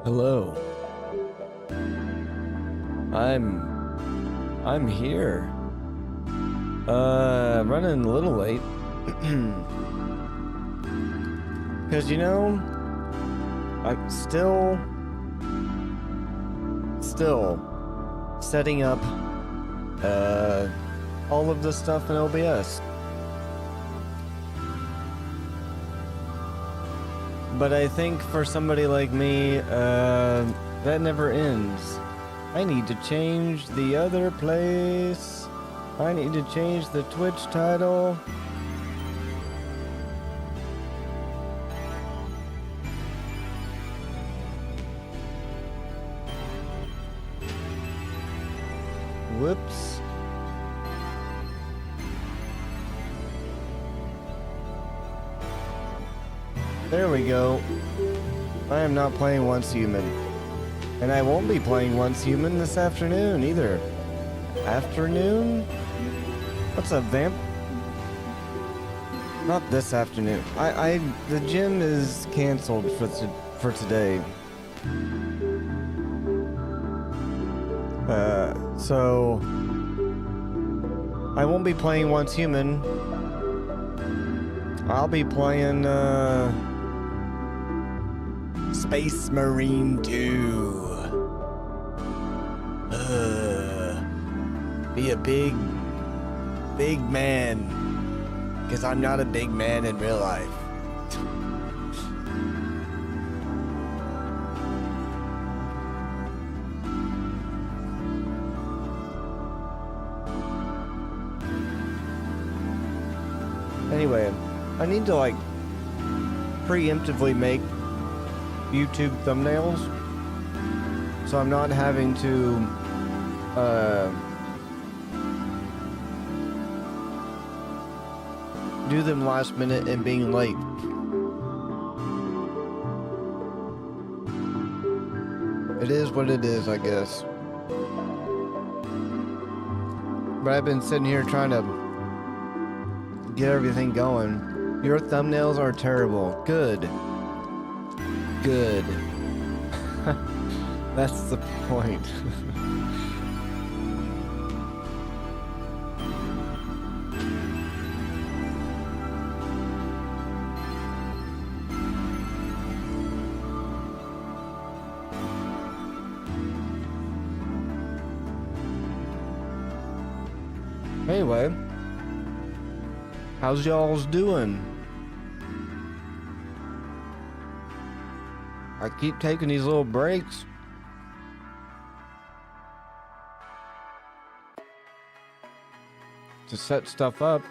Hello. I'm here. Running a little late. Cause I'm still setting up all of the stuff in OBS. But I think for somebody like me, that never ends. I need to change the other place. I need to change the Twitch title. Whoops. There we go. I am not playing Once Human. And I won't be playing Once Human this afternoon either. Afternoon? What's up, Vamp? Not this afternoon. The gym is canceled for today. So I won't be playing Once Human. I'll be playing Space Marine 2. Be a big man. Because I'm not a big man in real life. Anyway, I need to preemptively make YouTube thumbnails, so I'm not having to do them last minute and being late. It is what it is, I guess. But I've been sitting here trying to get everything going. Your thumbnails are terrible. Good. That's the point. Anyway, how's y'all's doing? I keep taking these little breaks. To set stuff up.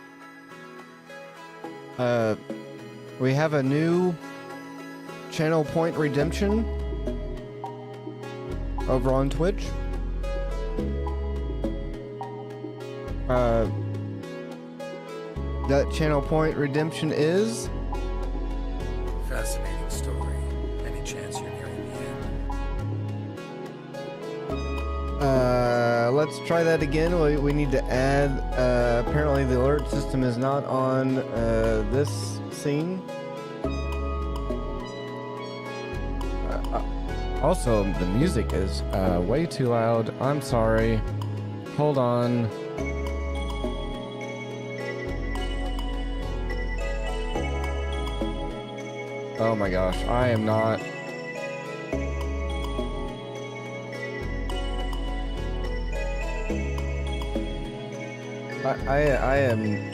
We have a new Channel Point Redemption over on Twitch. That Channel Point Redemption is fascinating story. Any chance you're nearing the end? Let's try that again. We need to add, apparently the alert system is not on, this scene. Also, the music is, way too loud. I'm sorry. Hold on. Oh my gosh, I am not.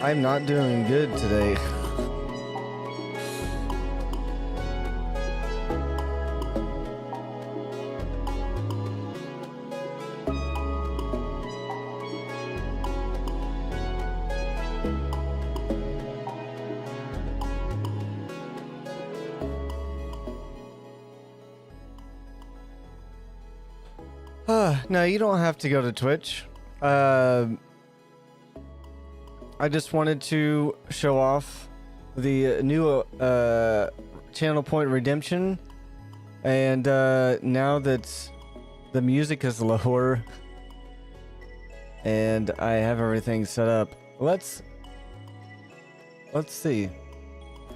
I'm not doing good today. No, you don't have to go to Twitch. I just wanted to show off the new Channel Point Redemption, and now that the music is lower and I have everything set up, let's see.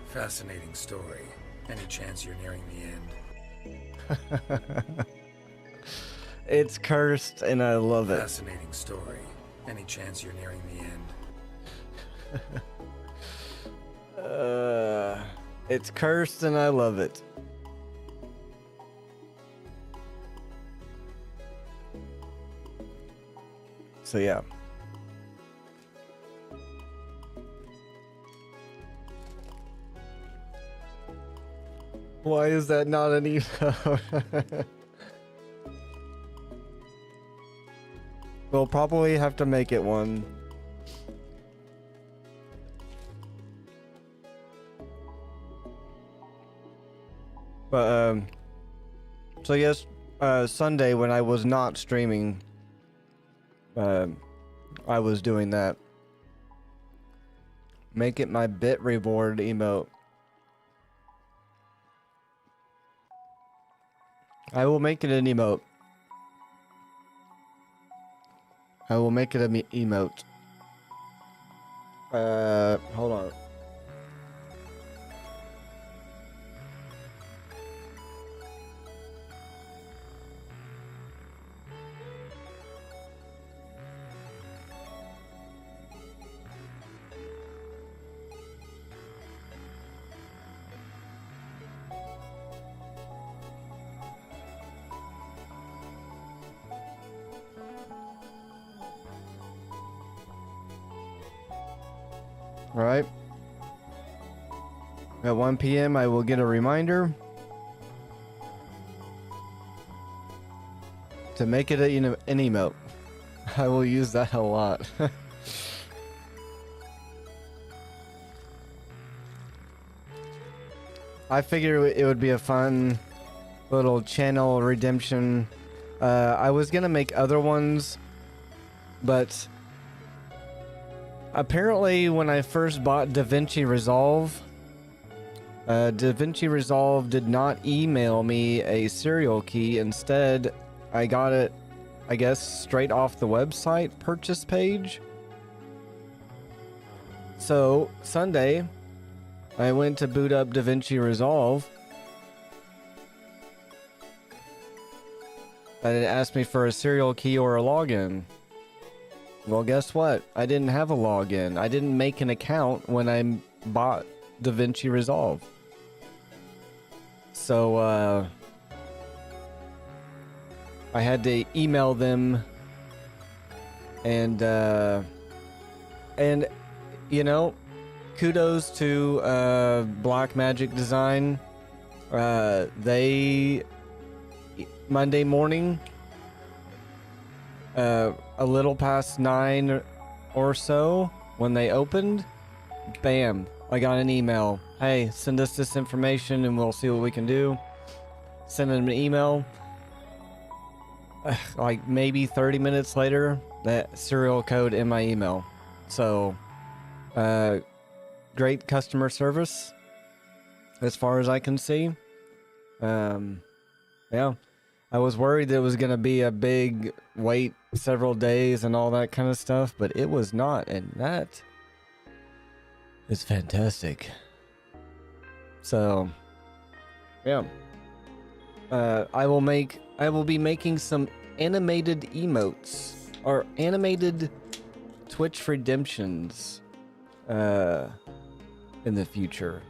Fascinating story. Any chance you're nearing the end? It's cursed and I love it. Fascinating story. Any chance you're nearing the end? It's cursed and I love it. So yeah. Why is that not an emote? We'll probably have to make it one. But so yes, Sunday when I was not streaming, I was doing that. Make it my bit reward emote. I will make it an emote. I will make it an emote. Hold on. All right. At 1 p.m. I will get a reminder to make it an emote. I will use that a lot. I figure it would be a fun little channel redemption. I was gonna make other ones, but apparently when I first bought DaVinci Resolve, DaVinci Resolve did not email me a serial key. Instead, I got it, I guess, straight off the website purchase page. So, Sunday, I went to boot up DaVinci Resolve, and it asked me for a serial key or a login. Well, guess what? I didn't have a login. I didn't make an account when I bought DaVinci Resolve. So, I had to email them, and you know, kudos to Blackmagic Design. They Monday morning, a little past 9 or so, when they opened, bam, I got an email. Hey, send us this information and we'll see what we can do. Send them an email. Like maybe 30 minutes later, that serial code in my email. So, great customer service, as far as I can see. Yeah. I was worried that it was going to be a big wait, several days and all that kind of stuff, but it was not, and that is fantastic. So, yeah. I will be making some animated emotes, or animated Twitch redemptions, in the future.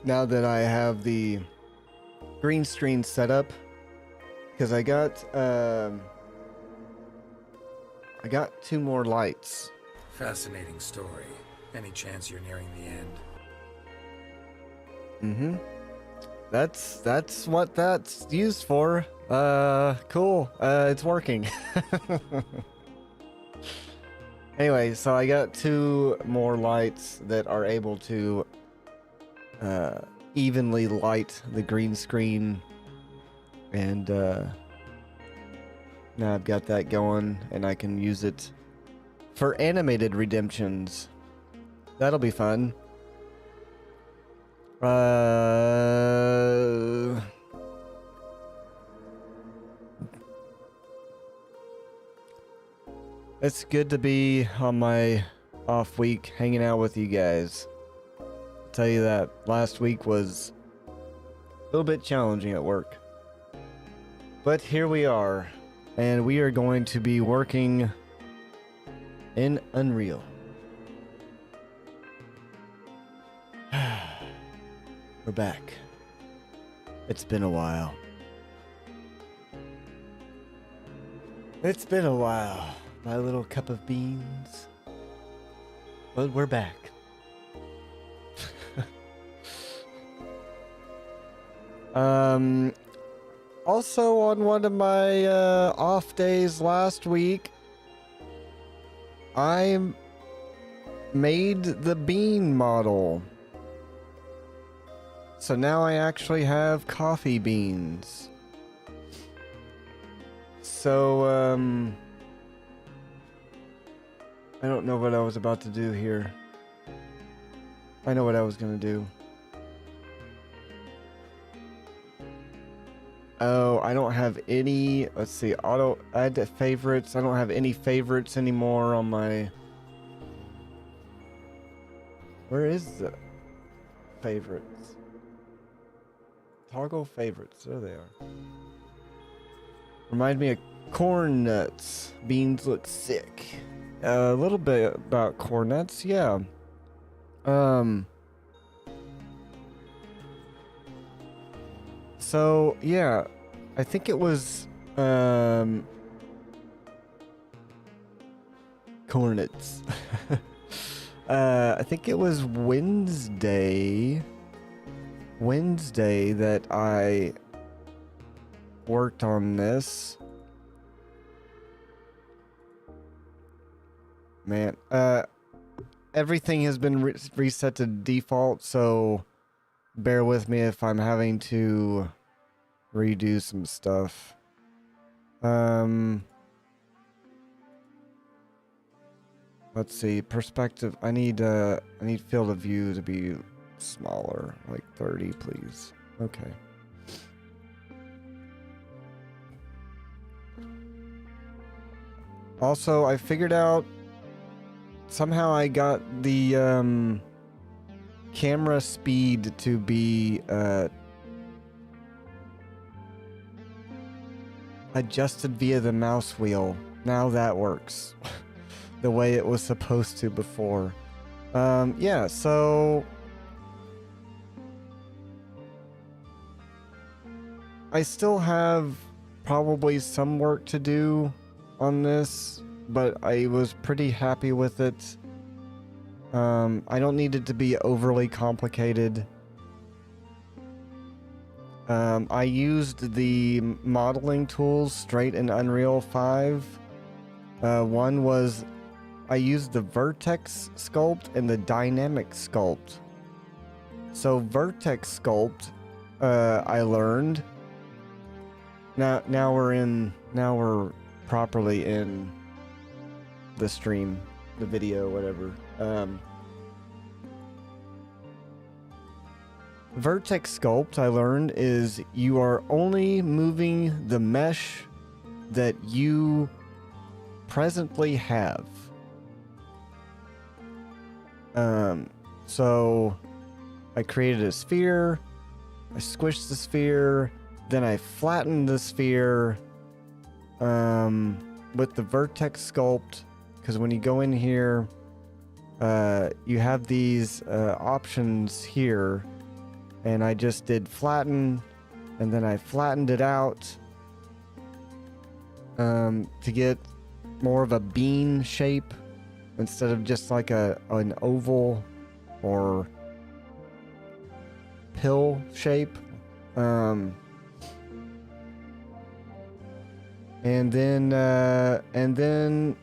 Now that I have the green screen set up, because I got 2 more lights. Fascinating story. Any chance you're nearing the end? Mm-hmm. That's what that's used for. Cool. It's working. Anyway, so I got 2 more lights that are able to evenly light the green screen, and now I've got that going, and I can use it for animated redemptions. That'll be fun. It's good to be on my off week hanging out with you guys. I'll tell you that last week was a little bit challenging at work. But here we are, and we are going to be working in Unreal. We're back. It's been a while. It's been a while, my little cup of beans. But we're back. Also on one of my off days last week, I made the bean model. So now I actually have coffee beans. So, I don't know what I was about to do here. I know what I was gonna do. Oh, I don't have any, let's see, auto add to favorites. I don't have any favorites anymore on my, where is the favorites? Toggle favorites, there they are. Remind me of corn nuts. Beans look sick. A little bit about corn nuts, yeah. So yeah, I think it was cornets. I think it was Wednesday that I worked on this. Man, everything has been reset to default, so bear with me if I'm having to redo some stuff. Let's see, perspective. I need field of view to be smaller, like 30, please. Okay. Also, I figured out somehow I got the camera speed to be adjusted via the mouse wheel. Now that works the way it was supposed to before. Yeah, so I still have probably some work to do on this, but I was pretty happy with it. I don't need it to be overly complicated. I used the modeling tools straight in Unreal 5. One was I used the vertex sculpt and the dynamic sculpt. So vertex sculpt, I learned. Now we're properly in the stream, the video, whatever. Vertex sculpt, I learned, is you are only moving the mesh that you presently have. So I created a sphere, I squished the sphere, then I flattened the sphere with the vertex sculpt, because when you go in here, you have these options here, and I just did flatten, and then I flattened it out to get more of a bean shape instead of just like an oval or pill shape. And then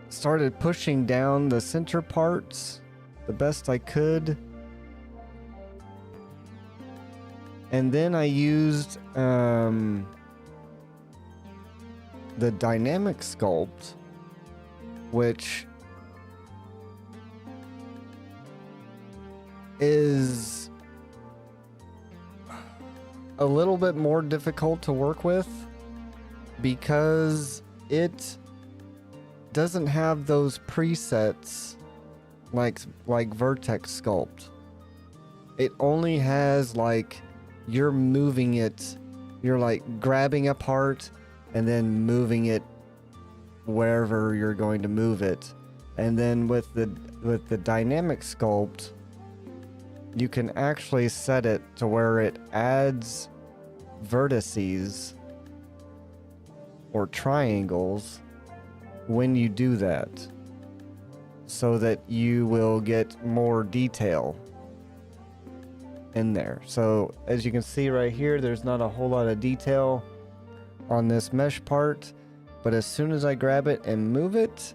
started pushing down the center parts the best I could. And then I used the dynamic sculpt, which is a little bit more difficult to work with because it doesn't have those presets like Vertex Sculpt. It only has like you're moving it, you're like grabbing a part and then moving it wherever you're going to move it. And then with the dynamic sculpt, you can actually set it to where it adds vertices or triangles when you do that, so that you will get more detail in there. So as you can see right here, there's not a whole lot of detail on this mesh part, but as soon as I grab it and move it,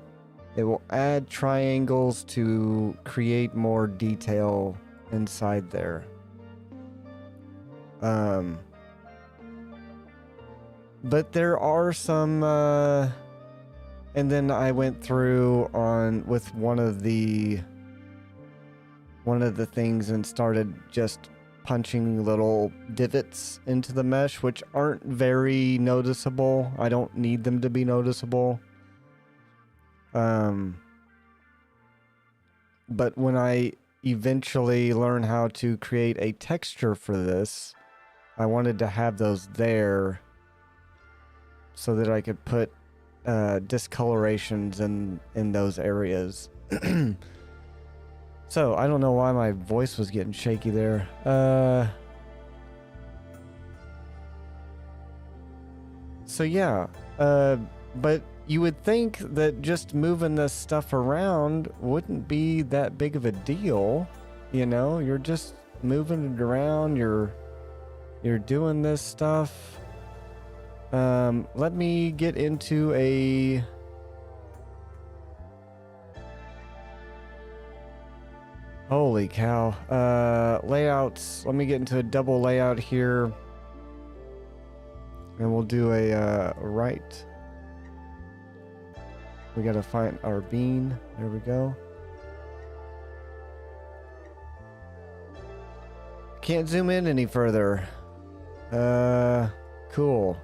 it will add triangles to create more detail inside there. But there are some and then I went through with one of the things and started just punching little divots into the mesh, which aren't very noticeable. I don't need them to be noticeable. But when I eventually learn how to create a texture for this, I wanted to have those there so that I could put discolorations in those areas. So I don't know why my voice was getting shaky there. So yeah, but you would think that just moving this stuff around wouldn't be that big of a deal. You know, you're just moving it around, you're doing this stuff. Let me get into a holy cow. Layouts. Let me get into a double layout here. And we'll do a right. We gotta find our bean. There we go. Can't zoom in any further. Cool.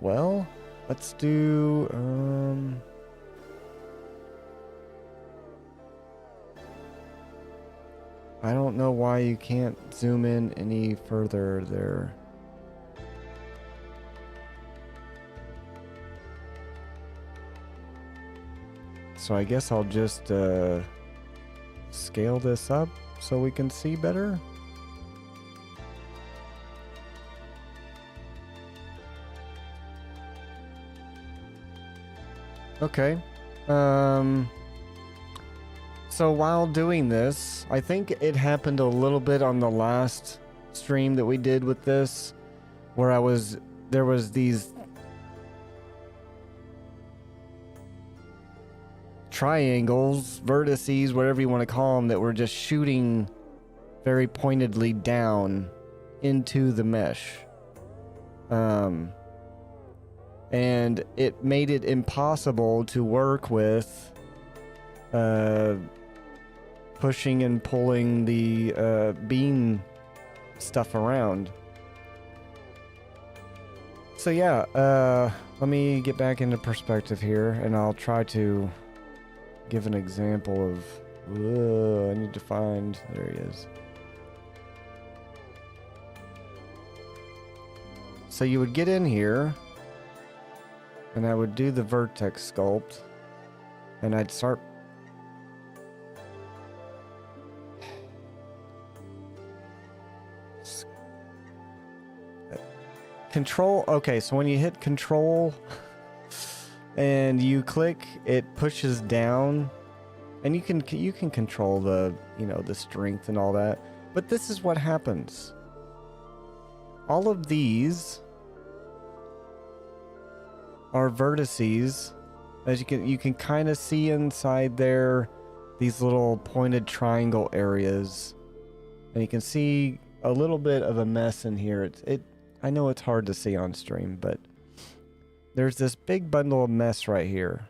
Well, let's do, I don't know why you can't zoom in any further there. So I guess I'll just scale this up so we can see better. Okay. So while doing this, I think it happened a little bit on the last stream that we did with this, where there was these triangles, vertices, whatever you want to call them, that were just shooting very pointedly down into the mesh. And it made it impossible to work with pushing and pulling the bean stuff around. So yeah, let me get back into perspective here, and I'll try to give an example of... I need to find... There he is. So you would get in here, and I would do the vertex sculpt, and I'd start... Control... Okay, so when you hit control and you click, it pushes down, and you can control the, you know, the strength and all that. But this is what happens. All of these are vertices. As you can kind of see inside there, these little pointed triangle areas, and you can see a little bit of a mess in here. I know it's hard to see on stream, but there's this big bundle of mess right here.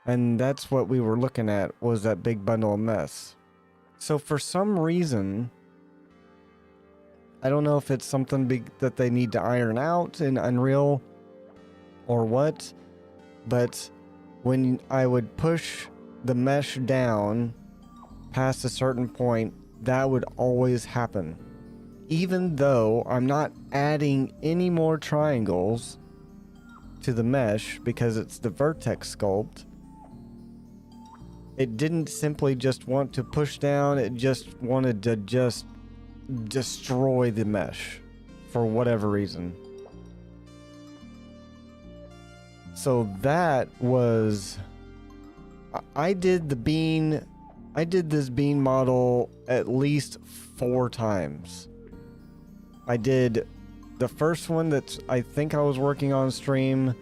And that's what we were looking at, was that big bundle of mess. So for some reason, I don't know if it's something big that they need to iron out in Unreal or what, but when I would push the mesh down past a certain point, that would always happen. Even though I'm not adding any more triangles to the mesh because it's the vertex sculpt, it didn't simply just want to push down, it just wanted to just destroy the mesh for whatever reason. So that was... I did this bean model at least 4 times. I did the first one that I think I was working on stream,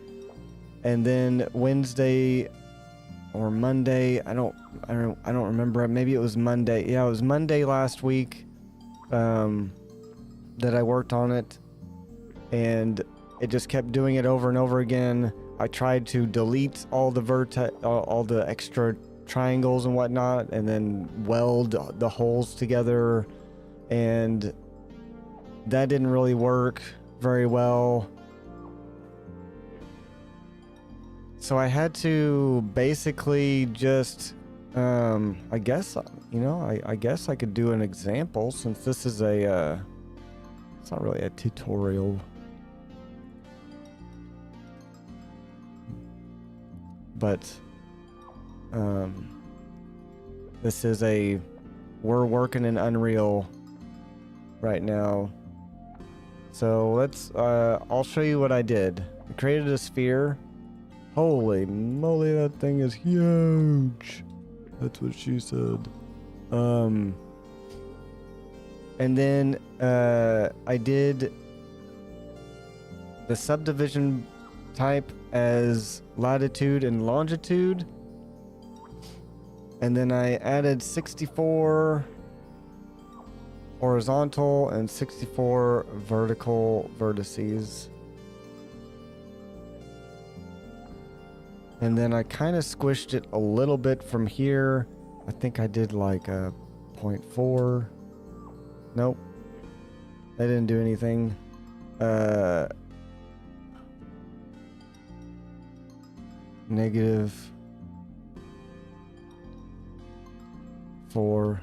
and then Wednesday or Monday, I don't remember. Maybe it was Monday. Yeah, it was Monday last week that I worked on it, and it just kept doing it over and over again. I tried to delete all the extra triangles and whatnot, and then weld the holes together, and that didn't really work very well. So I had to basically just, I guess, I guess I could do an example, since this is it's not really a tutorial. But, this is we're working in Unreal right now. So I'll show you what I did. I created a sphere. Holy moly, that thing is huge. That's what she said. And then I did the subdivision type as latitude and longitude. And then I added 64 horizontal and 64 vertical vertices. And then I kind of squished it a little bit from here. I think I did like a 0.4. Nope. That didn't do anything. Negative 4.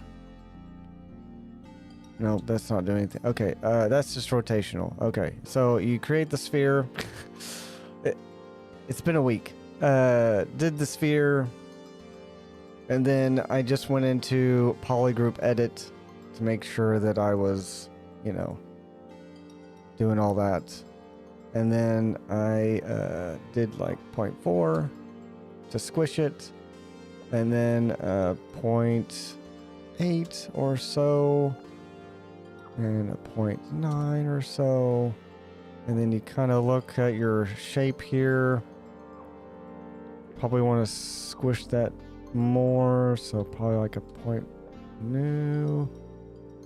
No, that's not doing anything. Okay, that's just rotational. Okay, so you create the sphere. It's been a week. Did the sphere, and then I just went into polygroup edit to make sure that I was, doing all that. And then I did like 0.4 to squish it, and then 0.8 or so, and a 0.9 or so. And then you kind of look at your shape here. Probably want to squish that more, so probably like a 1.2,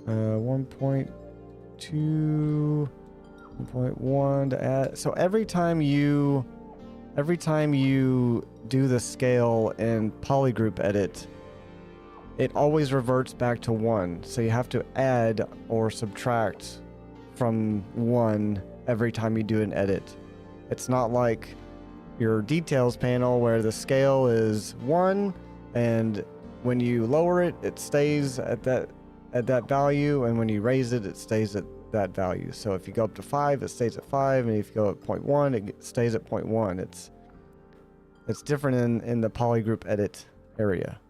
1.1 to add. So every time you do the scale in polygroup edit, it always reverts back to 1. So you have to add or subtract from 1 every time you do an edit. It's not like your details panel where the scale is 1, and when you lower it, it stays at that value, and when you raise it, it stays at that value. So if you go up to 5, it stays at 5, and if you go at 0.1, it stays at 0.1. It's different in the polygroup edit area.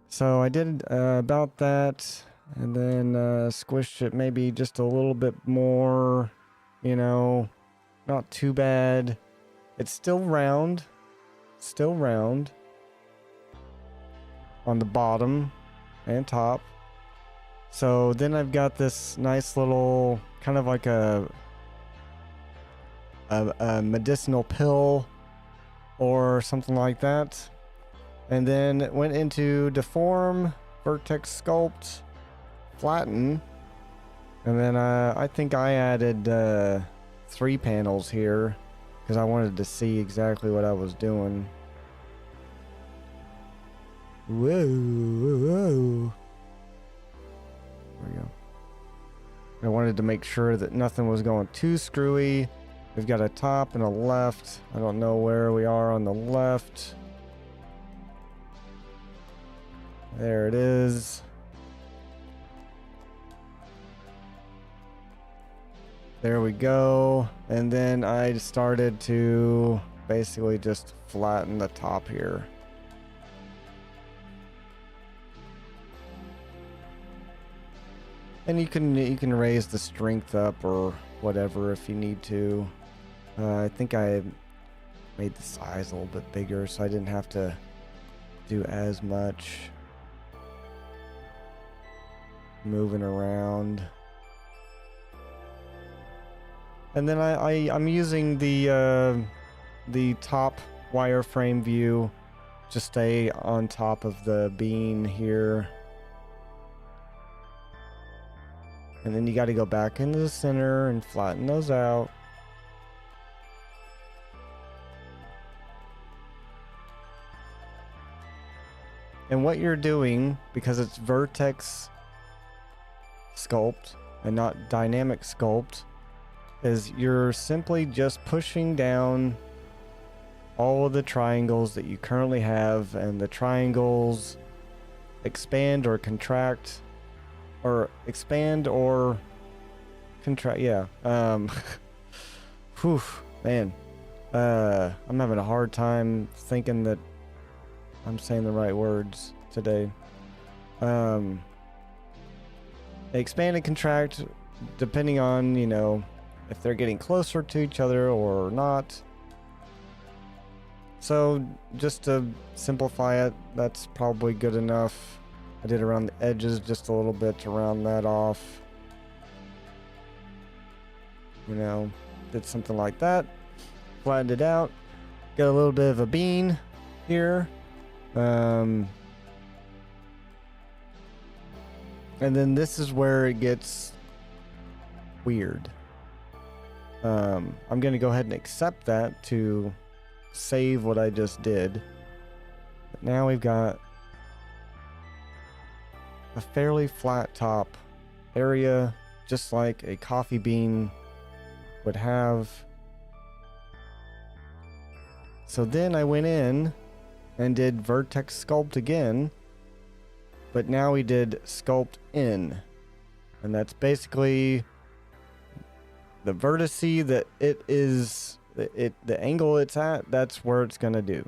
So I did about that, and then squished it maybe just a little bit more, not too bad. It's still round on the bottom and top. So then I've got this nice little kind of like a medicinal pill or something like that. And then went into deform, vertex sculpt, flatten. And then I think I added 3 panels here, because I wanted to see exactly what I was doing. Whoa, whoa. There we go. I wanted to make sure that nothing was going too screwy. We've got a top and a left. I don't know where we are on the left. There it is. There we go. And then I started to basically just flatten the top here. And you can raise the strength up or whatever if you need to. I think I made the size a little bit bigger so I didn't have to do as much moving around. And then I'm using the top wireframe view to stay on top of the bean here. And then you got to go back into the center and flatten those out. And what you're doing, because it's vertex sculpt and not dynamic sculpt, is you're simply just pushing down all of the triangles that you currently have, and the triangles expand or contract, or expand or contract. Yeah. Whew, man. I'm having a hard time thinking that I'm saying the right words today. Expand and contract depending on, you know, if they're getting closer to each other or not. So just to simplify it, that's probably good enough. I did around the edges just a little bit to round that off. You know, did something like that. Flattened it out. Got a little bit of a bean here. And then this is where it gets weird. I'm going to go ahead and accept that to save what I just did. But now we've got a fairly flat top area, just like a coffee bean would have. So then I went in and did vertex sculpt again, but now we did sculpt in, and that's basically the vertice that it is, the angle it's at, that's where it's gonna do,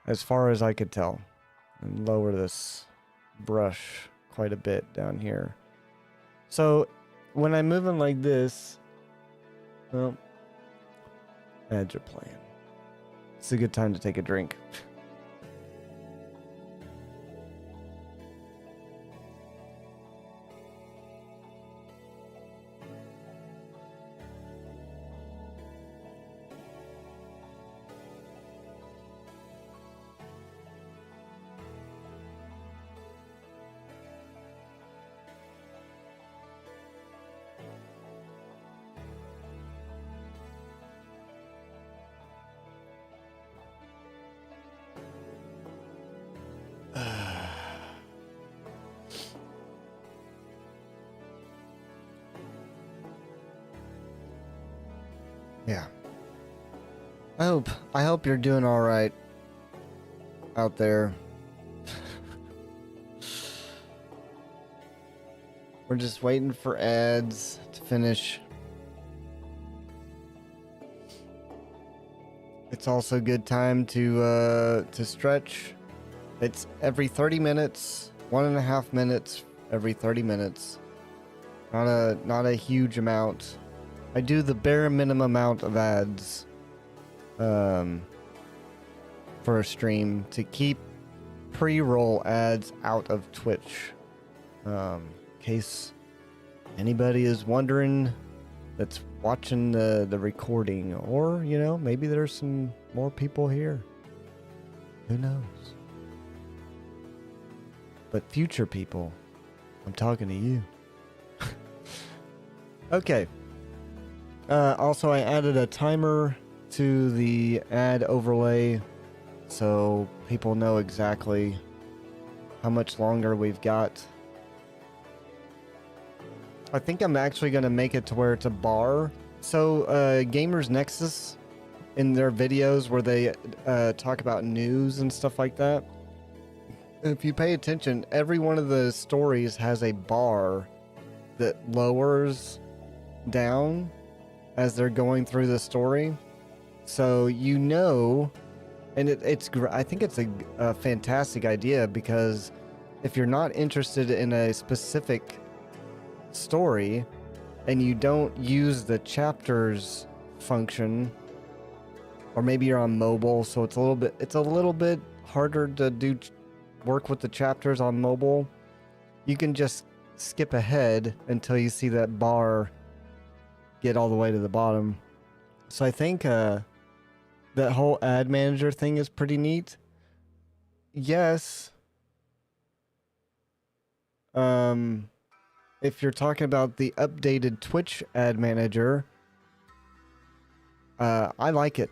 as far as I could tell. And lower this brush quite a bit down here. So when I'm moving like this, well, I had your plan. It's a good time to take a drink. Yeah. I hope you're doing all right out there. We're just waiting for ads to finish. It's also a good time to stretch. It's every 30 minutes, 1.5 minutes every 30 minutes. Not a huge amount. I do the bare minimum amount of ads for a stream to keep pre-roll ads out of Twitch. In case anybody is wondering that's watching the recording, or, you know, maybe there's some more people here. Who knows? But future people, I'm talking to you. Okay. Also, I added a timer to the ad overlay so people know exactly how much longer we've got. I think I'm actually going to make it to where it's a bar. So Gamers Nexus, in their videos where they talk about news and stuff like that, if you pay attention, every one of the stories has a bar that lowers down as they're going through the story. So you know, and I think it's a fantastic idea, because if you're not interested in a specific story and you don't use the chapters function, or maybe you're on mobile, so it's a little bit harder to work with the chapters on mobile, you can just skip ahead until you see that bar get all the way to the bottom. So I think that whole ad manager thing is pretty neat. Yes. If you're talking about the updated Twitch ad manager, I like it.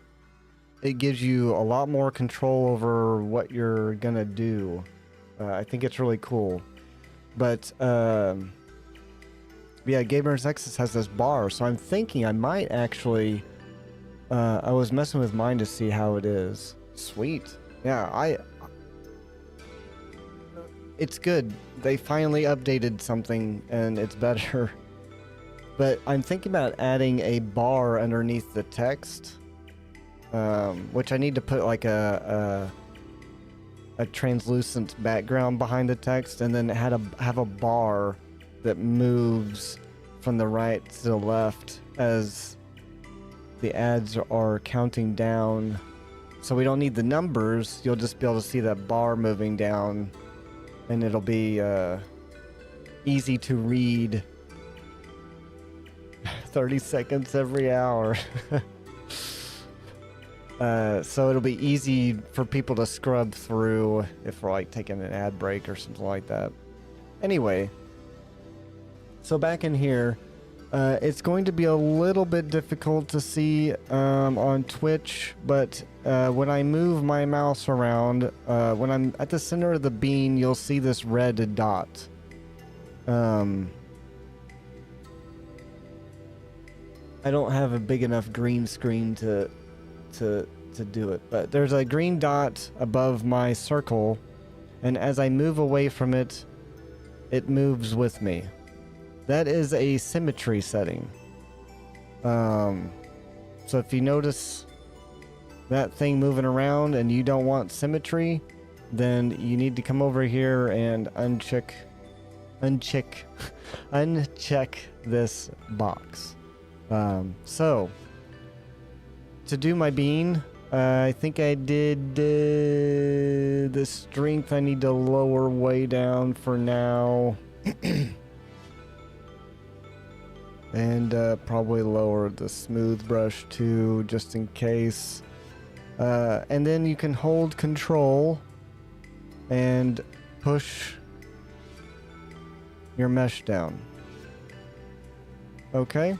It gives you a lot more control over what you're gonna do. I think it's really cool. But yeah, Gamers Nexus has this bar, so I'm thinking I might actually. I was messing with mine to see how it is. Sweet. Yeah, it's good. They finally updated something and it's better. But I'm thinking about adding a bar underneath the text, which I need to put like a translucent background behind the text, and then have a bar that moves from the right to the left as the ads are counting down. So we don't need the numbers. You'll just be able to see that bar moving down, and it'll be easy to read. 30 seconds every hour. So it'll be easy for people to scrub through if we're like taking an ad break or something like that. Anyway, so back in here, it's going to be a little bit difficult to see on Twitch, but when I move my mouse around, when I'm at the center of the bean, you'll see this red dot. I don't have a big enough green screen to do it, but there's a green dot above my circle, and as I move away from it, it moves with me. That is a symmetry setting. So if you notice that thing moving around and you don't want symmetry, then you need to come over here and uncheck this box. So to do my bean, I think I did the strength I need to lower way down for now. And probably lower the smooth brush too, just in case. And then you can hold control and push your mesh down. Okay.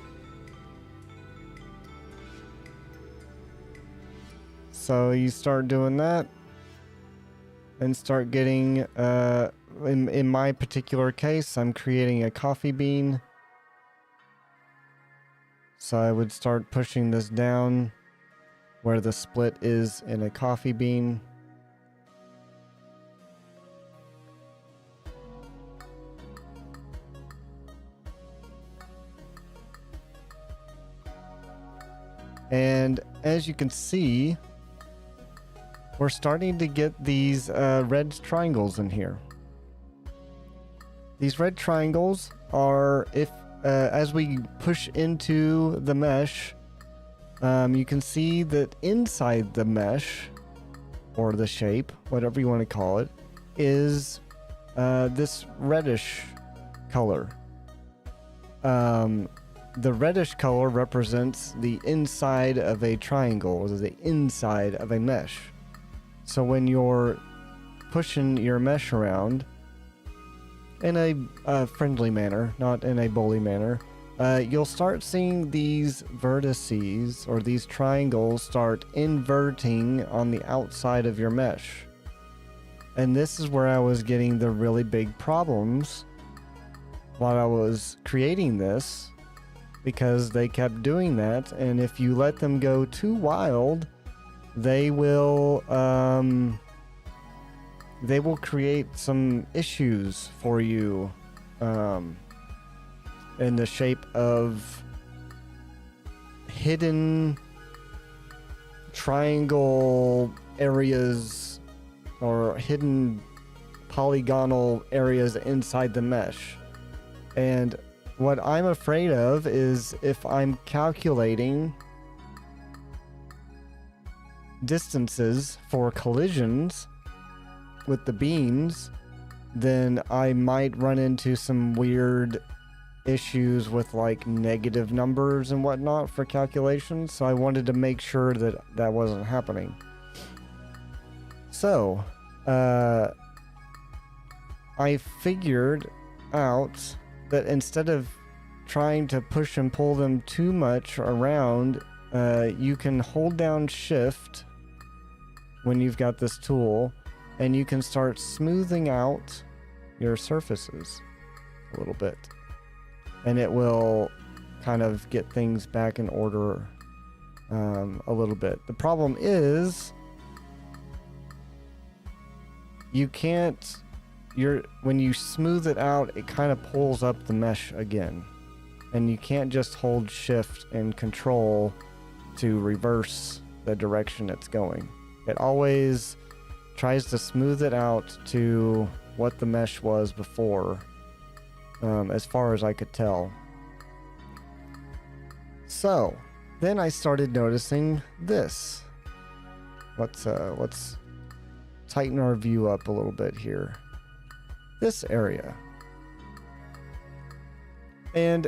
So you start doing that and start getting, in my particular case, I'm creating a coffee bean. So I would start pushing this down where the split is in a coffee bean. And as you can see, we're starting to get these red triangles in here. These red triangles are, if as we push into the mesh, you can see that inside the mesh, or the shape, whatever you want to call it, is this reddish color. The reddish color represents the inside of a triangle, or the inside of a mesh. So when you're pushing your mesh around in a friendly manner, not in a bully manner, you'll start seeing these vertices or these triangles start inverting on the outside of your mesh. And this is where I was getting the really big problems while I was creating this, because they kept doing that. And if you let them go too wild, they will create some issues for you in the shape of hidden triangle areas or hidden polygonal areas inside the mesh. And what I'm afraid of is if I'm calculating distances for collisions with the beams, then I might run into some weird issues with like negative numbers and whatnot for calculations. So I wanted to make sure that that wasn't happening. So I figured out that instead of trying to push and pull them too much around, you can hold down shift when you've got this tool, and you can start smoothing out your surfaces a little bit, and it will kind of get things back in order a little bit. The problem is you can't, when you smooth it out, it kind of pulls up the mesh again, and you can't just hold shift and control to reverse the direction it's going. It always tries to smooth it out to what the mesh was before, as far as I could tell. So then I started noticing this. Let's tighten our view up a little bit here. This area. And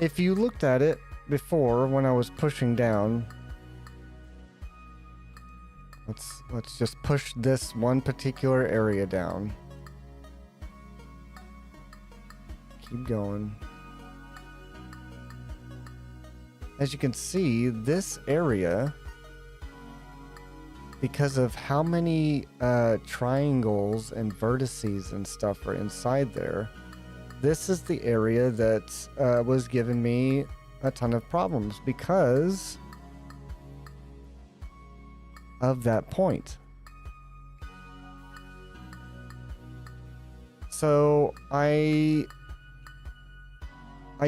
if you looked at it before when I was pushing down, let's just push this one particular area down. Keep going. As you can see, this area, because of how many triangles and vertices and stuff are inside there, this is the area that was giving me a ton of problems because of that point. So I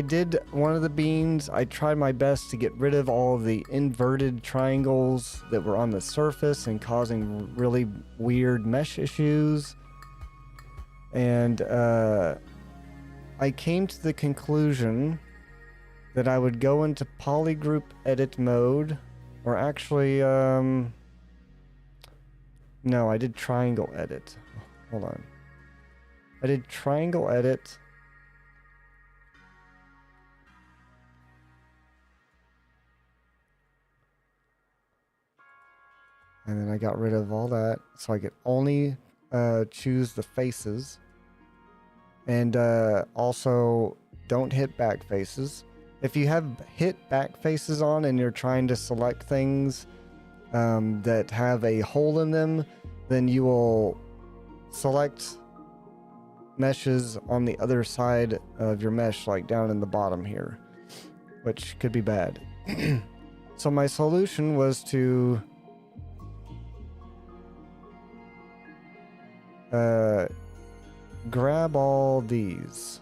did one of the beams. I tried my best to get rid of all of the inverted triangles that were on the surface and causing really weird mesh issues. And I came to the conclusion that I would go into polygroup edit mode, or actually, no, I did triangle edit. Hold on. I did triangle edit. And then I got rid of all that, so I could only choose the faces. And also, don't hit back faces. If you have hit back faces on and you're trying to select things that have a hole in them, then you will select meshes on the other side of your mesh, like down in the bottom here, which could be bad. So my solution was to grab all these.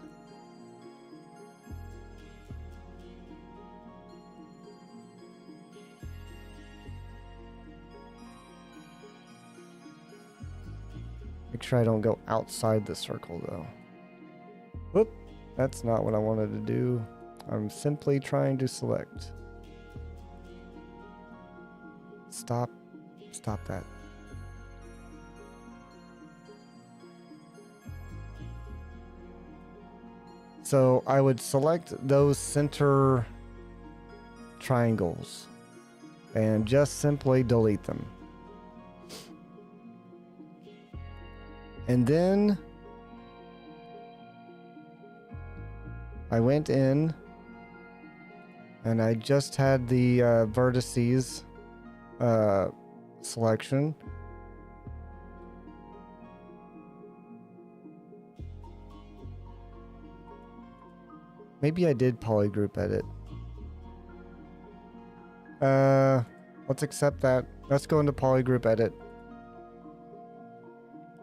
Make sure I don't go outside the circle though. Whoop, that's not what I wanted to do. I'm simply trying to select. Stop that. So I would select those center triangles and just simply delete them. And then I went in And I just had the vertices selection. Maybe I did polygroup edit. Let's accept that. Let's go into polygroup edit.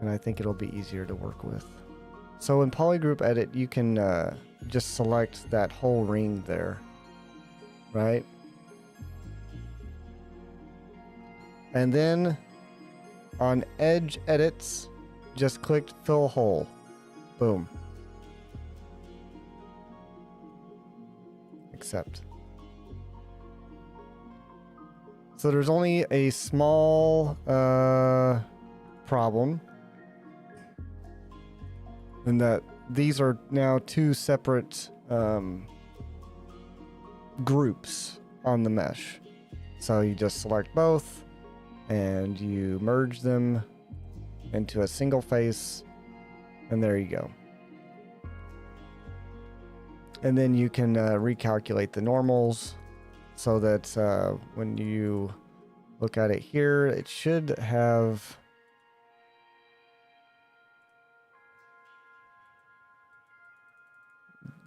And I think it'll be easier to work with. So in polygroup edit, you can just select that whole ring there, right? And then on edge edits, just click fill hole. Boom. Accept. So there's only a small problem in that these are now two separate groups on the mesh. So you just select both and you merge them into a single face, and there you go. And then you can recalculate the normals so that when you look at it here, it should have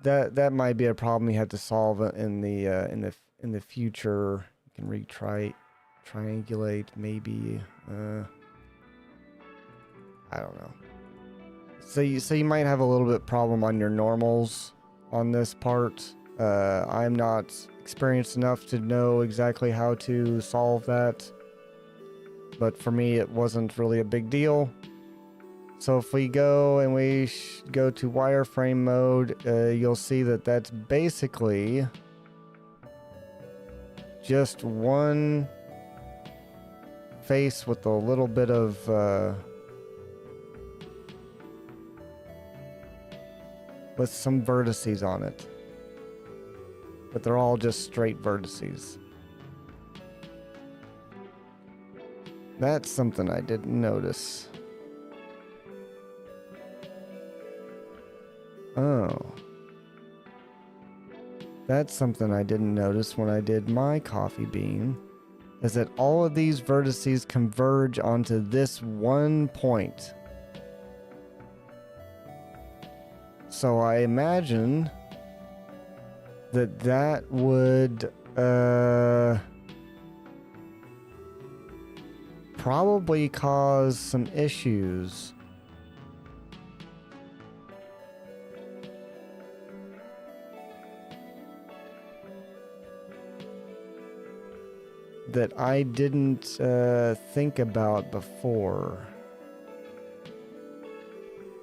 that might be a problem you have to solve in the future. You can triangulate maybe. I don't know. So you might have a little bit problem on your normals on this part. I'm not experienced enough to know exactly how to solve that, but for me it wasn't really a big deal. So if we go and we go to wireframe mode, you'll see that that's basically just one face with a little bit of with some vertices on it. But they're all just straight vertices. That's something I didn't notice. Oh. That's something I didn't notice when I did my coffee bean, is that all of these vertices converge onto this one point. So I imagine that would probably cause some issues. That I didn't think about before.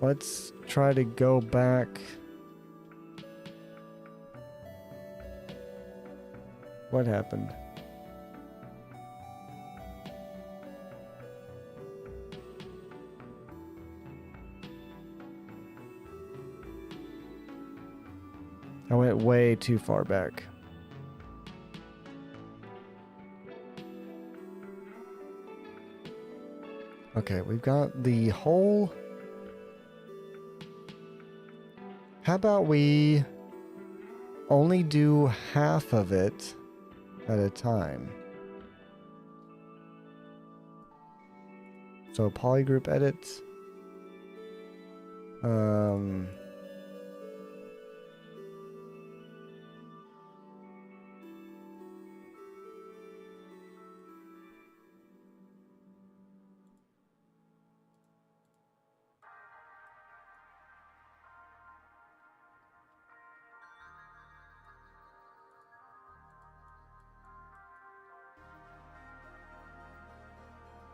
Let's try to go back. What happened? I went way too far back. Okay, we've got the whole. How about we only do half of it at a time? So polygroup edit.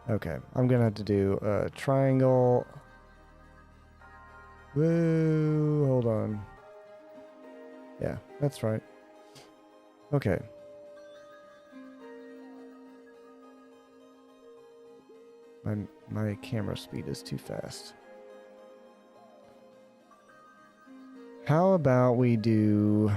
Okay, I'm gonna have to do a triangle. Woo, hold on. Yeah, that's right. Okay. My camera speed is too fast. How about we do...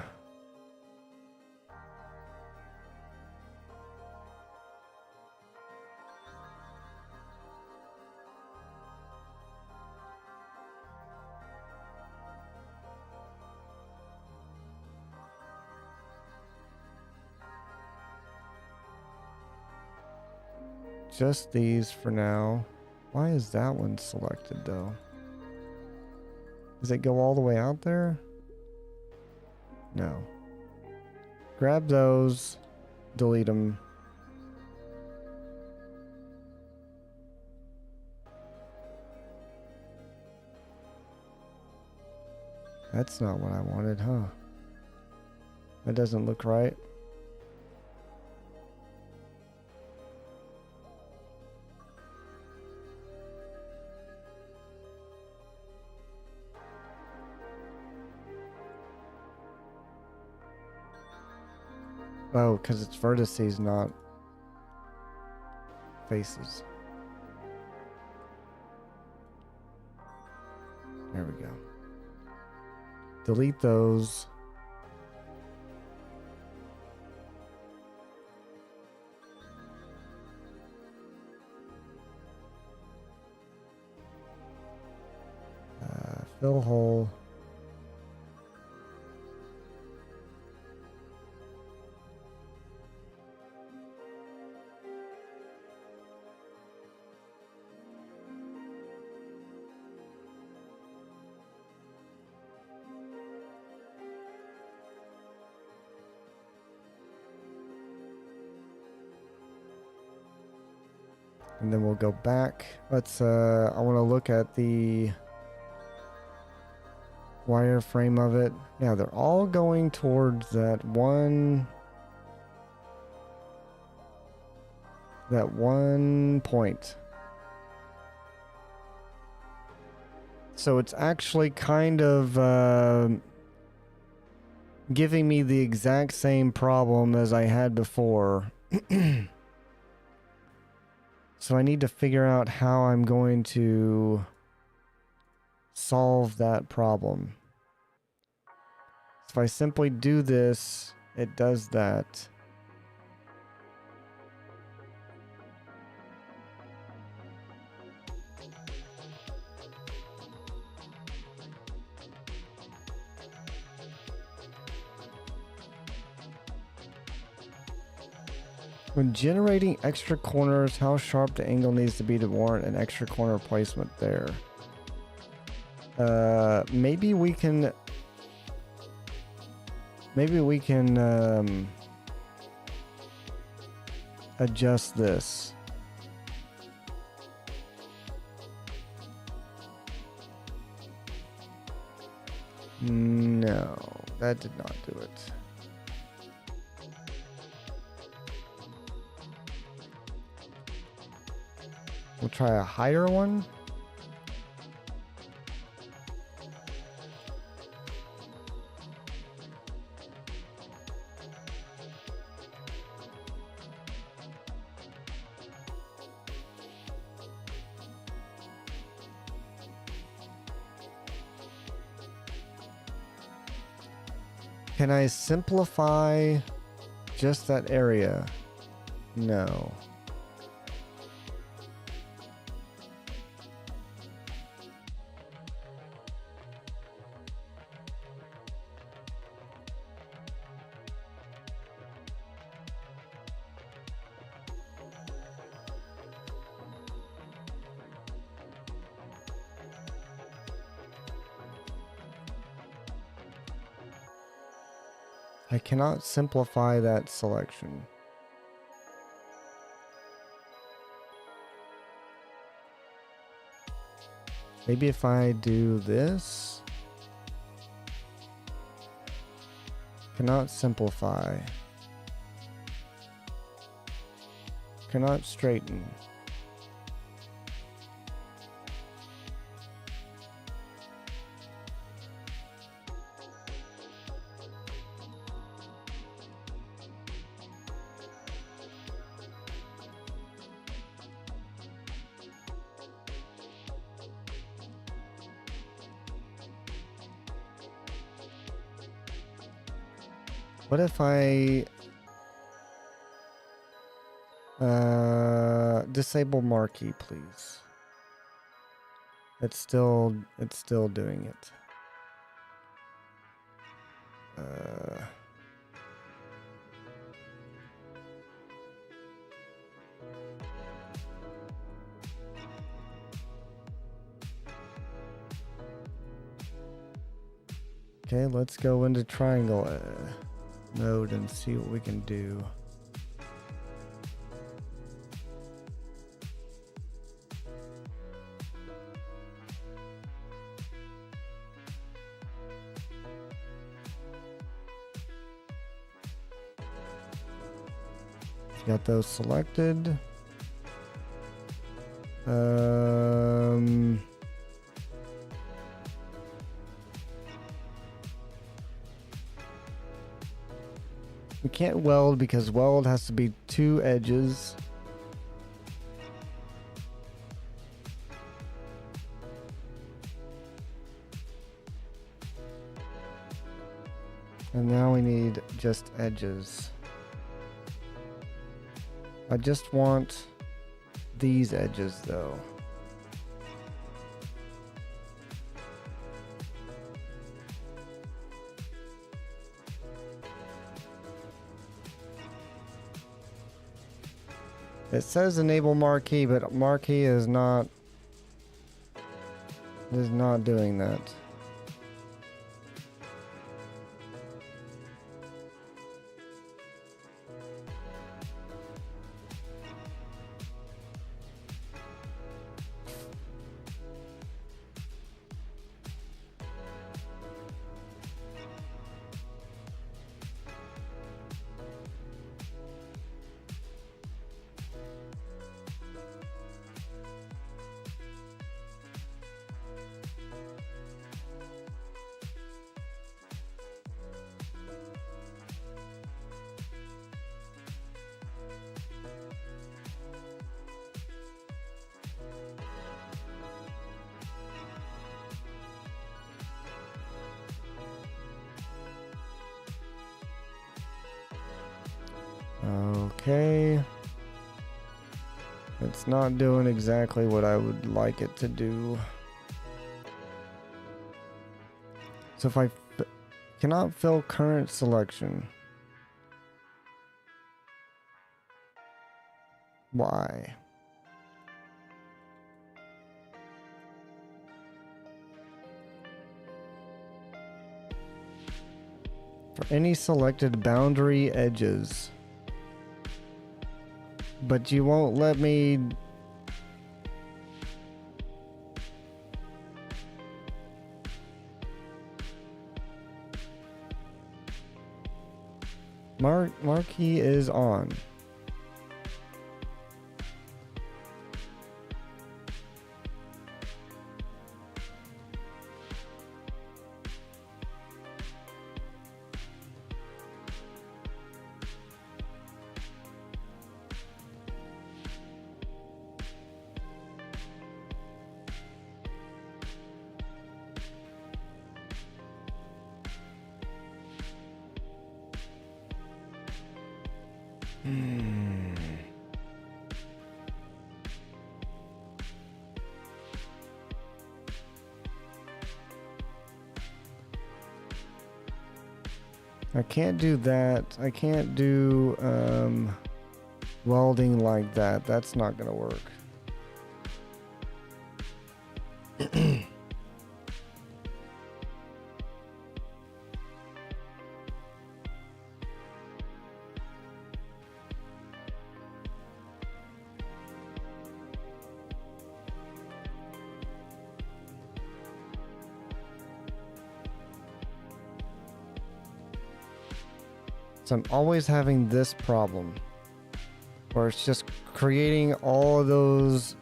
just these for now. Why is that one selected though? Does it go all the way out there? No. Grab those, delete them. That's not what I wanted, huh? That doesn't look right. Oh, because it's vertices, not faces. There we go. Delete those. Fill hole. And then we'll go back. Let's, I want to look at the wireframe of it. Yeah, they're all going towards that one point. So it's actually kind of giving me the exact same problem as I had before. So I need to figure out how I'm going to solve that problem. If I simply do this, it does that. When generating extra corners, how sharp the angle needs to be to warrant an extra corner placement there. Maybe we can adjust this. No, that did not do it. We'll try a higher one. Can I simplify just that area? No. I cannot simplify that selection. Maybe if I do this. Cannot simplify. Cannot straighten. What if I disable marquee, please? It's still doing it. Okay, let's go into triangle mode and see what we can do. Got those selected. We can't weld because weld has to be 2 edges. And now we need just edges. I just want these edges though. It says enable marquee, but marquee is not doing that. Okay. It's not doing exactly what I would like it to do. So if I cannot fill current selection. Why? For any selected boundary edges. But you won't let me marquee is on. I can't do that. I can't do welding like that. That's not gonna work. So I'm always having this problem where it's just creating all of those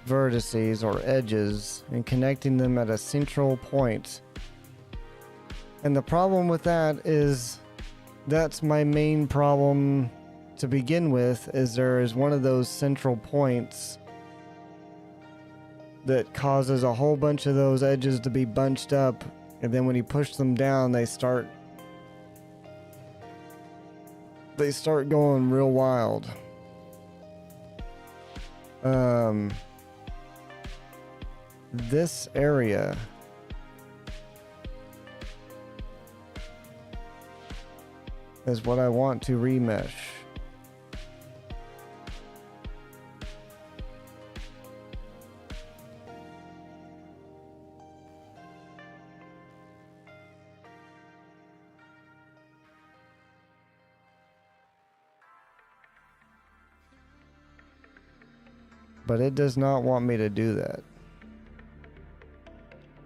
vertices or edges and connecting them at a central point. And the problem with that is that's my main problem to begin with, is there is one of those central points that causes a whole bunch of those edges to be bunched up, and then when you push them down they start going real wild. This area is what I want to remesh. But it does not want me to do that.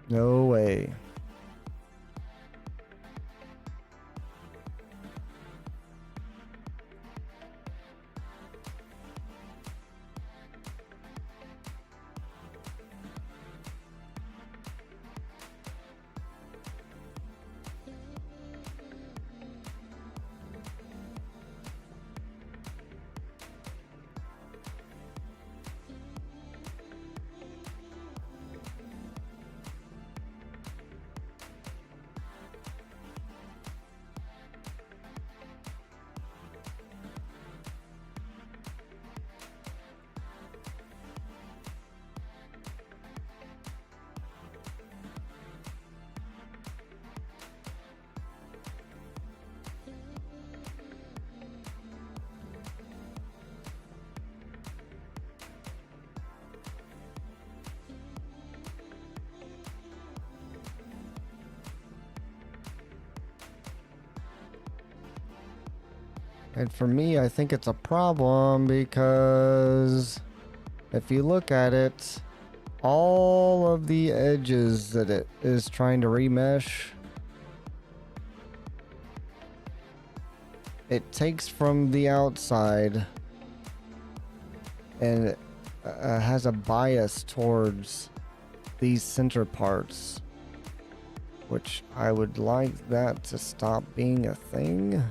No way. And for me, I think it's a problem because if you look at it, all of the edges that it is trying to remesh, it takes from the outside and it has a bias towards these center parts, which I would like that to stop being a thing.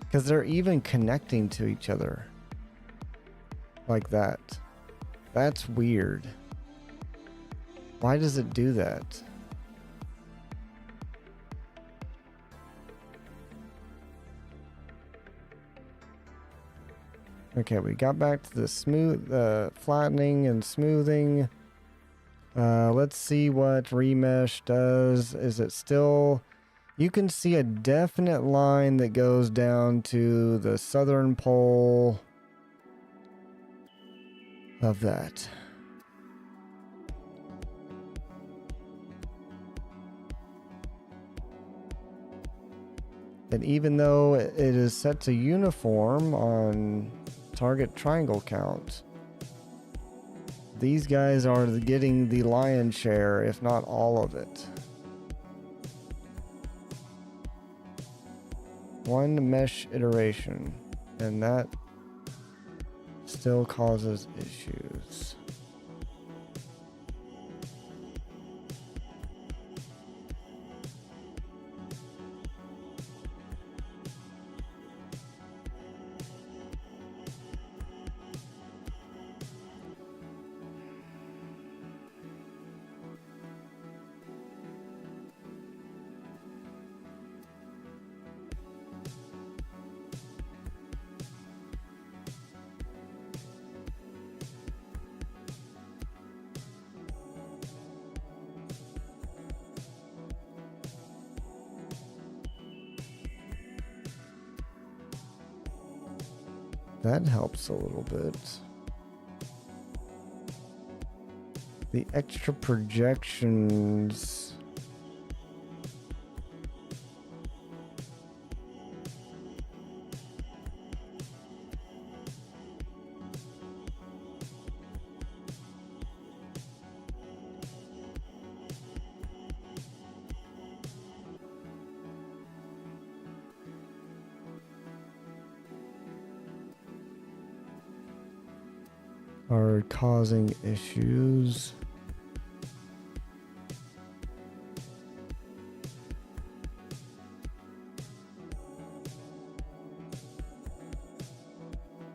Because they're even connecting to each other. Like that. That's weird. Why does it do that? Okay, we got back to the flattening and smoothing. Let's see what remesh does. Is it still... You can see a definite line that goes down to the southern pole of that. And even though it is set to uniform on target triangle count, these guys are getting the lion's share, if not all of it. One mesh iteration, and that still causes issues. That helps a little bit. The extra projections. Are causing issues.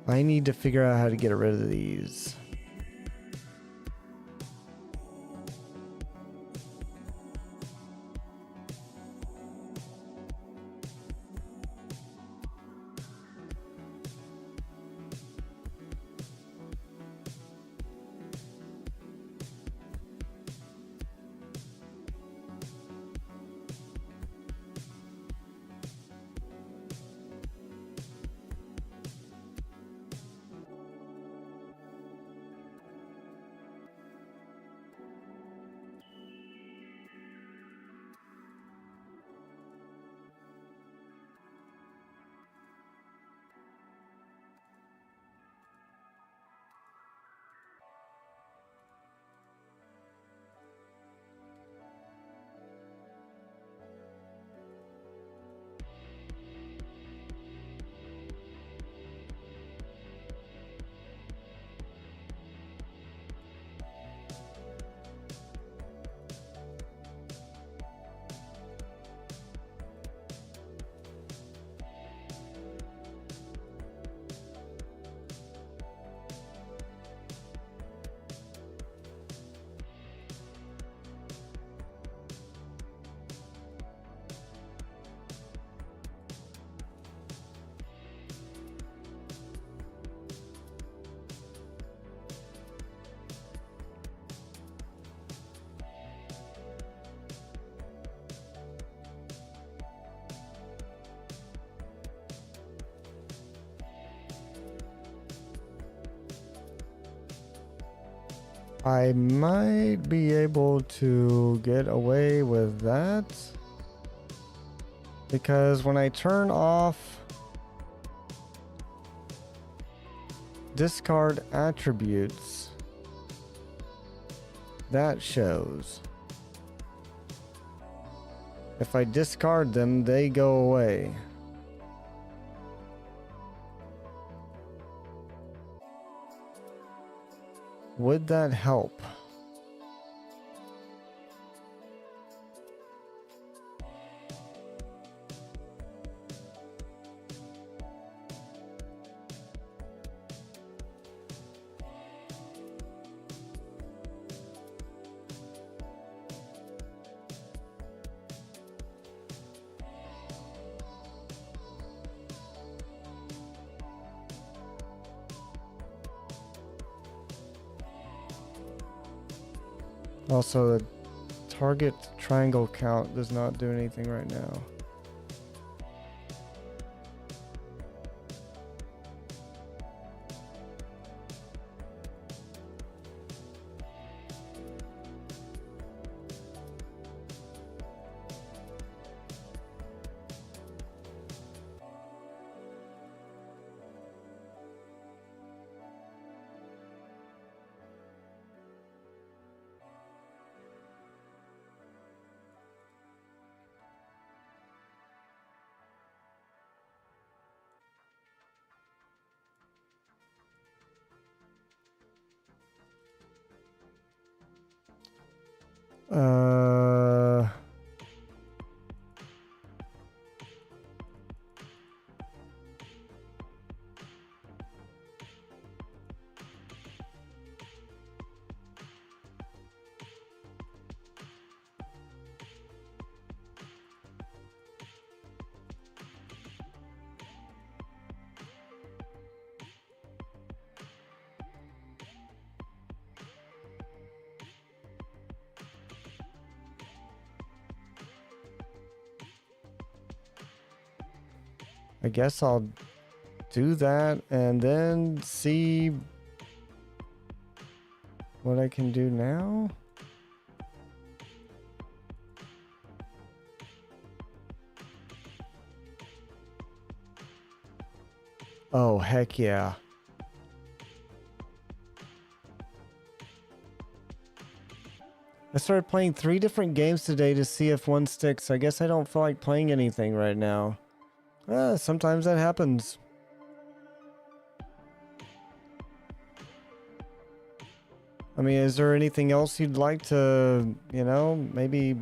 I need to figure out how to get rid of these. I might be able to get away with that. Because when I turn off discard attributes, that shows. If I discard them, they go away. Would that help? Also, the target triangle count does not do anything right now. Uh, I guess I'll do that and then see what I can do now. Oh, heck yeah. I started playing 3 different games today to see if one sticks. I guess I don't feel like playing anything right now. Sometimes that happens. I mean, is there anything else you'd like to, you know, maybe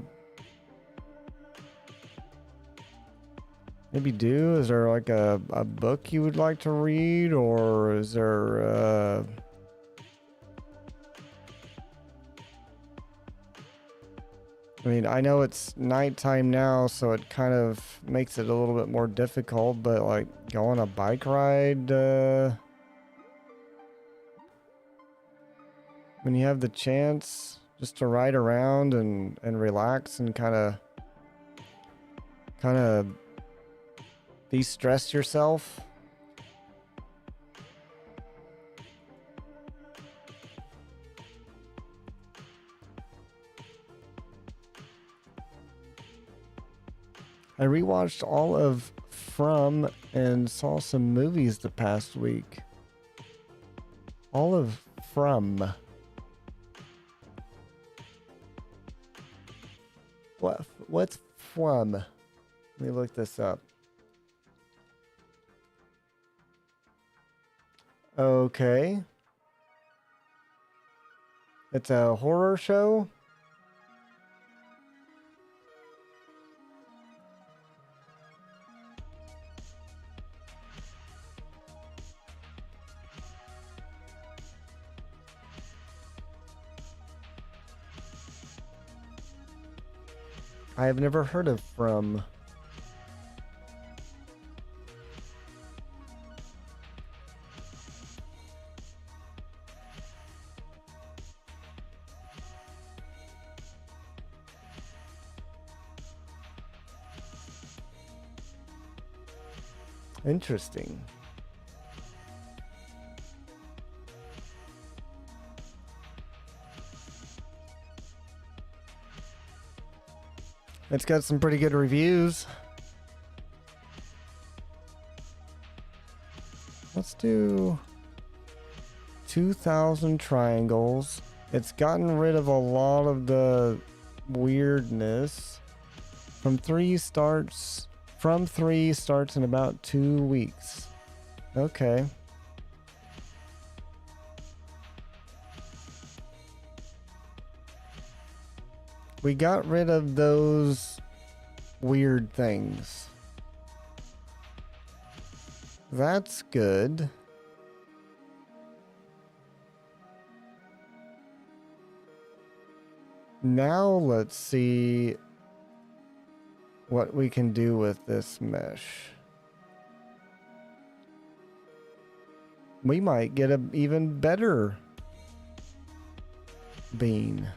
do? Is there like a book you would like to read, or is there I mean, I know it's nighttime now, so it kind of makes it a little bit more difficult, but like go on a bike ride when you have the chance just to ride around and relax and kind of de-stress yourself. I rewatched all of From and saw some movies the past week. All of From. What's From? Let me look this up. Okay. It's a horror show? I have never heard of From. Interesting. It's got some pretty good reviews. Let's do 2,000 triangles. It's gotten rid of a lot of the weirdness. From 3 starts in about 2 weeks. Okay. We got rid of those weird things. That's good. Now let's see what we can do with this mesh. We might get an even better bean.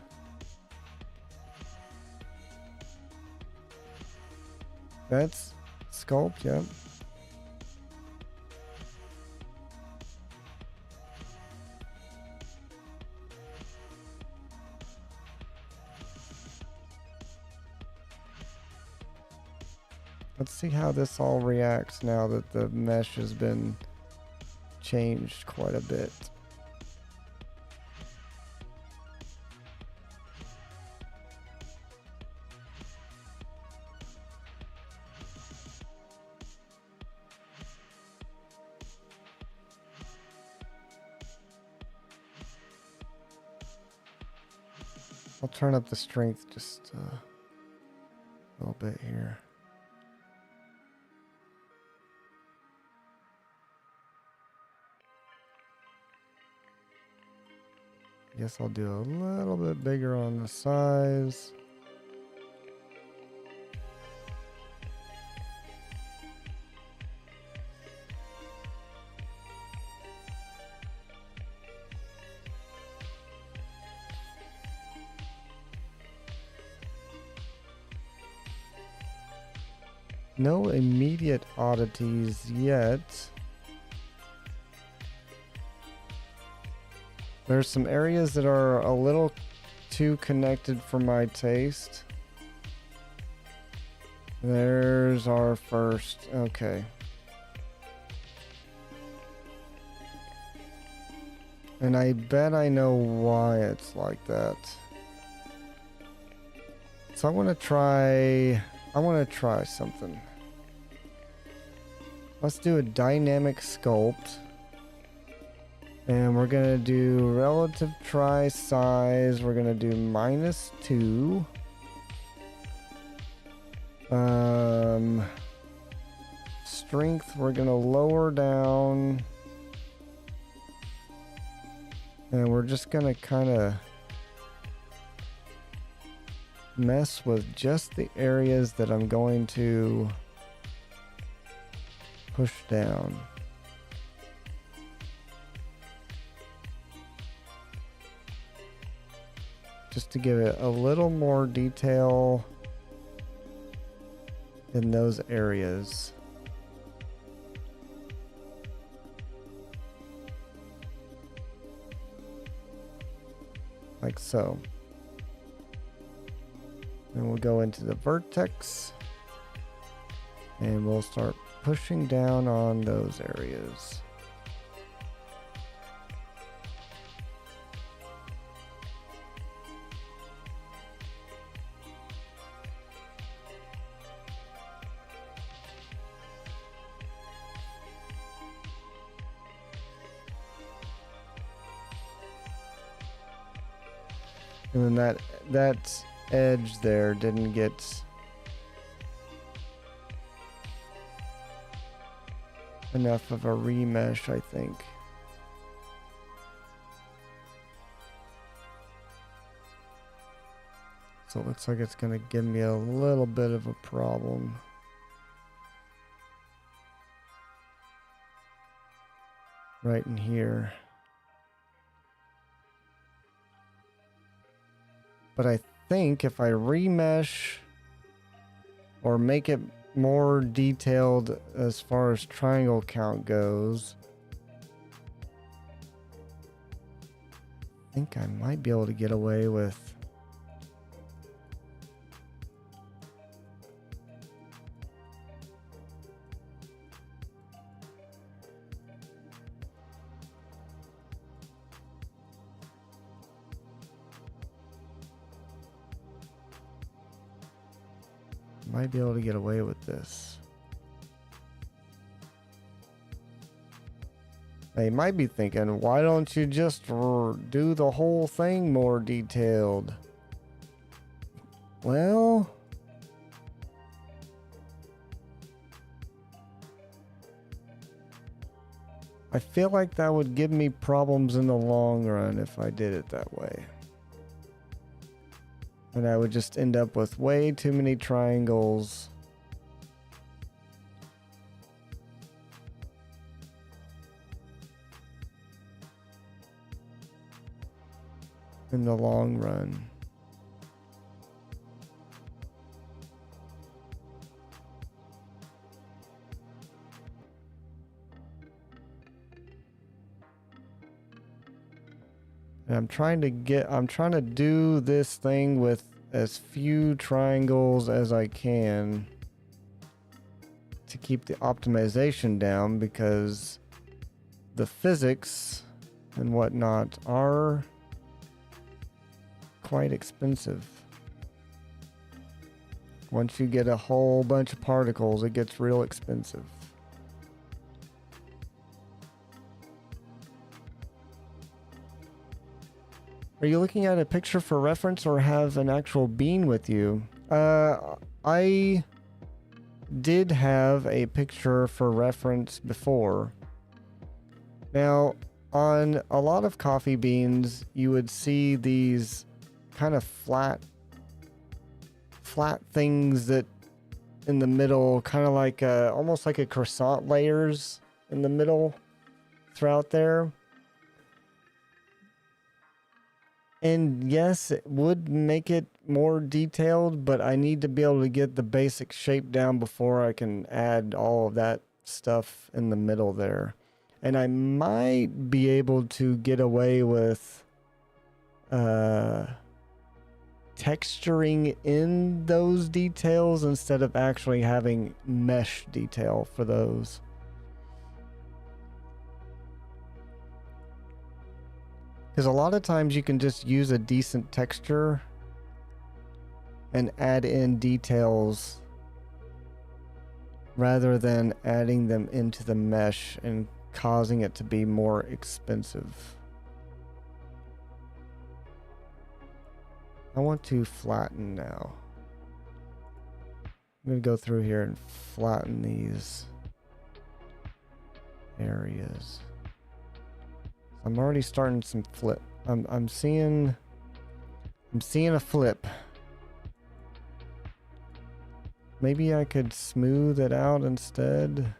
That's sculpt, yep. Let's see how this all reacts now that the mesh has been changed quite a bit. I'll turn up the strength just a little bit here. Guess I'll do a little bit bigger on the size. No immediate oddities yet. There's some areas that are a little too connected for my taste. There's our first. Okay. And I bet I know why it's like that. So I want to try something. Let's do a dynamic sculpt. And we're going to do relative try size. We're going to do -2. Strength, we're going to lower down. And we're just going to kind of mess with just the areas that I'm going to push down. Just to give it a little more detail in those areas. Like so. Then we'll go into the vertex and we'll start pushing down on those areas. And then that edge there didn't get enough of a remesh, I think. So it looks like it's going to give me a little bit of a problem. Right in here. But I think if I remesh or make it more detailed as far as triangle count goes, I think I might be able to get away with might be able to get away with this. Now you might be thinking, why don't you just do the whole thing more detailed? Well, I feel like that would give me problems in the long run if I did it that way. And I would just end up with way too many triangles. In the long run. And I'm trying to do this thing with as few triangles as I can to keep the optimization down, because the physics and whatnot are quite expensive. Once you get a whole bunch of particles, it gets real expensive. Are you looking at a picture for reference or have an actual bean with you? I did have a picture for reference before. Now, on a lot of coffee beans, you would see these kind of flat things that in the middle, kind of like almost like a croissant layers in the middle throughout there. And yes, it would make it more detailed, but I need to be able to get the basic shape down before I can add all of that stuff in the middle there. And I might be able to get away with texturing in those details instead of actually having mesh detail for those. Because a lot of times you can just use a decent texture and add in details rather than adding them into the mesh and causing it to be more expensive. I want to flatten now. I'm going to go through here and flatten these areas. I'm already starting some flip. I'm seeing a flip. Maybe I could smooth it out instead.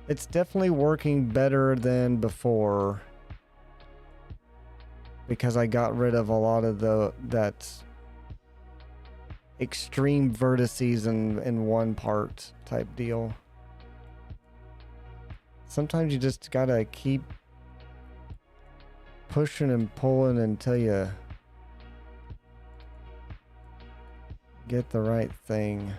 It's definitely working better than before, because I got rid of a lot of that extreme vertices in one part type deal. Sometimes you just gotta keep pushing and pulling until you get the right thing.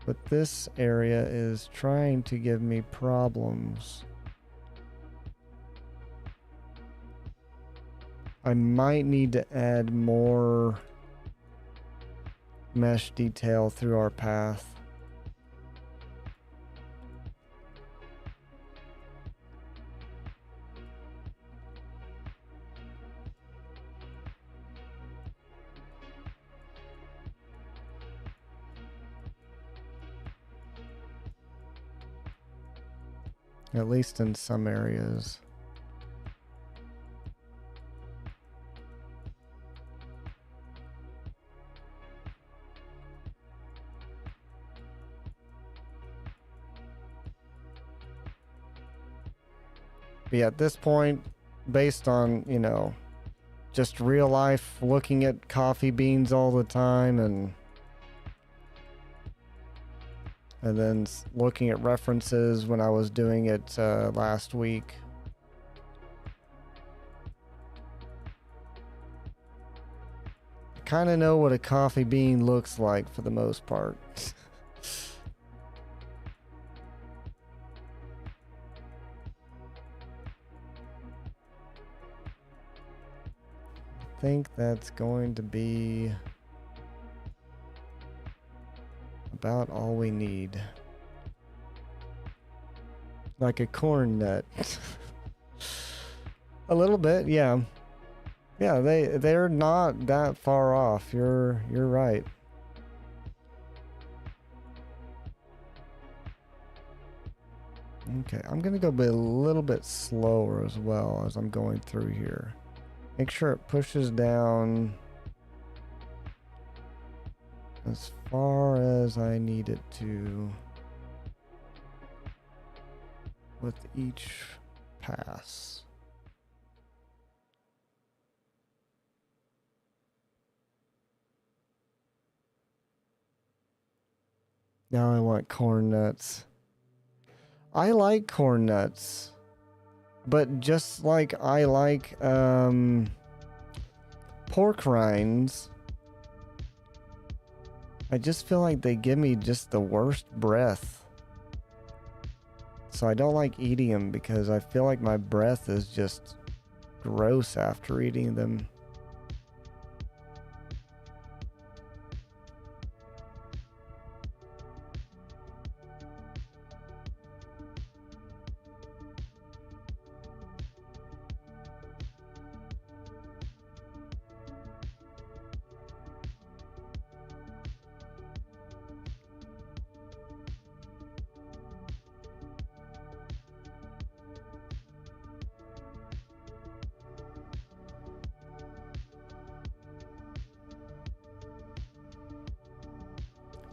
But this area is trying to give me problems. I might need to add more mesh detail through our path. At least in some areas. But yeah, at this point, based on, you know, just real life looking at coffee beans all the time and then looking at references when I was doing it last week. kind of know what a coffee bean looks like for the most part. I think that's going to be about all we need. Like a corn nut. A little bit, yeah. Yeah, they're not that far off. You're right. Okay, I'm gonna go a little bit slower as well as I'm going through here. Make sure it pushes down as far as I need it to with each pass. Now I want corn nuts. I like corn nuts, but just like I like pork rinds, I just feel like they give me just the worst breath. So I don't like eating them because I feel like my breath is just gross after eating them.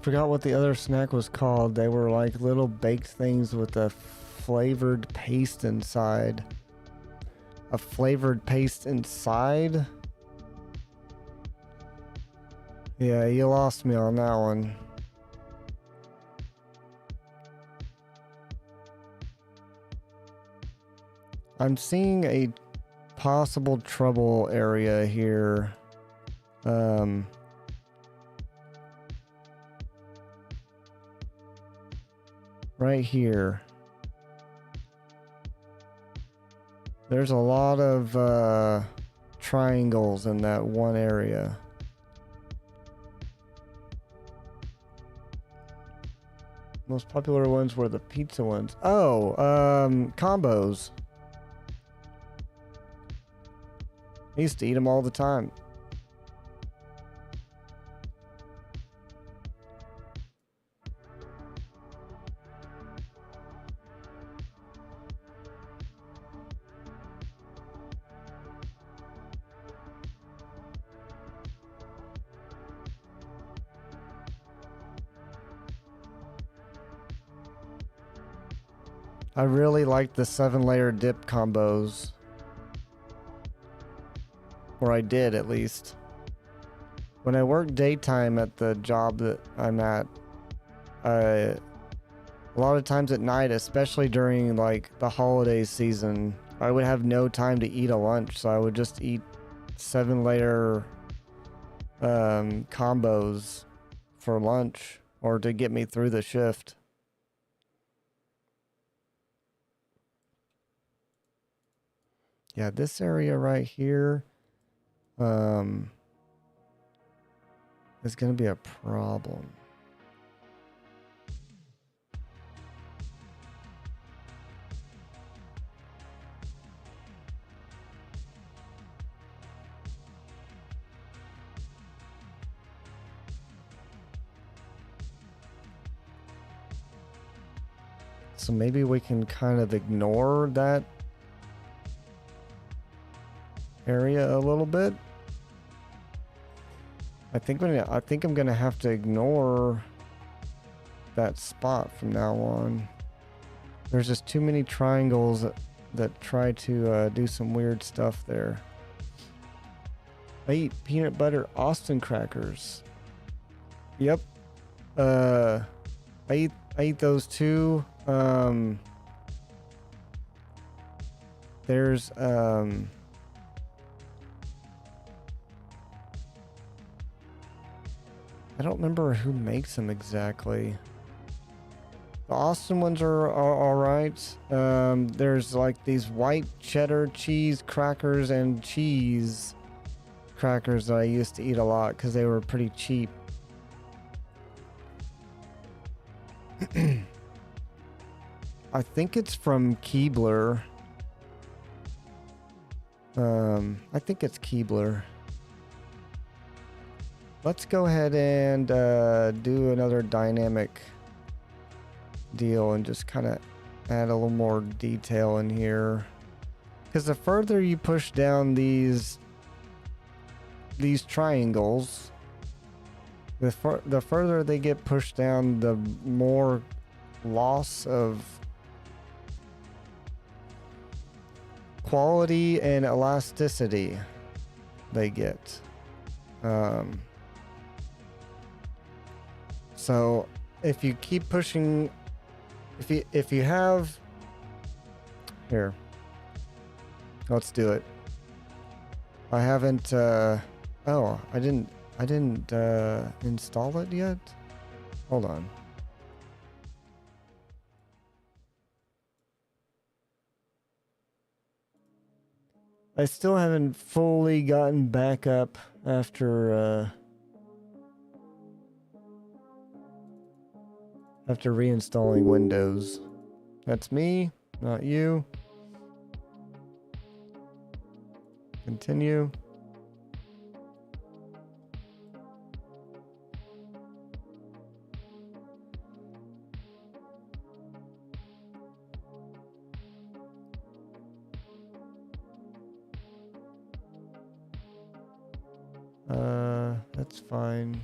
Forgot what the other snack was called. They were like little baked things with a flavored paste inside. A flavored paste inside? Yeah, you lost me on that one. I'm seeing a possible trouble area here. Right here. There's a lot of triangles in that one area. Most popular ones were the pizza ones. Oh, combos. I used to eat them all the time. I really like the 7-layer dip combos. Or I did, at least. When I worked daytime at the job that I'm at, a lot of times at night, especially during like the holiday season, I would have no time to eat a lunch, so I would just eat 7-layer combos for lunch or to get me through the shift. Yeah, this area right here is going to be a problem. So maybe we can kind of ignore that area a little bit. I think I'm gonna have to ignore that spot from now on. There's just too many triangles that try to do some weird stuff there. I eat peanut butter Austin crackers. Yep. I eat those too. There's I don't remember who makes them exactly. The Austin ones are all right. There's like these white cheddar cheese crackers and cheese crackers that I used to eat a lot because they were pretty cheap. I think it's from Keebler. I think it's Keebler. Let's go ahead and do another dynamic deal and just kind of add a little more detail in here. Because the further you push down these triangles, the further they get pushed down, the more loss of quality and elasticity they get. So if you keep pushing, if you have here, let's do it. I haven't I didn't install it yet. Hold on. I still haven't fully gotten back up after reinstalling Windows. That's me, not you. Continue. That's fine.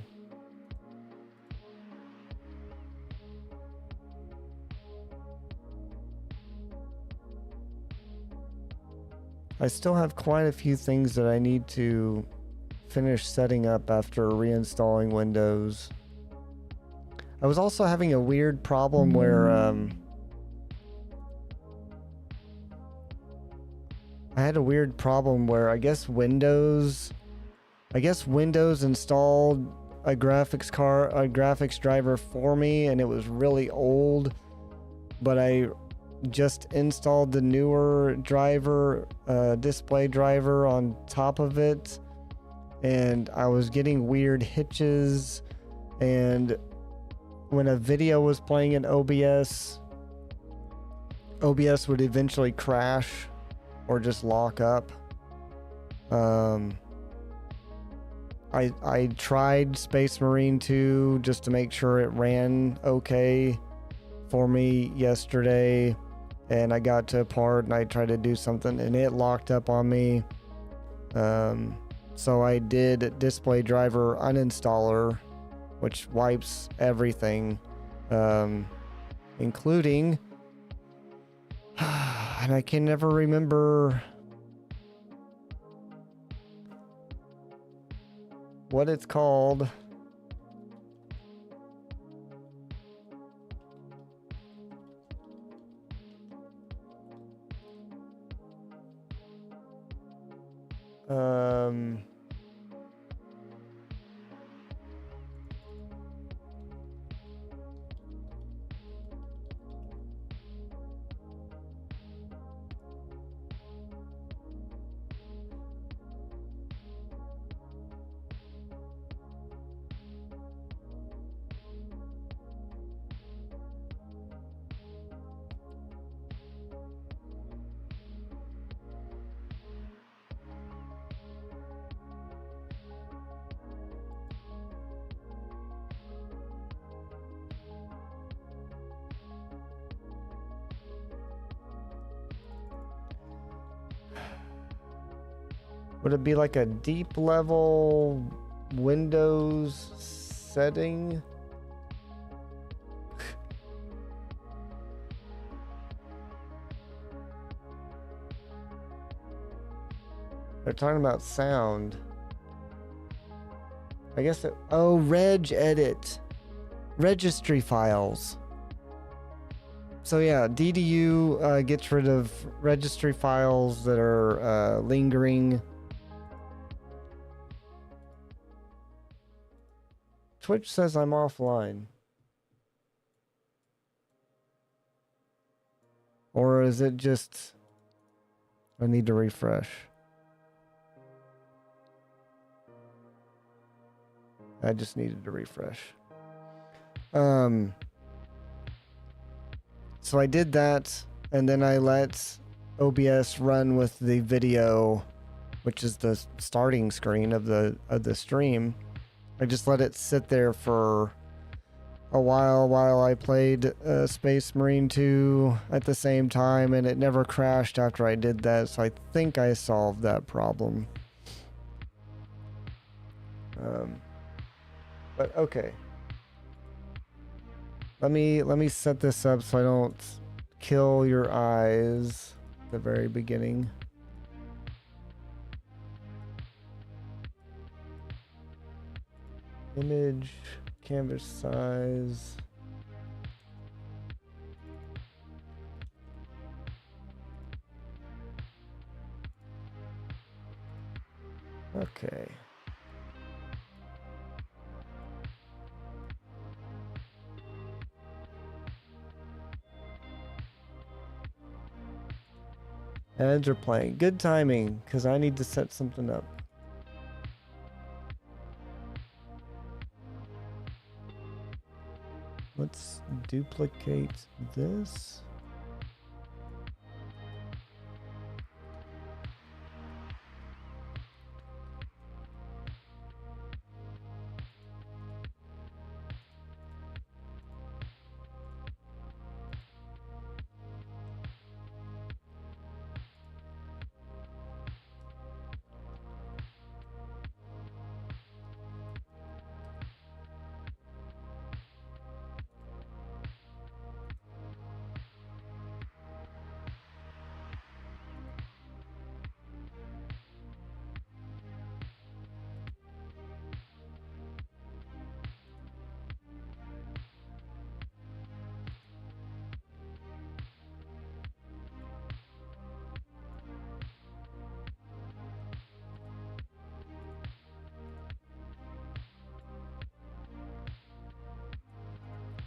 I still have quite a few things that I need to finish setting up after reinstalling Windows. I was also having a weird problem where I guess Windows installed a graphics driver for me, and it was really old, but I just installed the newer driver, display driver on top of it, and I was getting weird hitches, and when a video was playing in OBS would eventually crash or just lock up. I tried Space Marine 2 just to make sure it ran okay for me yesterday, and I got to a part and I tried to do something and it locked up on me. So I did display driver uninstaller, which wipes everything, including and I can never remember what it's called. Would it be like a deep level Windows setting? They're talking about sound. I guess it, oh, reg edit. Registry files. So yeah, DDU gets rid of registry files that are lingering. Twitch says I'm offline. Or is it just I need to refresh? I just needed to refresh. So I did that, and then I let OBS run with the video, which is the starting screen of the stream. I just let it sit there for a while I played Space Marine 2 at the same time, and it never crashed after I did that, so I think I solved that problem. But okay. Let me set this up so I don't kill your eyes at the very beginning. Image, canvas size. Okay. Ads are playing. Good timing, because I need to set something up. Let's duplicate this.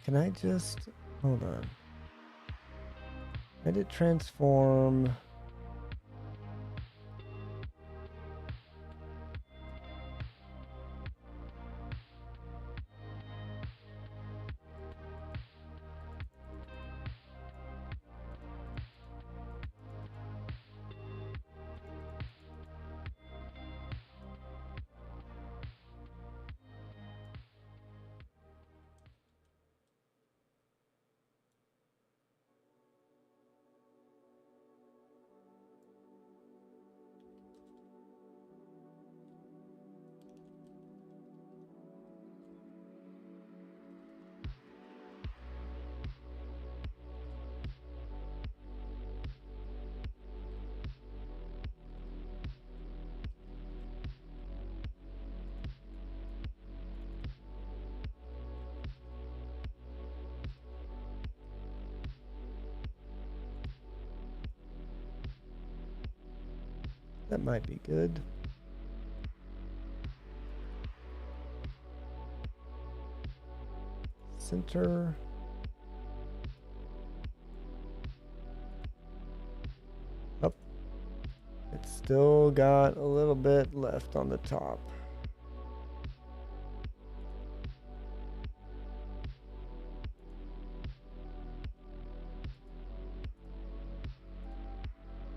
Can I just, hold on. Edit transform. That might be good. Center. Up. It's still got a little bit left on the top.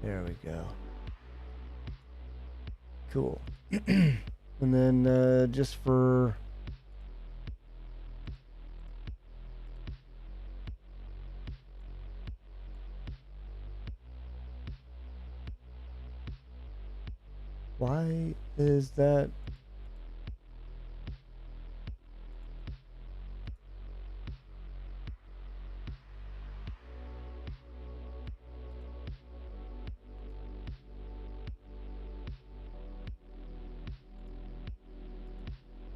There we go. Cool. And then just for why is that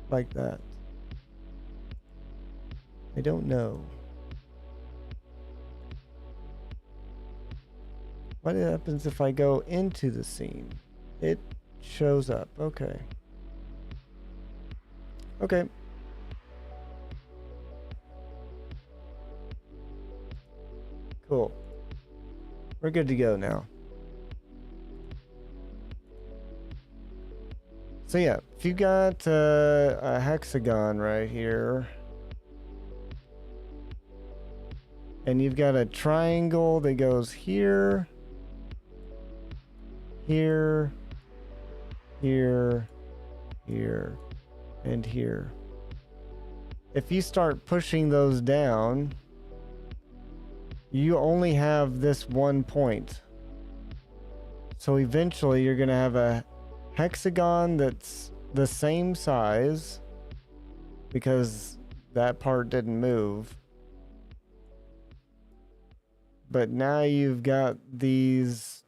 like that? I don't know. What happens if I go into the scene? It shows up. Okay. Okay. Cool. We're good to go now. So yeah, if you got a hexagon right here, and you've got a triangle that goes here, here, here, here, and here. If you start pushing those down, you only have this one point. So eventually you're going to have a hexagon that's the same size because that part didn't move. But now you've got these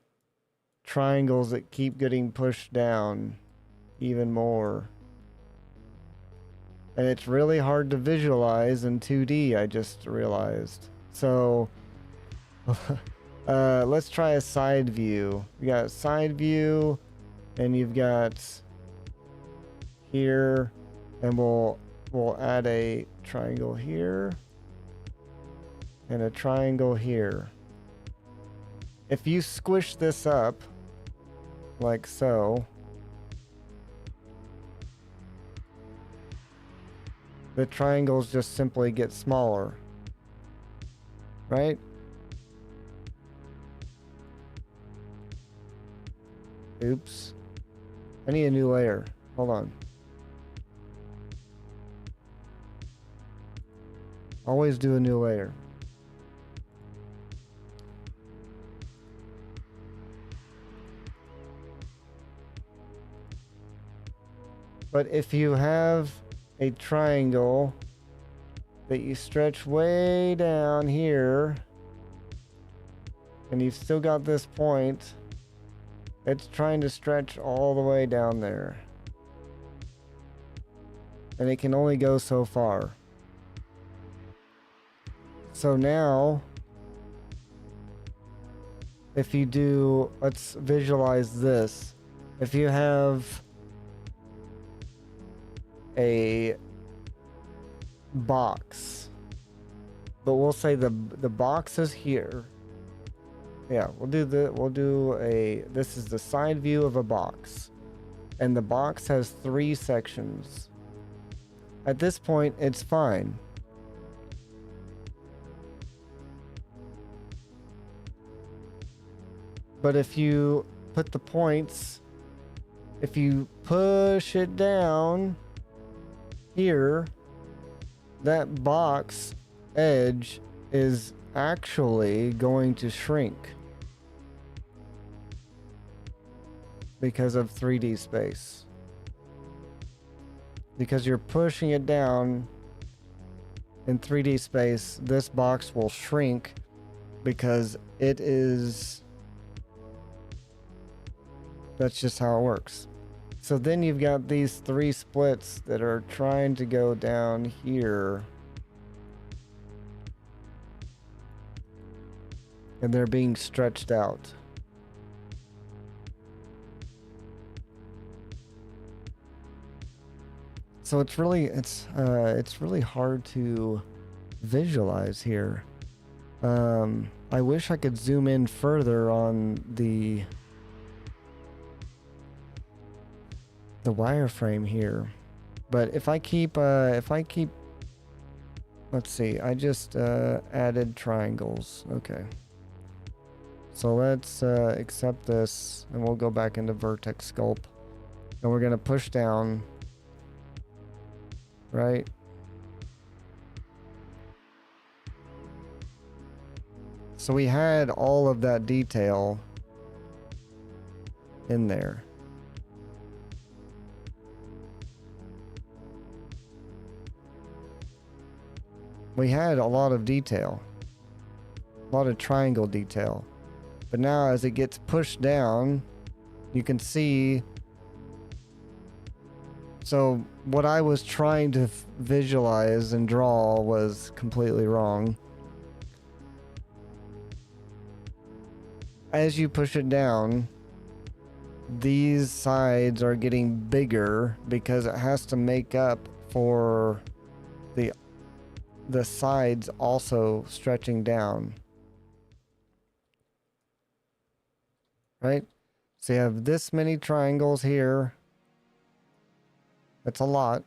triangles that keep getting pushed down even more. And it's really hard to visualize in 2D, I just realized. So let's try a side view. We got side view, and you've got here, and we'll add a triangle here and a triangle here. If you squish this up like so, the triangles just simply get smaller, right? Oops. I need a new layer. Hold on. Always do a new layer. But if you have a triangle that you stretch way down here, and you've still got this point, it's trying to stretch all the way down there. And it can only go so far. So now, if you do, let's visualize this. If you have a box, but we'll say the box is here. Yeah, this is the side view of a box, and the box has 3 sections. At this point, it's fine. But if you put the points, if you push it down here, that box edge is actually going to shrink because of 3D space. Because you're pushing it down in 3D space, this box will shrink because it is... That's just how it works. So then you've got these 3 splits that are trying to go down here. And they're being stretched out. So it's really hard to visualize here. I wish I could zoom in further on the wireframe here, but if I keep let's see, I just added triangles. Okay, so let's accept this, and we'll go back into vertex sculpt, and we're gonna push down, right? So we had all of that detail in there. We had a lot of detail, a lot of triangle detail, but now as it gets pushed down, you can see. So what I was trying to visualize and draw was completely wrong. As you push it down, these sides are getting bigger because it has to make up for the sides also stretching down. right? So you have this many triangles here. That's a lot.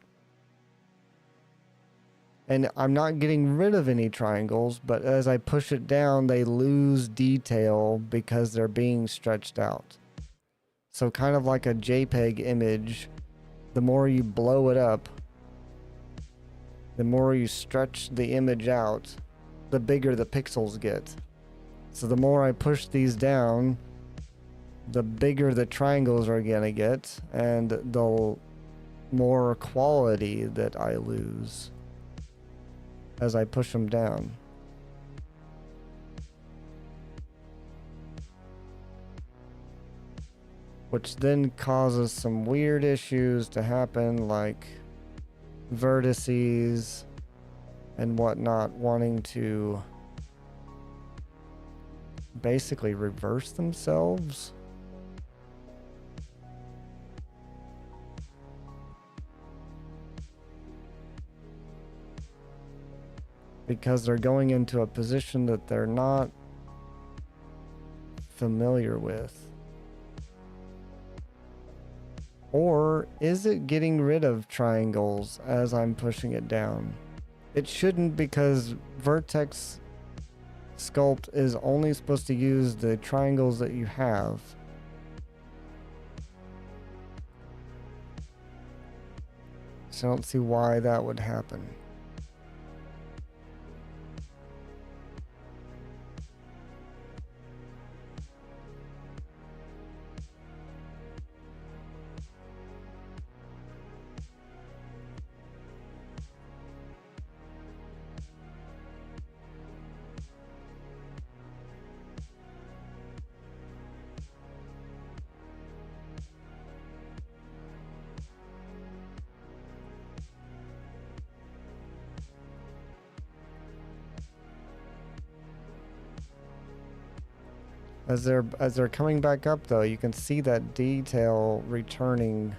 And I'm not getting rid of any triangles, but as I push it down, they lose detail because they're being stretched out. So kind of like a JPEG image, the more you blow it up, the more you stretch the image out, the bigger the pixels get. So the more I push these down, the bigger the triangles are gonna get, and the more quality that I lose as I push them down. Which then causes some weird issues to happen, like vertices and whatnot wanting to basically reverse themselves. Because they're going into a position that they're not familiar with. Or is it getting rid of triangles as I'm pushing it down? It shouldn't, because Vertex Sculpt is only supposed to use the triangles that you have. So I don't see why that would happen. As they're coming back up though, you can see that detail returning.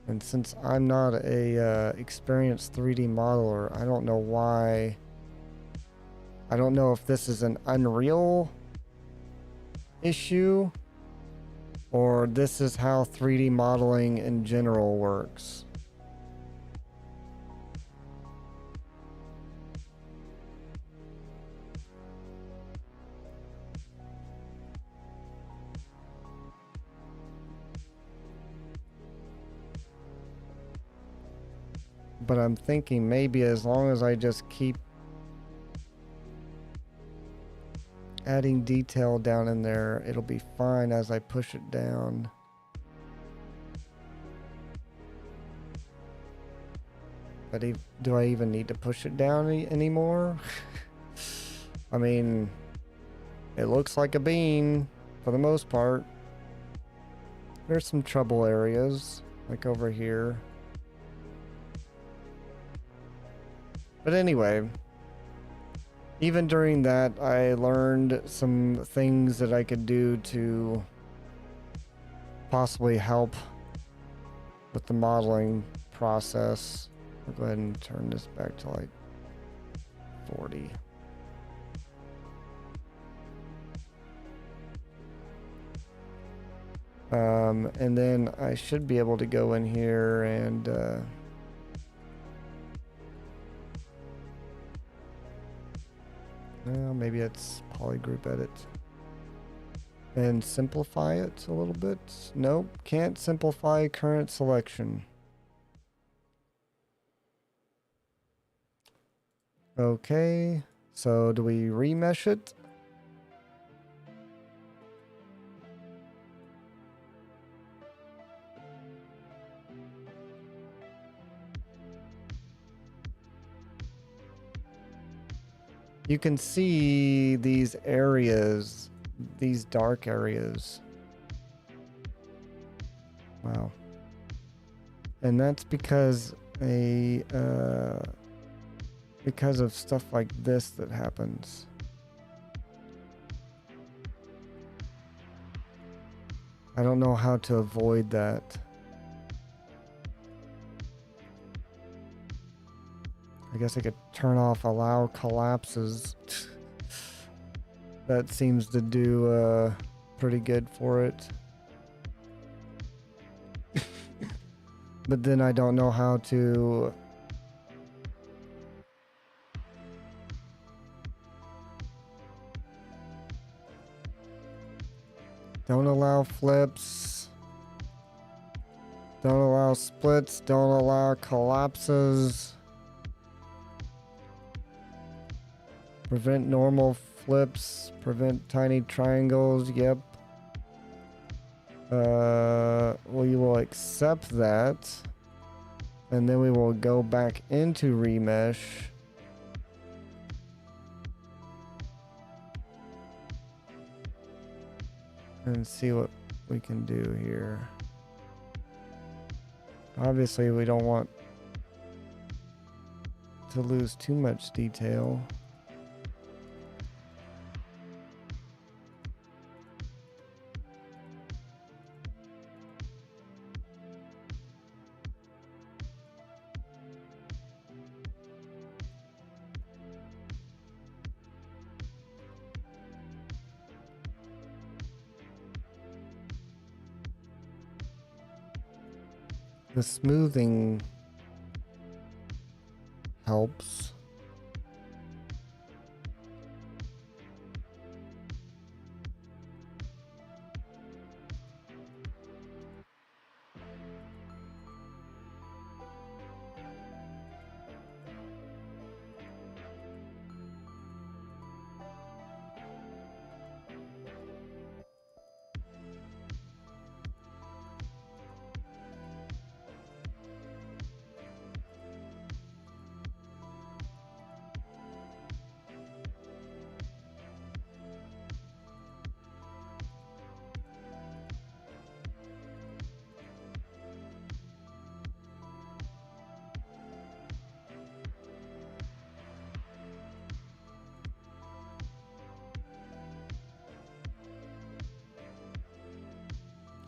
And since I'm not a experienced 3D modeler, I don't know why. I don't know if this is an Unreal issue or this is how 3D modeling in general works. But I'm thinking maybe as long as I just keep adding detail down in there, it'll be fine as I push it down. But do I even need to push it down anymore? I mean, it looks like a bean for the most part. There's some trouble areas, like over here. But anyway, even during that, I learned some things that I could do to possibly help with the modeling process. I'll go ahead and turn this back to like 40. And then I should be able to go in here and well, maybe it's polygroup edit and simplify it a little bit. Nope, can't simplify current selection. Okay, so do we remesh it? You can see these areas, these dark areas. Wow. And that's because because of stuff like this that happens. I don't know how to avoid that. I guess I could turn off allow collapses. That seems to do pretty good for it. But then I don't know how to don't allow flips. Don't allow splits. Don't allow collapses. Prevent normal flips. Prevent tiny triangles. Yep. We will accept that. And then we will go back into remesh. And see what we can do here. Obviously, we don't want to lose too much detail. The smoothing helps.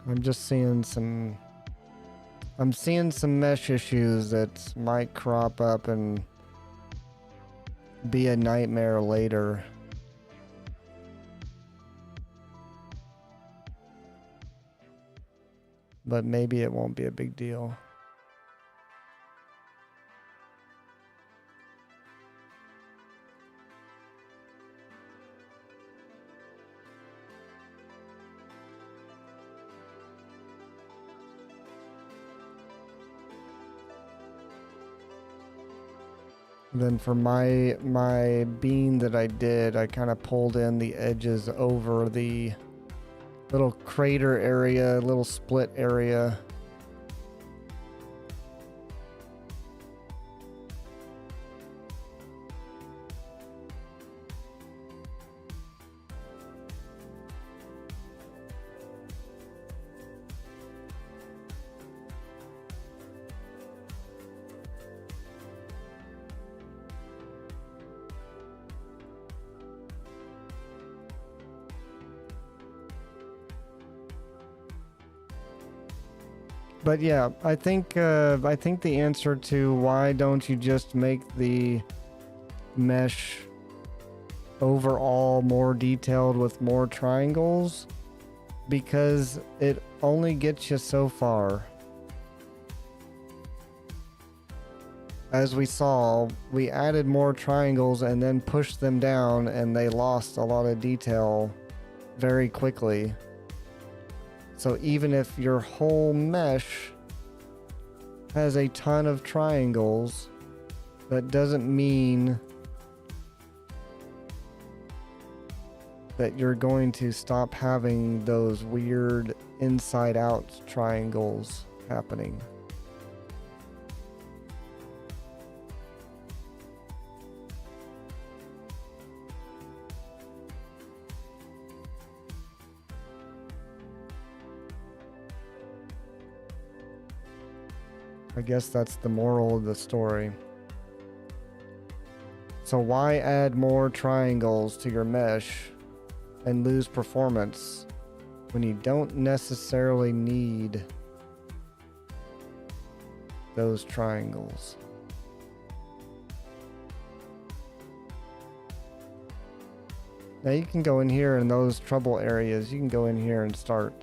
I'm just seeing some mesh issues that might crop up and be a nightmare later. But maybe it won't be a big deal. Then for my bean that I did, I kind of pulled in the edges over the little crater area, little split area. But yeah, I think the answer to why don't you just make the mesh overall more detailed with more triangles, because it only gets you so far. As we saw, we added more triangles and then pushed them down, and they lost a lot of detail very quickly. So even if your whole mesh has a ton of triangles, that doesn't mean that you're going to stop having those weird inside out triangles happening. I guess that's the moral of the story. So why add more triangles to your mesh and lose performance when you don't necessarily need those triangles? Now you can go in here in those trouble areas. You can go in here and start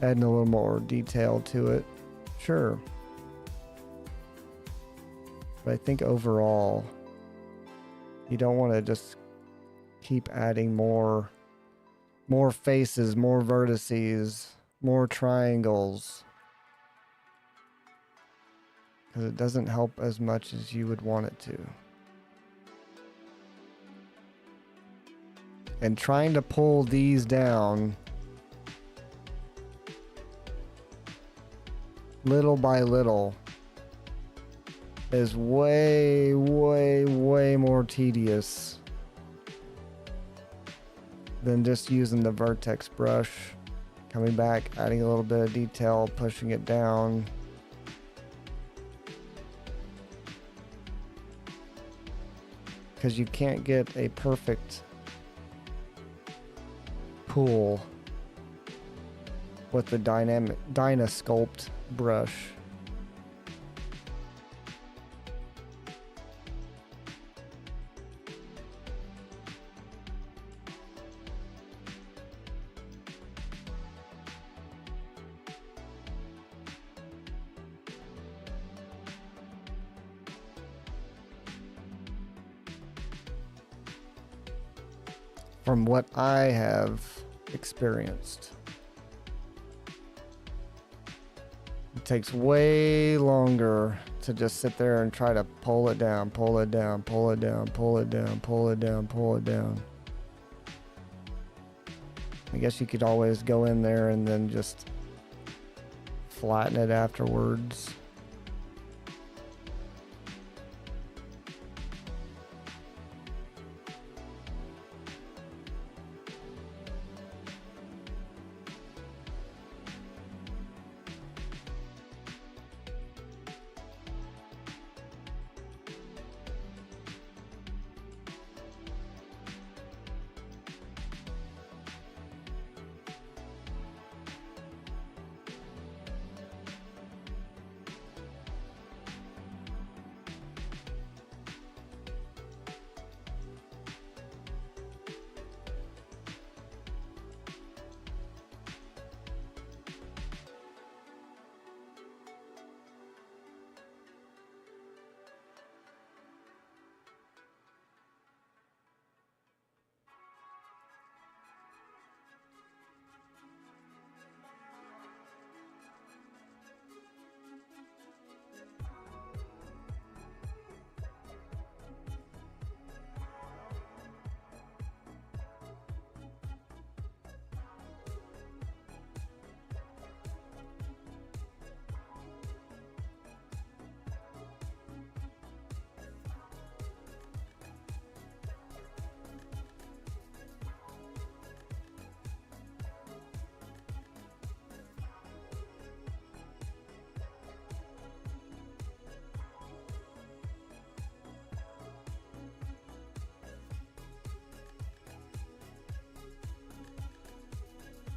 adding a little more detail to it. Sure. But I think overall, you don't want to just keep adding more faces, more vertices, more triangles, because it doesn't help as much as you would want it to. And trying to pull these down little by little is way more tedious than just using the vertex brush, coming back, adding a little bit of detail, pushing it down. Because you can't get a perfect pool with the Dynasculpt brush. From what I have experienced, it takes way longer to just sit there and try to pull it down, pull it down, pull it down, pull it down, pull it down, pull it down. I guess you could always go in there and then just flatten it afterwards.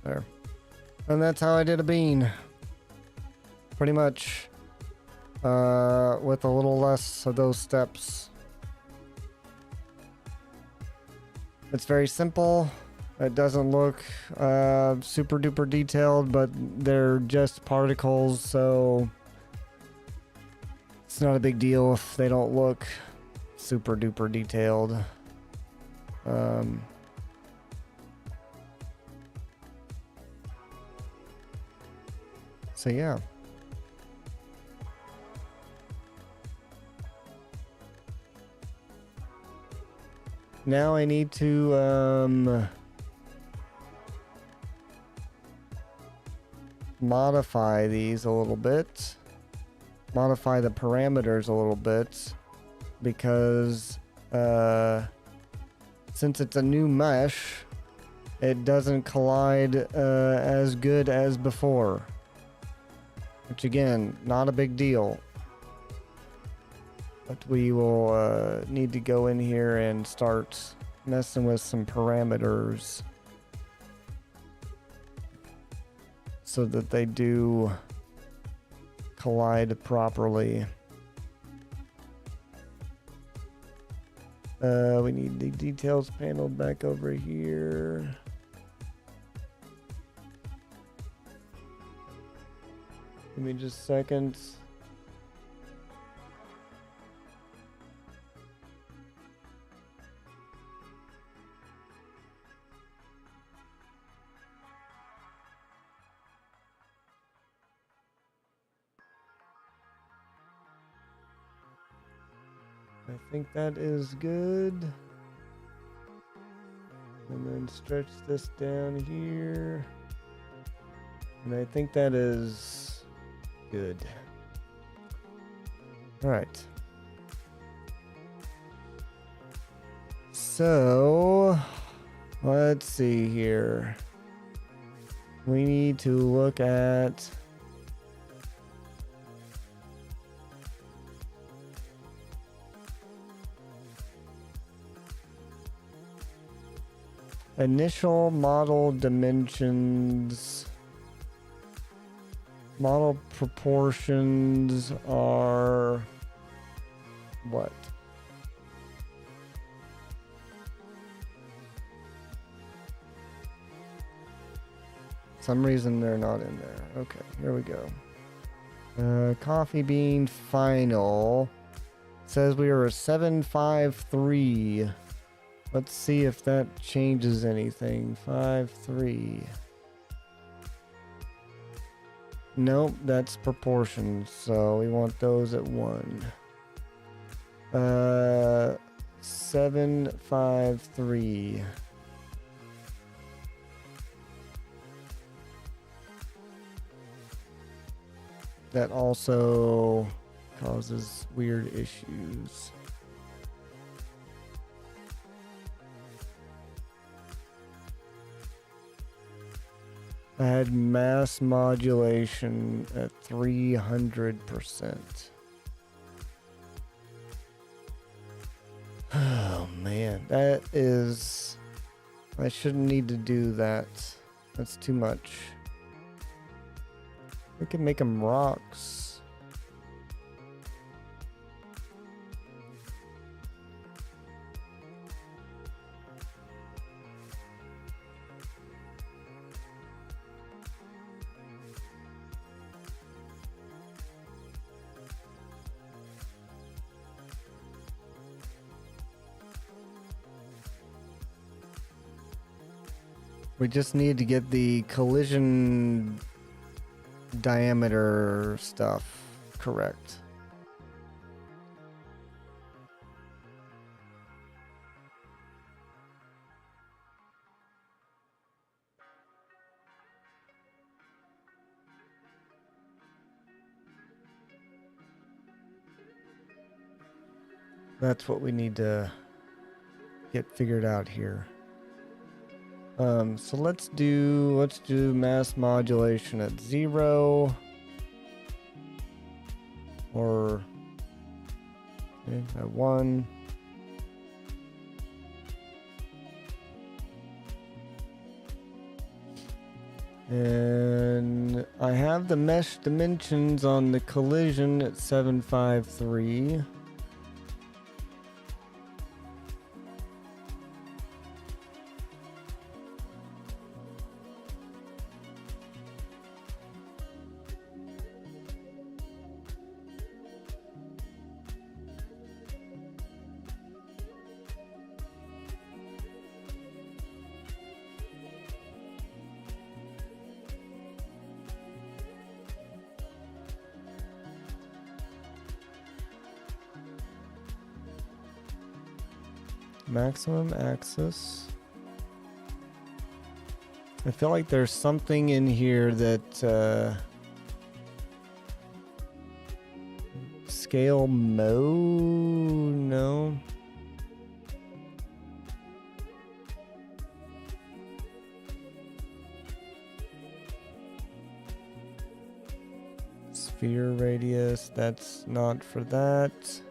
There. And that's how I did a bean. Pretty much. With a little less of those steps. It's very simple. It doesn't look super duper detailed, but they're just particles, so it's not a big deal if they don't look super duper detailed. So yeah. Now I need to modify these a little bit. Modify the parameters a little bit, because since it's a new mesh, it doesn't collide as good as before. Which again, not a big deal. But we will need to go in here and start messing with some parameters so that they do collide properly. We need the details panel back over here. Give me just seconds. I think that is good. And then stretch this down here. And I think that is good. All right. So, let's see here. We need to look at initial model dimensions. Model proportions are what? Some reason they're not in there. Okay, here we go. Coffee bean final says we are a 753. Let's see if that changes anything. 5-3. Nope, that's proportions, so we want those at 1. 7-5-3. That also causes weird issues. I had mass modulation at 300%. Oh man, that is... I shouldn't need to do that. That's too much. We can make them rocks. We just need to get the collision diameter stuff correct. That's what we need to get figured out here. So let's do mass modulation at 0 or at 1. And I have the mesh dimensions on the collision at 753. Maximum axis. I feel like there's something in here that scale mode. No. Sphere radius. That's not for that.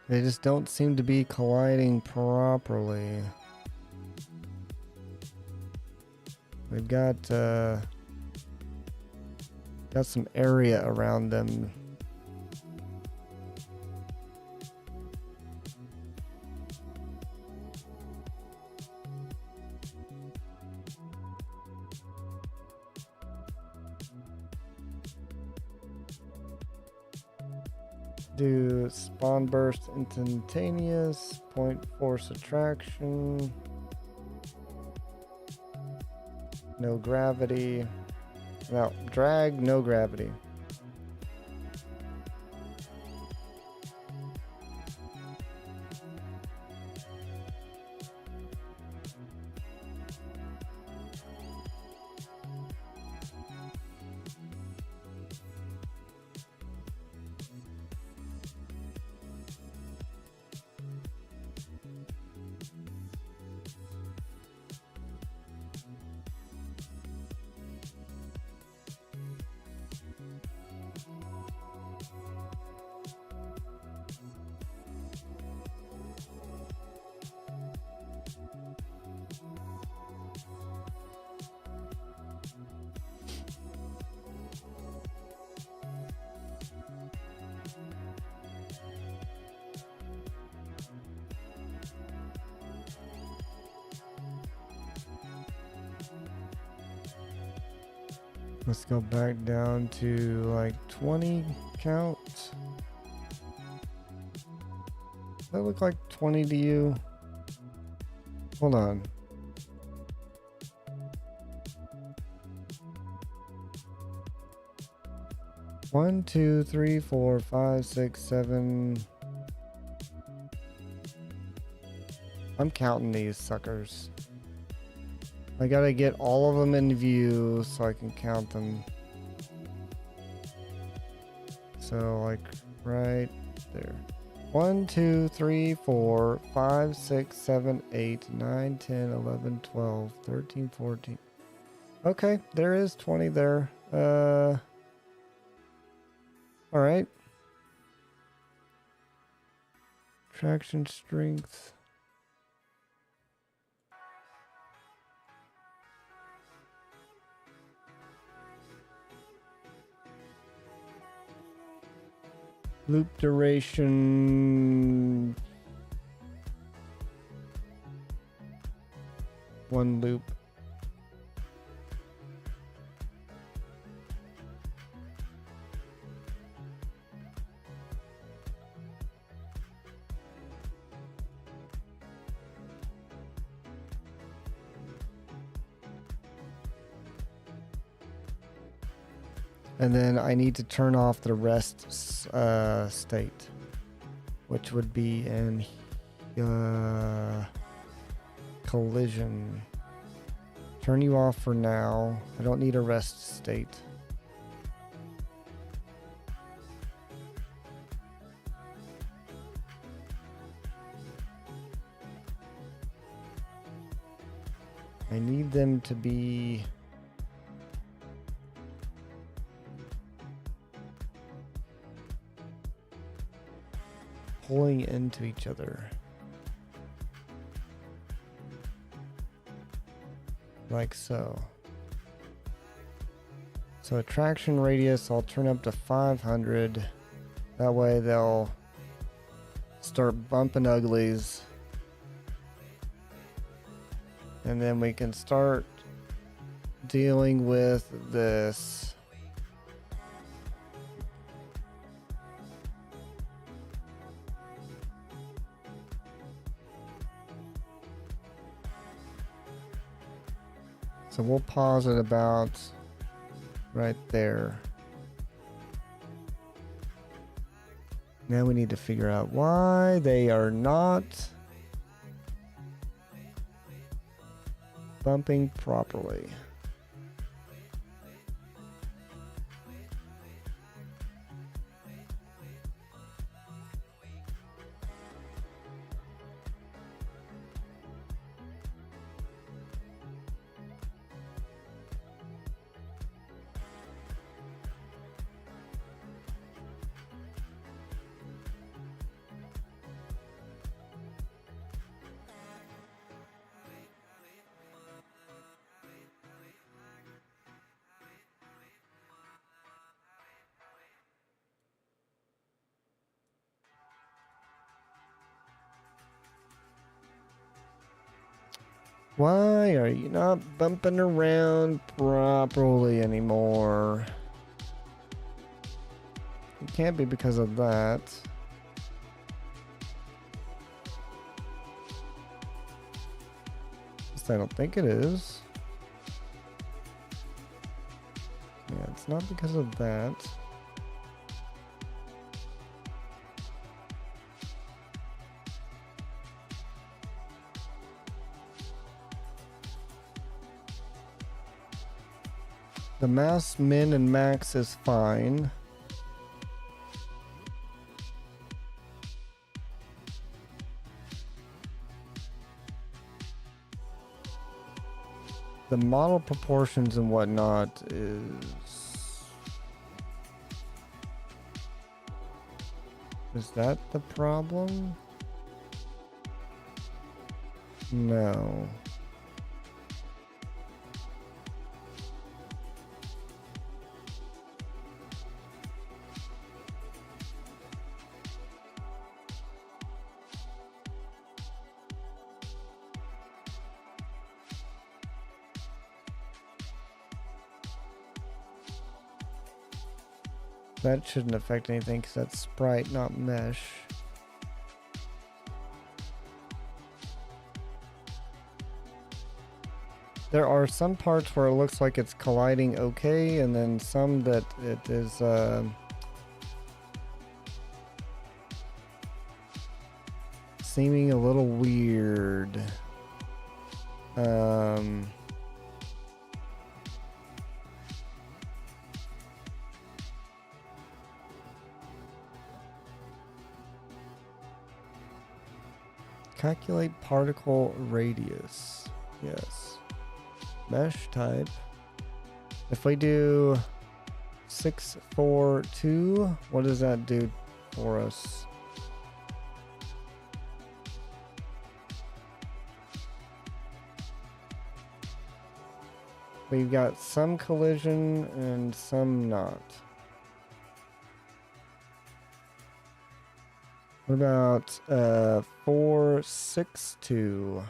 They just don't seem to be colliding properly. We've got some area around them. Do spawn burst instantaneous, point force attraction, no gravity, no drag, no gravity. Let's go back down to like 20 count. Does that look like 20 to you? Hold on. One, two, three, four, five, six, seven. I'm counting these suckers. I gotta get all of them in view so I can count them. So like right there. 1, 2, 3, 4, 5, 6, 7, 8, 9, 10, 11, 12, 13, 14. Okay, there is 20 there. All right. Traction strength. Loop duration. 1 loop. And then I need to turn off the rest state, which would be in collision. Turn you off for now. I don't need a rest state. I need them to be pulling into each other. Like so. So attraction radius, I'll turn up to 500. That way they'll start bumping uglies. And then we can start dealing with this. So we'll pause it about right there. Now we need to figure out why they are not bumping properly. Why are you not bumping around properly anymore? It can't be because of that. At least I don't think it is. Yeah, it's not because of that. The mass min and max is fine. The model proportions and whatnot is that the problem? No. That shouldn't affect anything because that's sprite, not mesh. There are some parts where it looks like it's colliding okay, and then some that it is seeming a little weird. Calculate particle radius. Yes. Mesh type. If we do 642, what does that do for us? We've got some collision and some not. What about 462?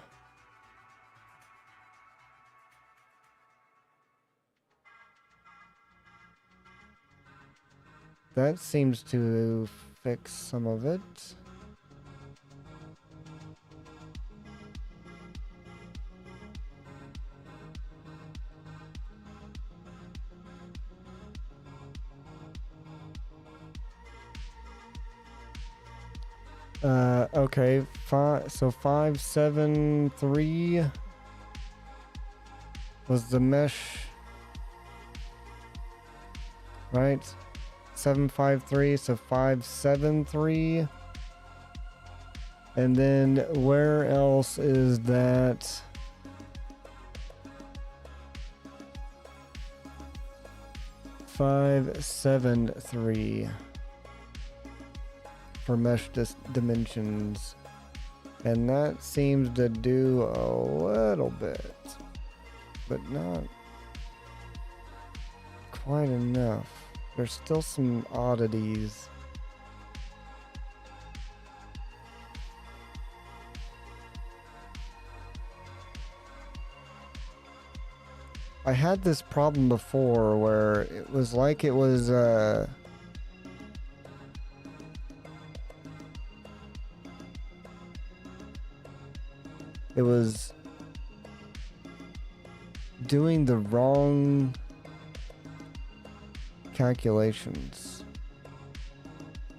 That seems to fix some of it. Okay, so 573 was the mesh, right? 753, so 573. And then where else is that? Five, 7, 3 for mesh dimensions, and that seems to do a little bit, but not quite enough. There's still some oddities. I had this problem before where it was like it was doing the wrong calculations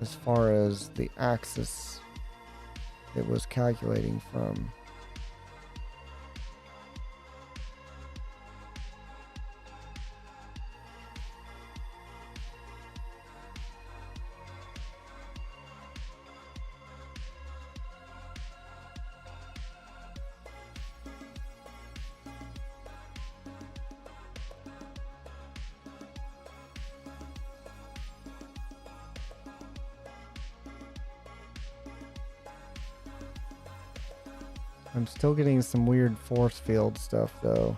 as far as the axis it was calculating from. I'm still getting some weird force field stuff though.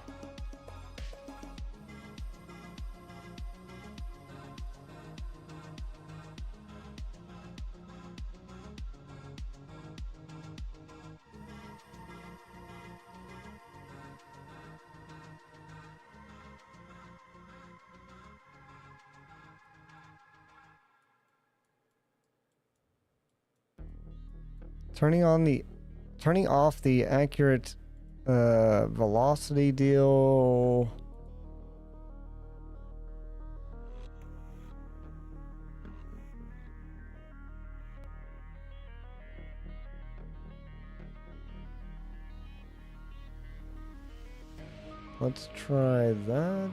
Turning off the accurate velocity deal. Let's try that.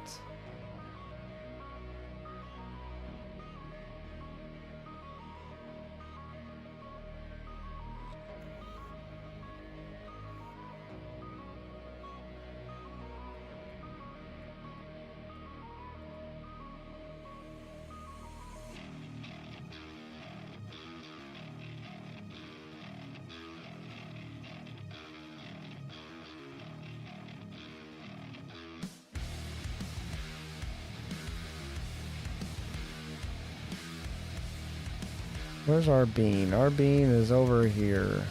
Where's our bean? Our bean is over here.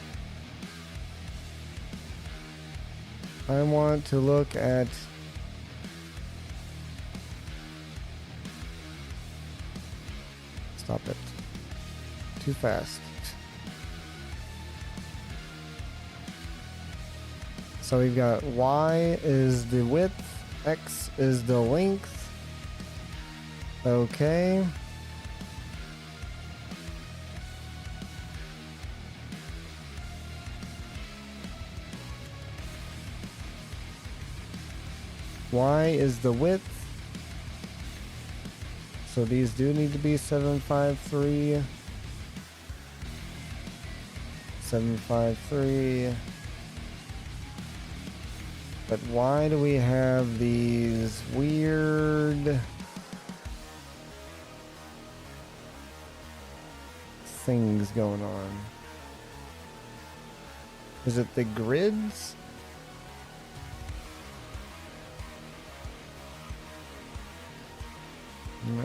I want to look at... Stop it. Too fast. So we've got Y is the width, X is the length. Okay. Y is the width. So these do need to be 753. 753. But why do we have these weird things going on? Is it the grids? No.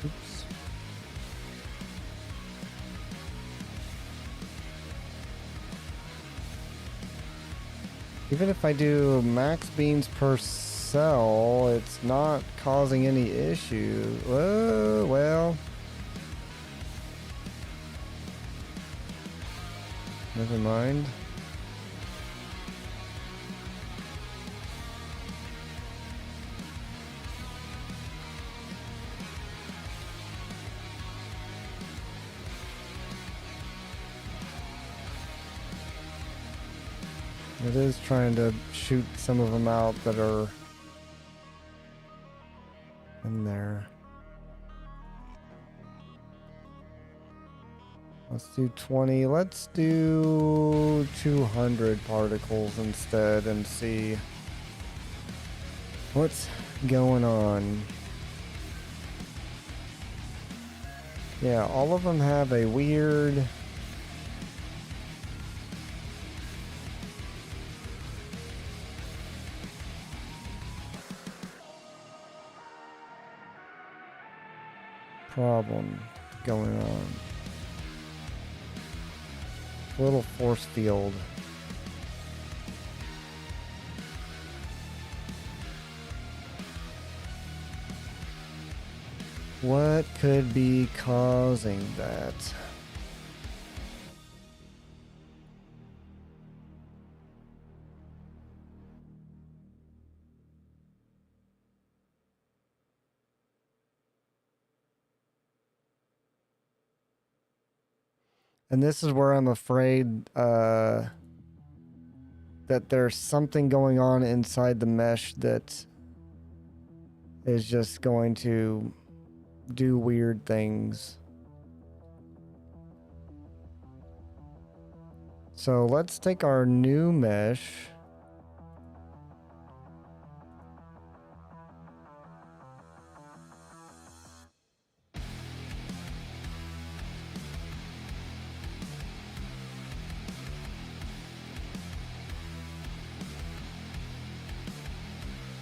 Oops. Even if I do max beans per cell, it's not causing any issue. Whoa, well. Never mind. It is trying to shoot some of them out that are in there. Let's do 20. Let's do 200 particles instead and see what's going on. Yeah, all of them have a weird... problem going on. Little force field. What could be causing that? And this is where I'm afraid that there's something going on inside the mesh that is just going to do weird things. So let's take our new mesh.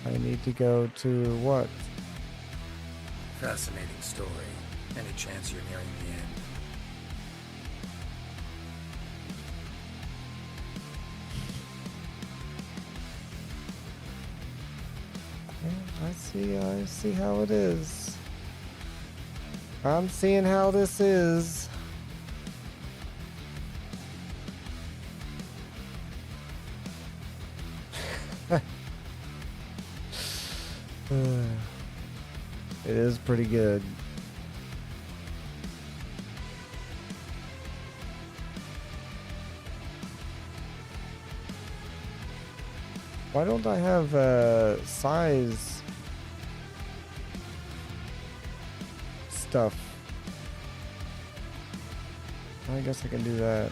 I need to go to what? Fascinating story. Any chance you're nearing the end? I see how it is. I'm seeing how this is. It is pretty good. Why don't I have size stuff? I guess I can do that.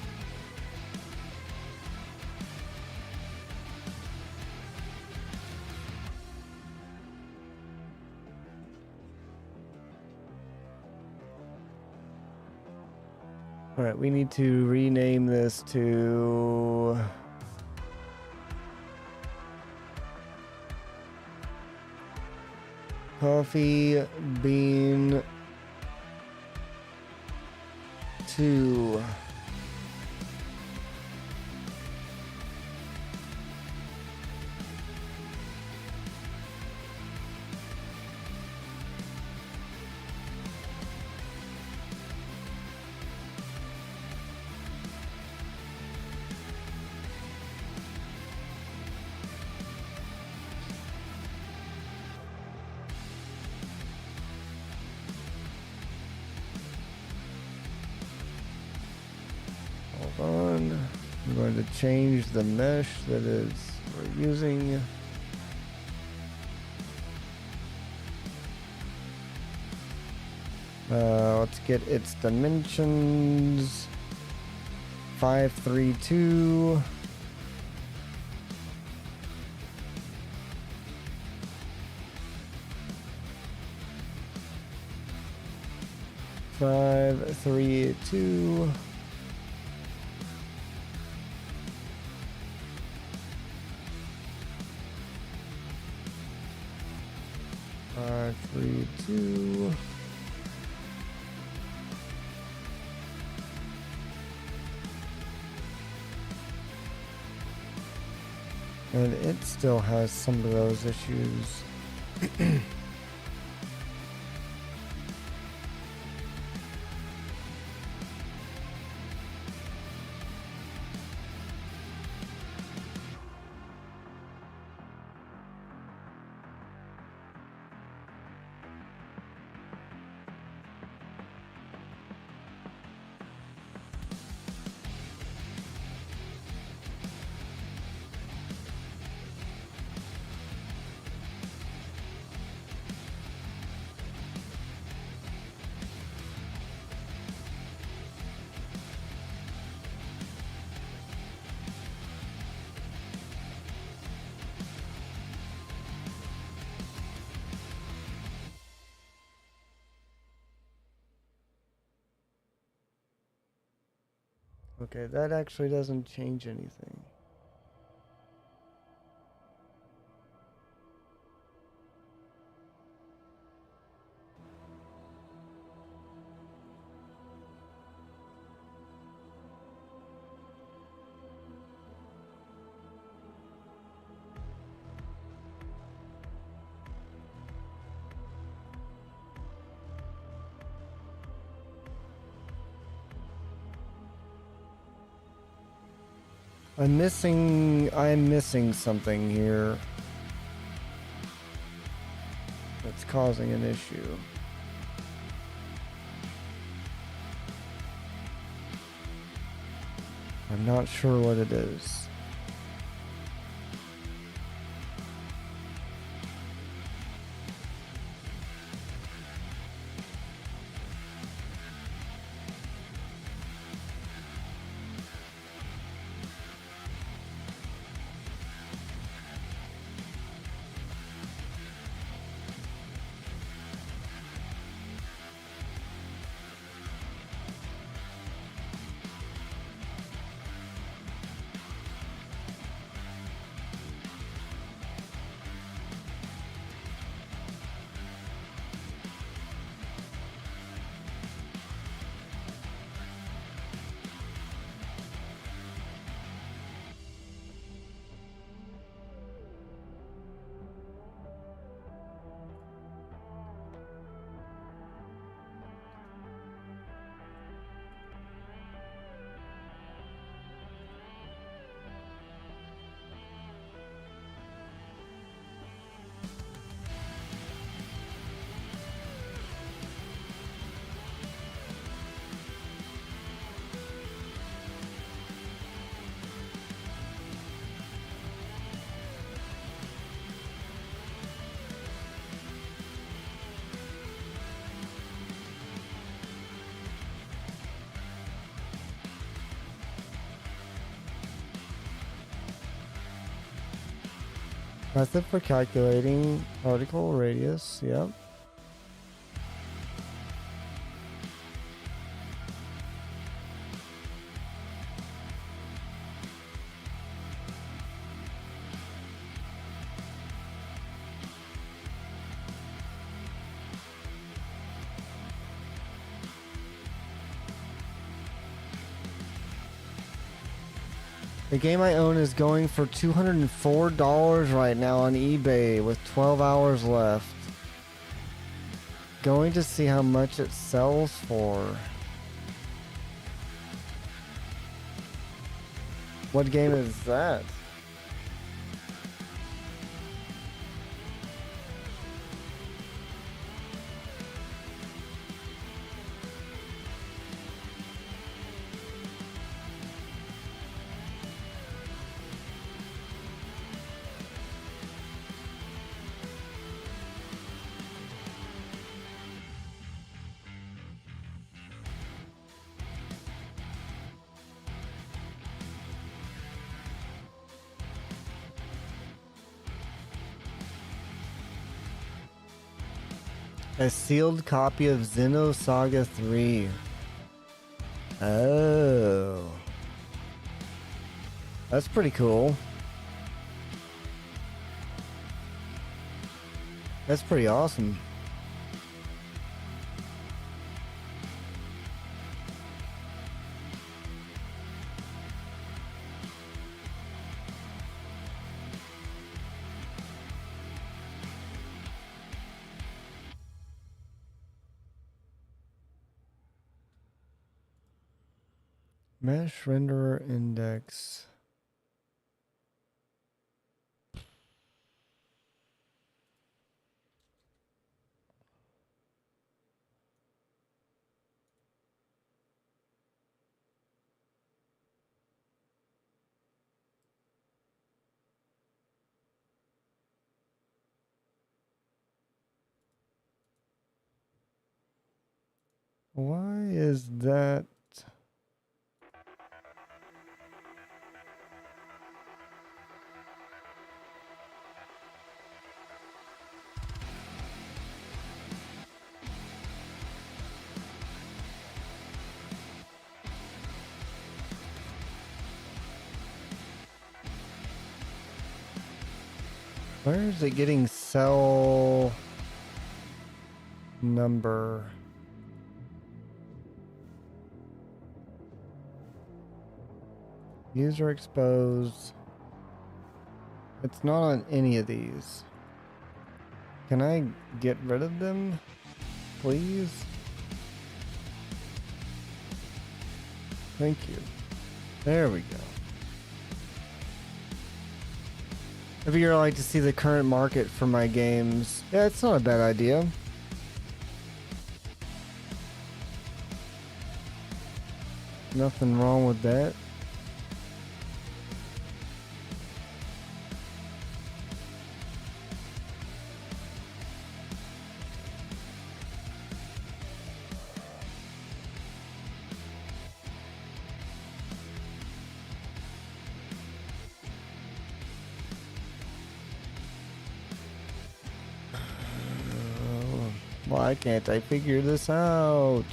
All right, we need to rename this to Coffee Bean 2. Hold on. I'm going to change the mesh that is we're using. Let's get its dimensions. 532. Five, 3, 2. Five, 3, 2. And it still has some of those issues. Okay, that actually doesn't change anything. I'm missing something here that's causing an issue. I'm not sure what it is. Method for calculating particle radius. Yep. The game I own is going for $204 right now on eBay with 12 hours left. Going to see how much it sells for. What game is that? A sealed copy of Xenosaga 3. Oh. That's pretty cool. That's pretty awesome. Mesh renderer index. Why is that? Where is it getting cell number? User exposed. It's not on any of these. Can I get rid of them, please? Thank you. There we go. If you'd like to see the current market for my games, yeah, it's not a bad idea. Nothing wrong with that. Why can't I figure this out?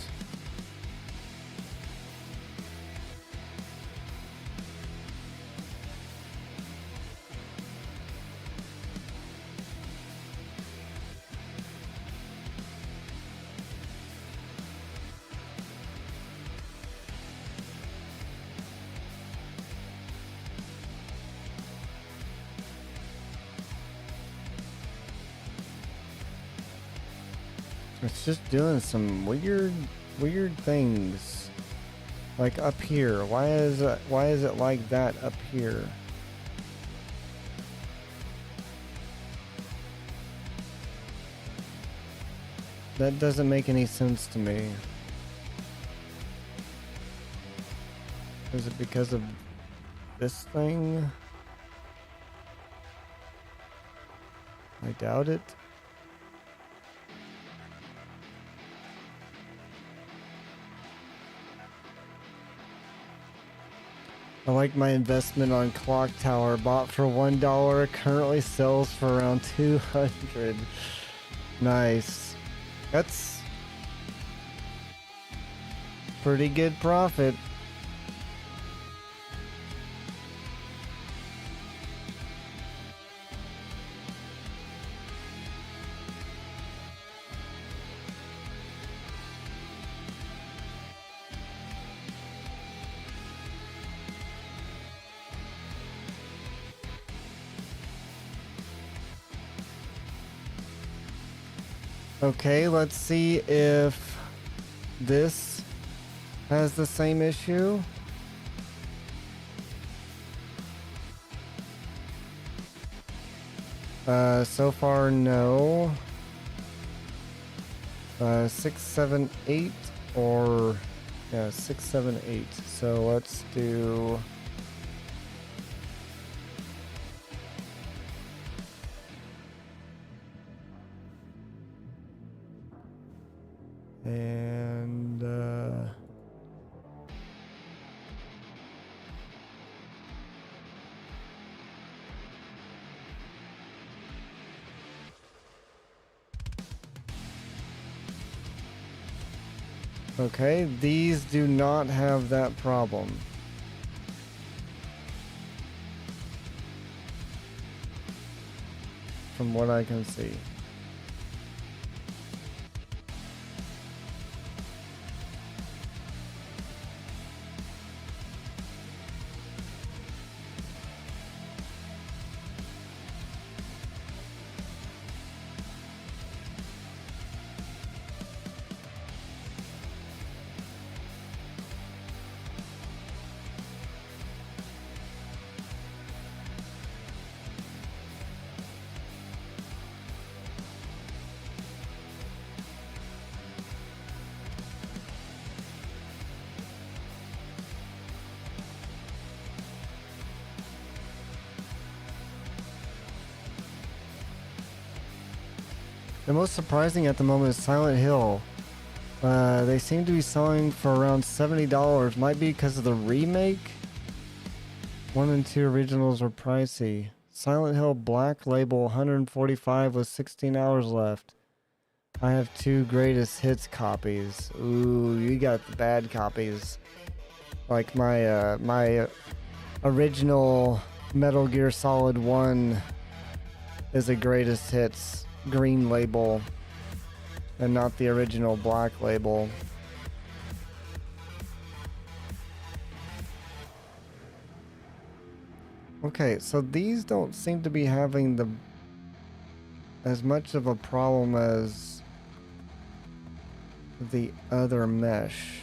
It's just doing some weird things. Like up here. Why is it like that up here? That doesn't make any sense to me. Is it because of this thing? I doubt it. I like my investment on Clock Tower. Bought for $1, currently sells for around 200. Nice. That's pretty good profit. Okay, let's see if this has the same issue. So far, no. 6, 7, 8, or yeah, 6, 7, 8. So let's do. And okay, these do not have that problem. From what I can see. The most surprising at the moment is Silent Hill. They seem to be selling for around $70. Might be because of the remake. 1 and 2 originals are pricey. Silent Hill Black Label 145 with 16 hours left. I have 2 greatest hits copies. Ooh, you got the bad copies. Like my original Metal Gear Solid 1 is a greatest hits green label and not the original black label. Okay, so these don't seem to be having as much of a problem as the other mesh.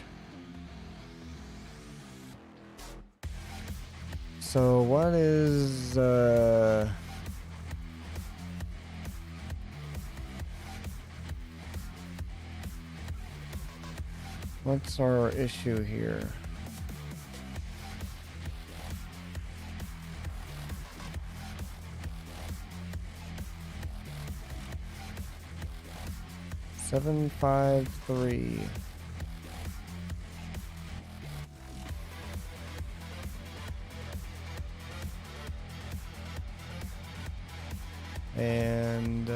So what is what's our issue here? Seven, 5, 3. And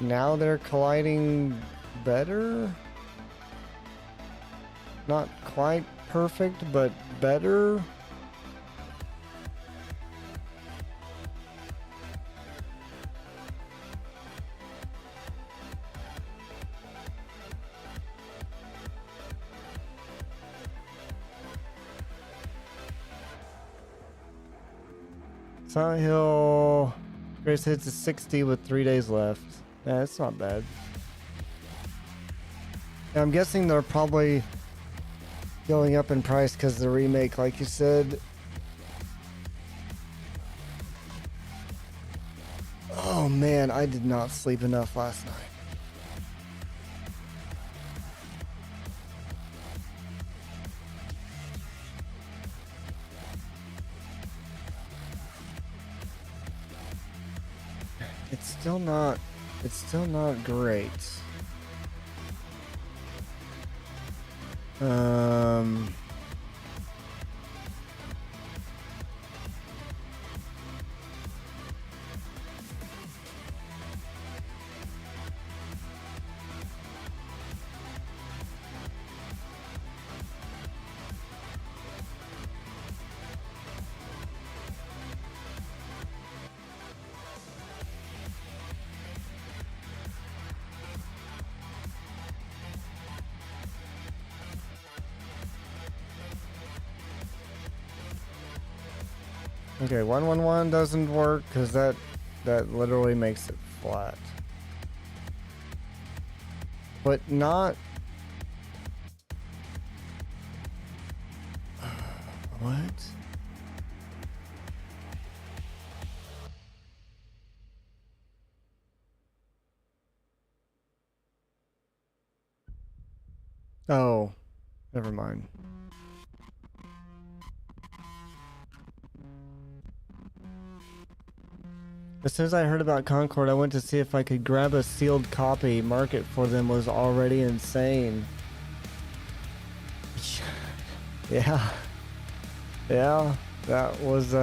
now they're colliding better. Not quite perfect, but better. Silent Hill greatest hits is 60 with 3 days left. Yeah, that's not bad. Yeah, I'm guessing they're probably going up in price because the remake, like you said. Oh man, I did not sleep enough last night. it's still not great. Okay, 111 doesn't work because that literally makes it flat. But not... What? Oh, never mind. As soon as I heard about Concord, I went to see if I could grab a sealed copy. Market for them was already insane. Yeah. Yeah, that was,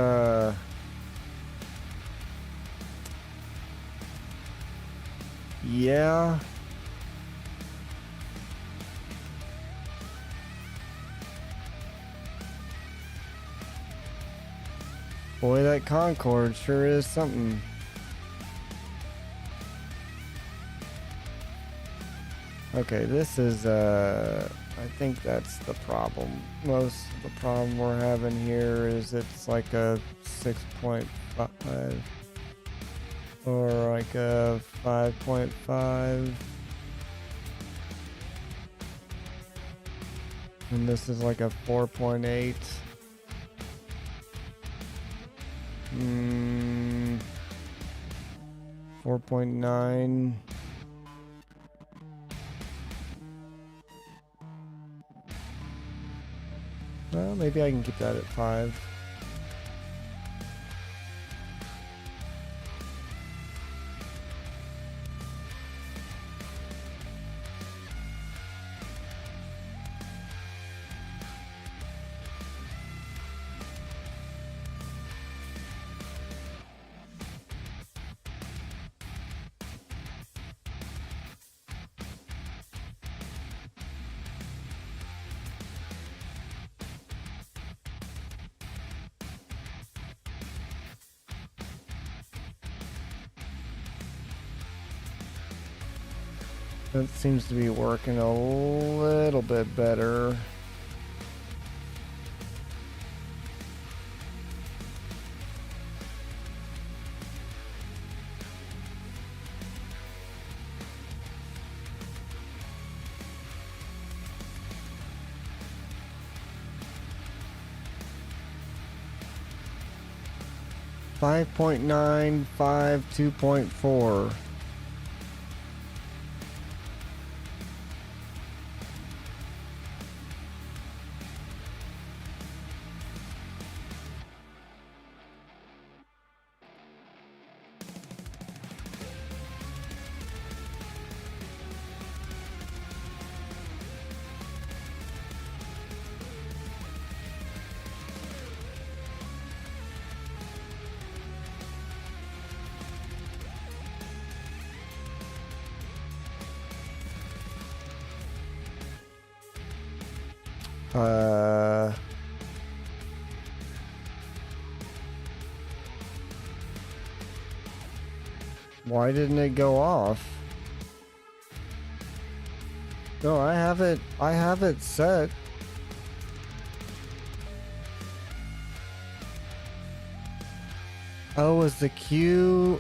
yeah. Boy, that Concord sure is something. Okay, this is, I think that's the problem. Most of the problem we're having here is it's like a 6.5 or like a 5.5. And this is like a 4.8. 4.9. Well, maybe I can keep that at 5. That seems to be working a little bit better. Five 5.9, 5, 2.4. Why didn't it go off? No, I have it set. Oh, is the queue...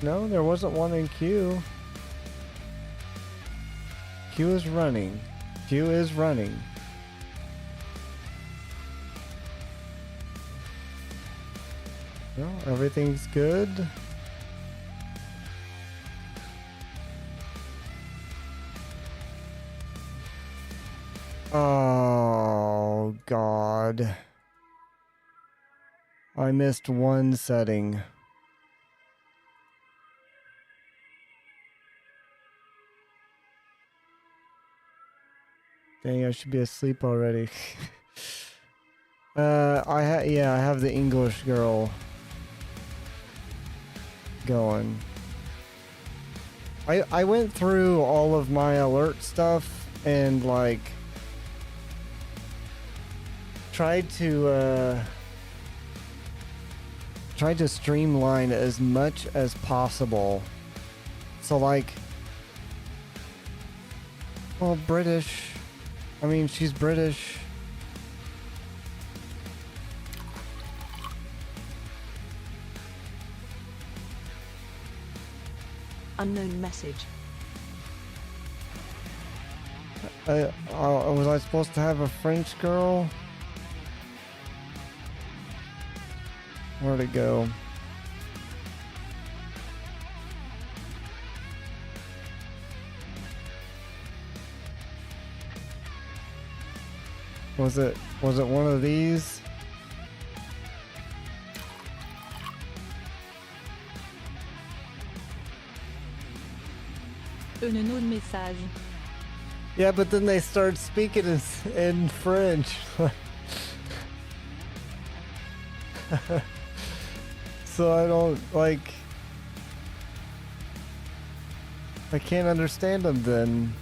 No, there wasn't one in queue. Queue is running. Queue is running. No, everything's good. Oh, God. I missed one setting. Dang, I should be asleep already. I have the English girl going. I went through all of my alert stuff and like tried to streamline as much as possible. So like, well, British. I mean, she's British. Unknown message. Was I supposed to have a French girl? Where'd it go? Was it one of these? Unknown message. Yeah, but then they start speaking in French. So I don't like. I can't understand them then.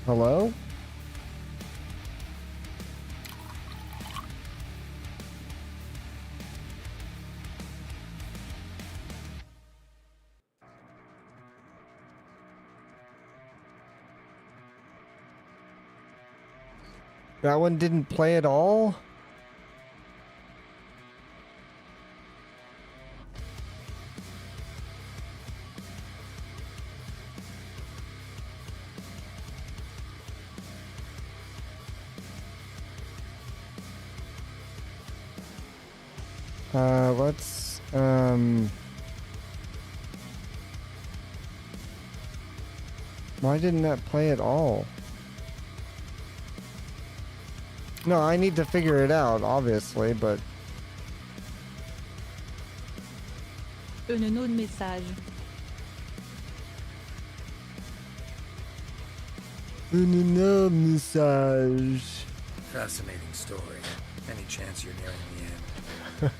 Hello? That one didn't play at all? Let's, why didn't that play at all? No, I need to figure it out, obviously, but... Unknown message. No message. Fascinating story. Any chance you're nearing the end?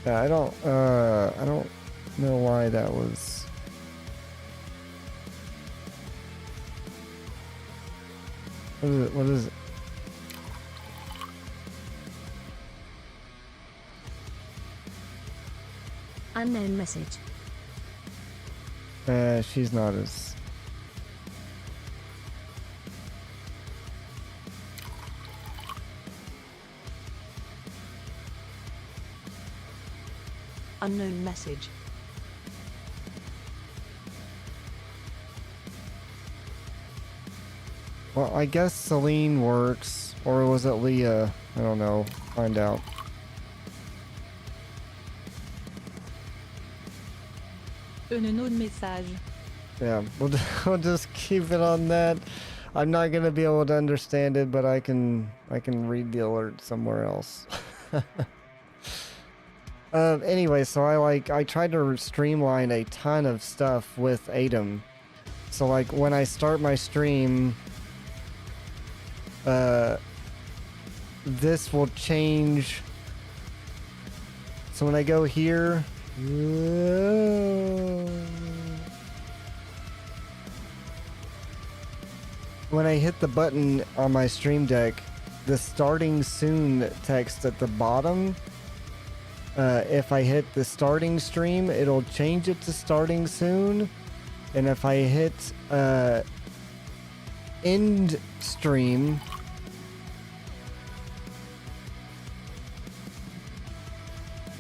Yeah, I don't know why that was. What is it? Unknown message. She's not as. Unknown message. Well, I guess Celine works, or was it Leah? I don't know. Find out. Unknown message. Yeah, we'll just keep it on that. I'm not gonna be able to understand it, but I can read the alert somewhere else. Anyway, so I tried to streamline a ton of stuff with ADEM. So like when I start my stream, this will change. So when I go here, when I hit the button on my stream deck, the starting soon text at the bottom, if I hit the starting stream, it'll change it to starting soon. And if I hit end stream,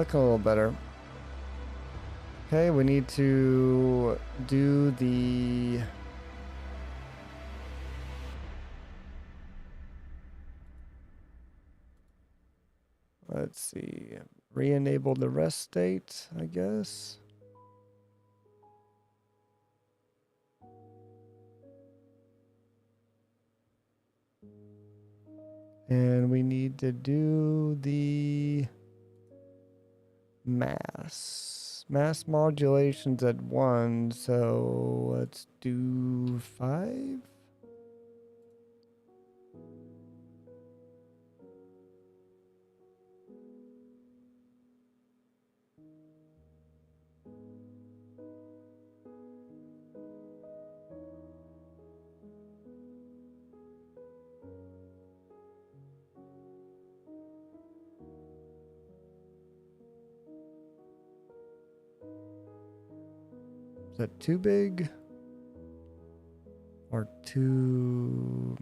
Looking a little better. Okay, we need to do the... Let's see. Re-enable the rest state, I guess. And we need to do the mass modulations at 1, so let's do 5. Is that too big? Or too...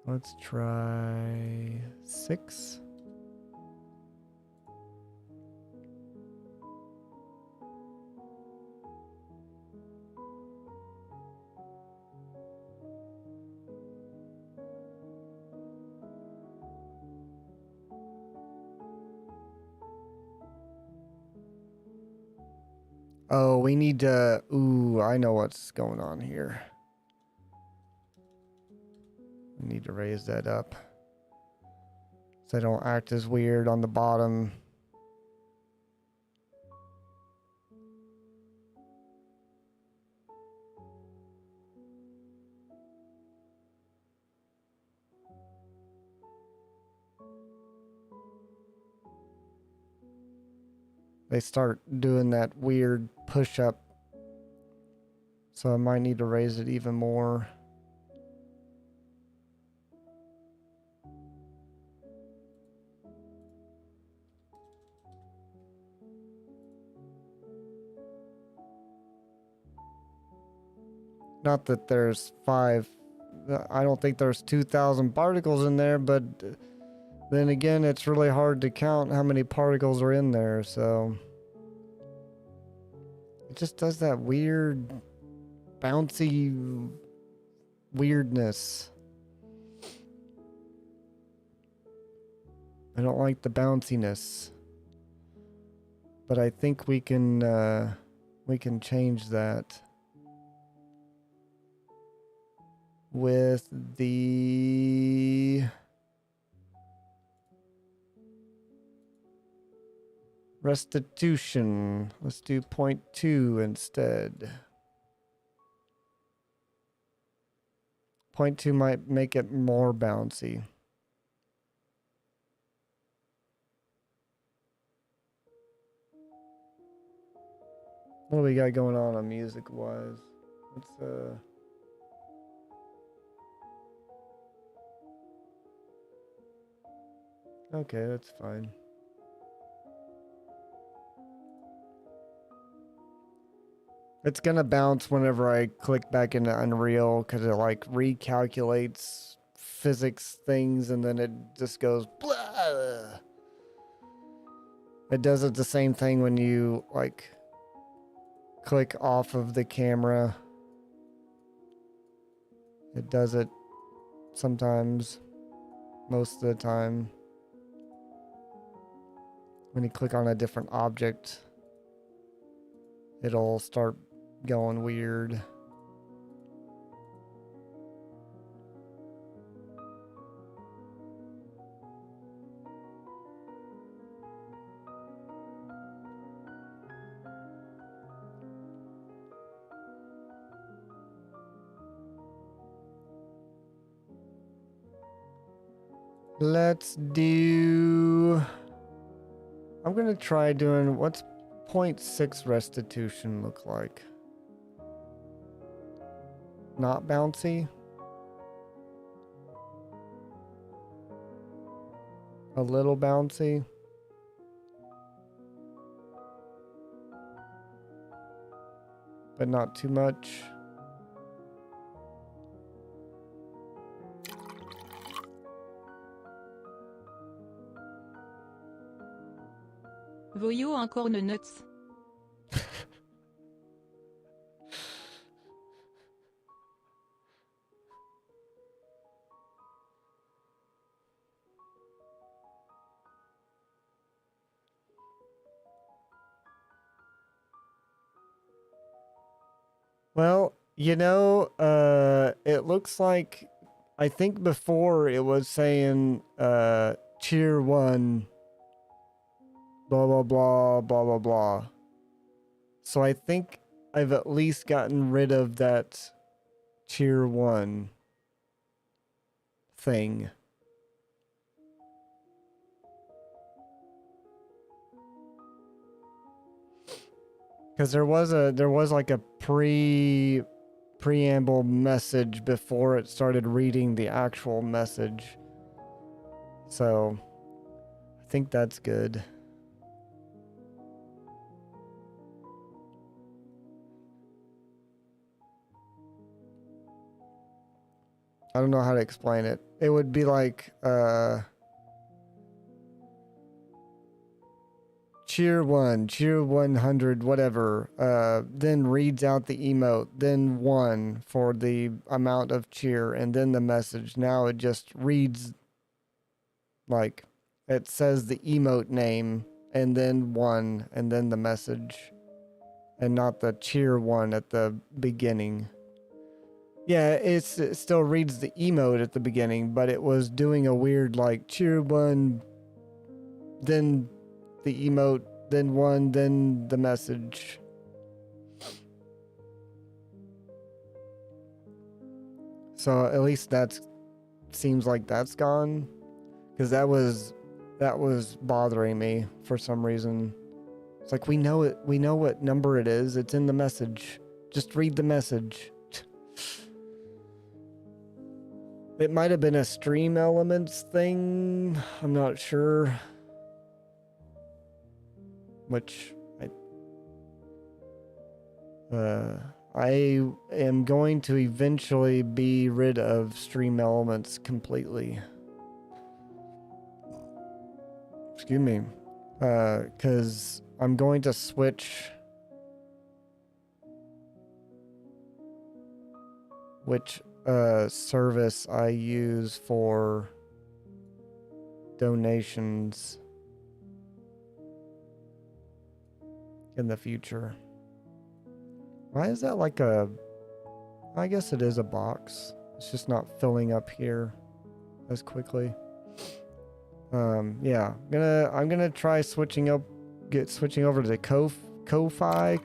Let's try 6. Oh, we need to... Ooh, I know what's going on here. We need to raise that up so they don't act as weird on the bottom. They start doing that weird push-up, so I might need to raise it even more. Not that there's 5, I don't think there's 2,000 particles in there, but then again, it's really hard to count how many particles are in there, so it just does that weird, bouncy weirdness. I don't like the bounciness, but I think we can change that with the restitution. Let's do 0.2 instead. 0.2 might make it more bouncy. What do we got going on music wise? Let's okay, that's fine. It's gonna bounce whenever I click back into Unreal because it like recalculates physics things and then it just goes blah. It does it the same thing when you like click off of the camera. It does it sometimes, most of the time. When you click on a different object, it'll start going weird. Let's do... I'm gonna try doing... What's 0.6 restitution look like? Not bouncy? A little bouncy? But not too much? Voyons un corn nuts. Well, it looks like I think before it was saying cheer one blah blah blah blah blah blah. So I think I've at least gotten rid of that cheer one thing. Because there was like a preamble message before it started reading the actual message. So I think that's good. I don't know how to explain it. It would be like cheer 1, cheer 100, whatever, then reads out the emote, then 1 for the amount of cheer, and then the message. Now it just reads, like, it says the emote name, and then 1, and then the message, and not the cheer 1 at the beginning. Yeah, it still reads the emote at the beginning, but it was doing a weird, like, cheer 1, then the emote, then 1, then the message. So at least that seems like that's gone, because that was bothering me for some reason. It's like we know what number it is. It's in the message. Just read the message. It might have been a Stream Elements thing. I'm not sure. Which I am going to eventually be rid of Stream Elements completely. Excuse me. Because I'm going to switch which service I use for donations in the future. Why is that like a... I guess it is a box. It's just not filling up here as quickly. Yeah, I'm gonna try switching over to Ko-fi.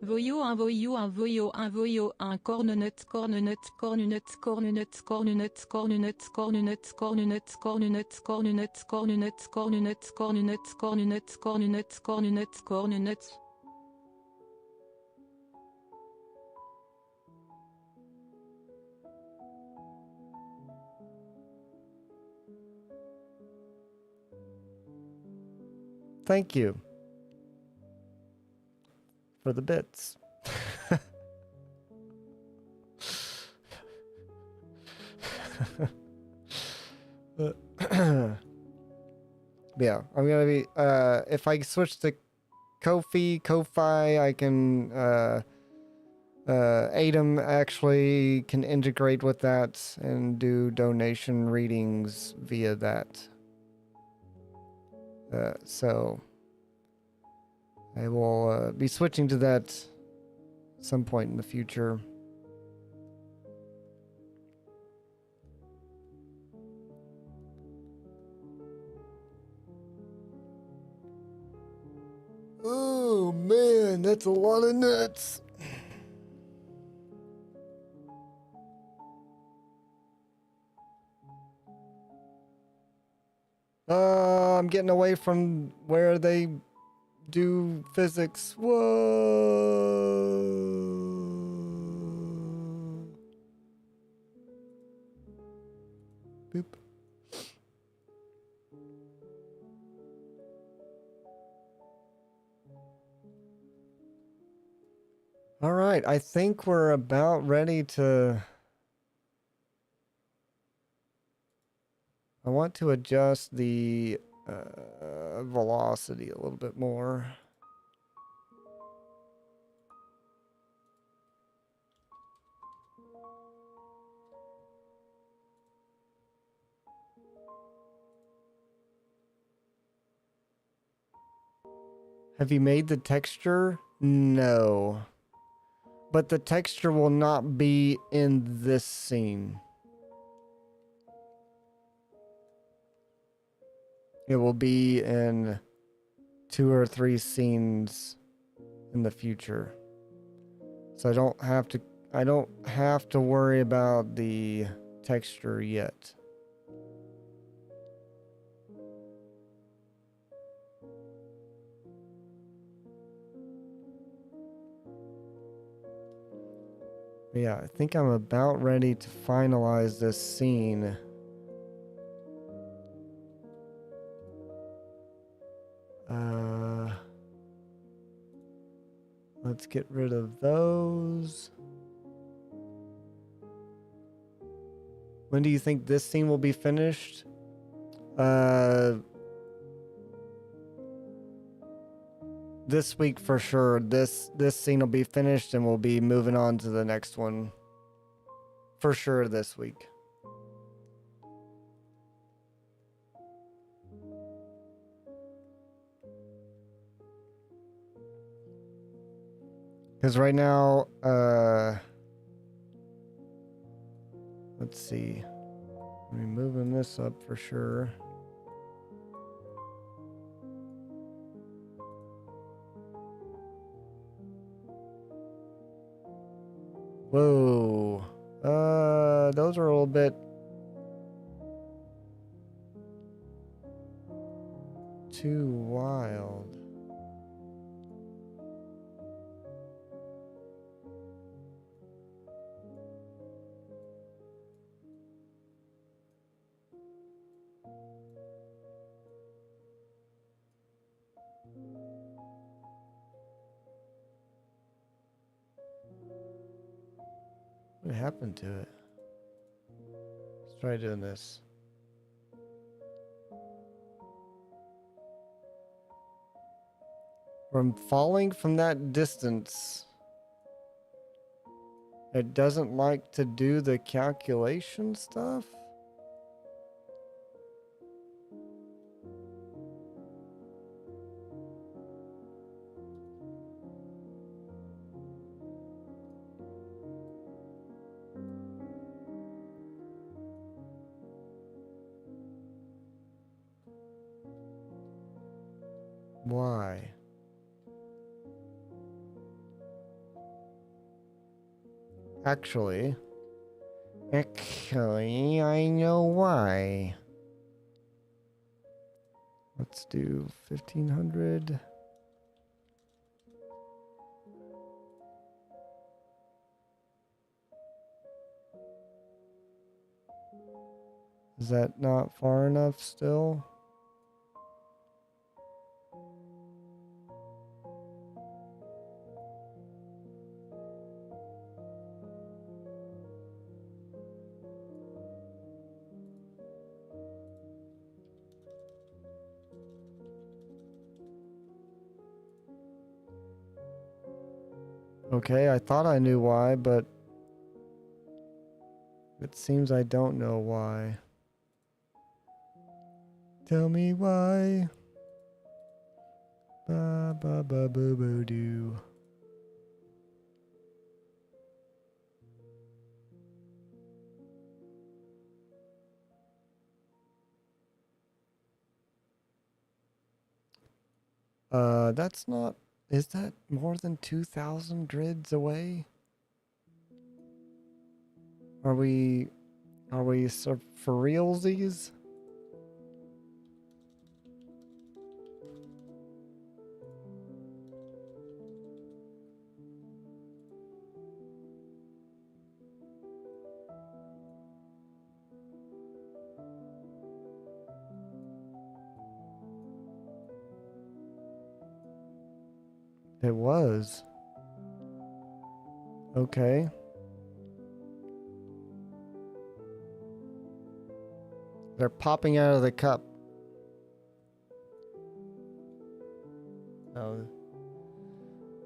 Voyons un voyou un voyou un voyou un corn nuts corn nuts corn nuts corn nuts corn nuts corn nuts corn nuts corn nuts corn nuts corn nuts corn nuts corn nuts corn nuts corn nuts corn nuts corn nuts corn nuts. Thank you for the bits. Yeah, I'm gonna be if I switch to Ko-fi, I can Atom actually can integrate with that and do donation readings via that. So I will be switching to that at some point in the future. Oh man, that's a lot of nuts. I'm getting away from where they do physics. Whoa. Boop. All right, I think we're about ready to I want to adjust the velocity a little bit more. Have you made the texture? No. But the texture will not be in this scene. It will be in 2 or 3 scenes in the future. So I don't have to worry about the texture yet. But yeah, I think I'm about ready to finalize this scene. Let's get rid of those. When do you think this scene will be finished? This week for sure. This scene will be finished and we'll be moving on to the next one. For sure this week. Because right now, let's see. I'm moving this up for sure. Whoa. Those are a little bit too wild. What happened to it? Let's try doing this. From falling from that distance, it doesn't like to do the calculation stuff. Why? Actually, I know why. Let's do 1500. Is that not far enough still? Okay, I thought I knew why, but it seems I don't know why. Tell me why. Ba ba ba boo boo doo. That's not. Is that more than 2,000 grids away? Are we for realsies? It was. Okay. They're popping out of the cup. Oh.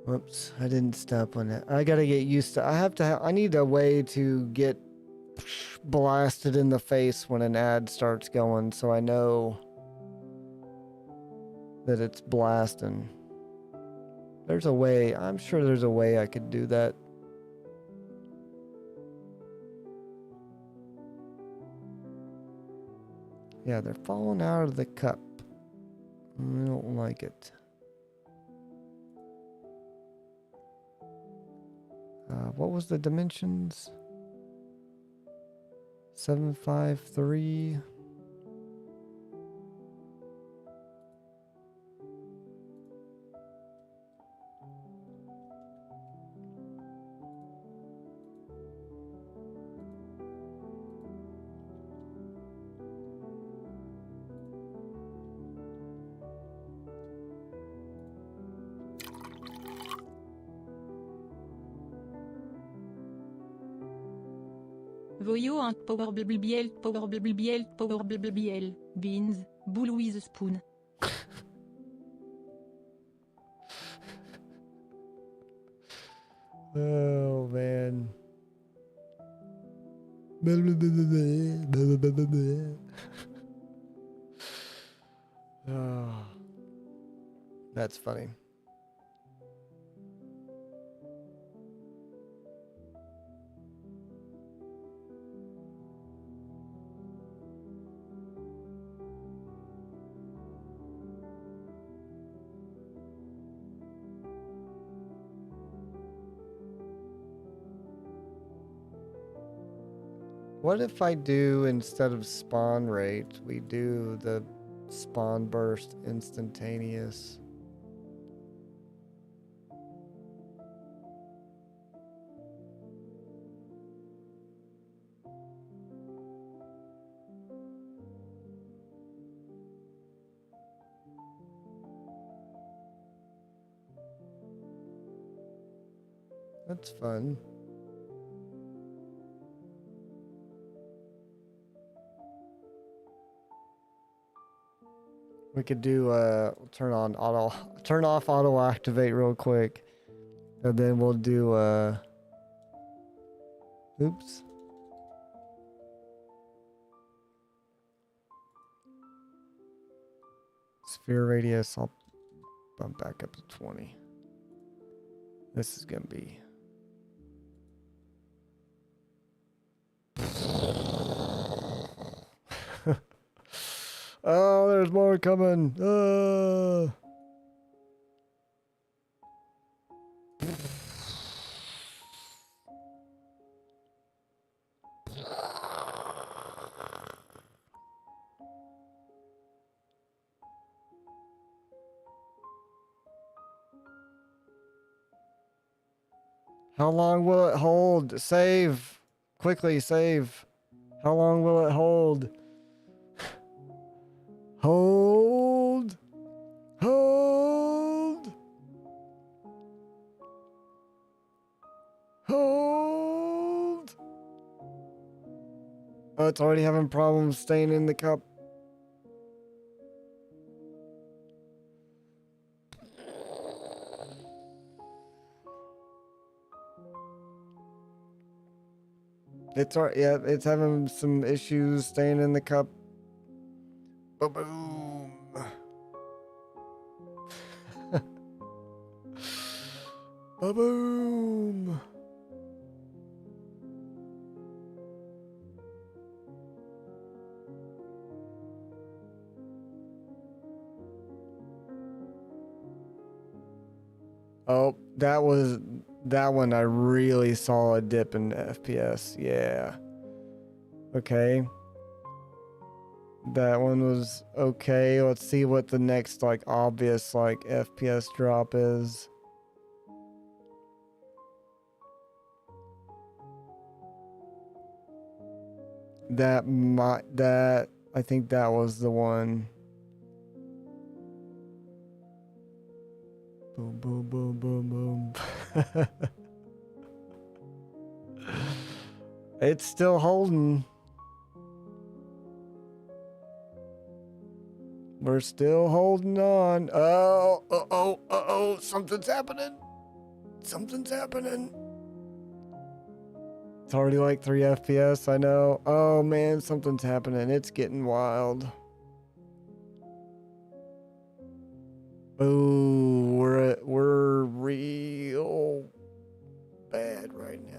Whoops, I didn't stop on that. I gotta get used to. I need a way to get blasted in the face when an ad starts going, so I know that it's blasting. There's a way. I'm sure there's a way I could do that. Yeah, they're falling out of the cup. I don't like it. What was the dimensions? 753. Voyo un power BBL beans, bull with a spoon. Oh man. Oh, that's funny. What if I do, instead of spawn rate, we do the spawn burst instantaneous? That's fun. We could do turn off auto activate real quick. And then we'll do oops. Sphere radius, I'll bump back up to 20. This is gonna be oh, there's more coming. How long will it hold? Save. Quickly, save. How long will it hold? Hold. Hold. Hold. Oh, it's already having problems staying in the cup. Yeah, it's having some issues staying in the cup. Ba-boom. Ba-boom. Oh, that one I really saw a dip in FPS. Yeah. Okay. That one was okay. Let's see what the next obvious FPS drop is. I think that was the one. Boom, boom, boom, boom, boom. It's still holding. We're still holding on. Oh, something's happening. Something's happening. It's already like 3 FPS, I know. Oh man, something's happening. It's getting wild. Oh, we're real bad right now.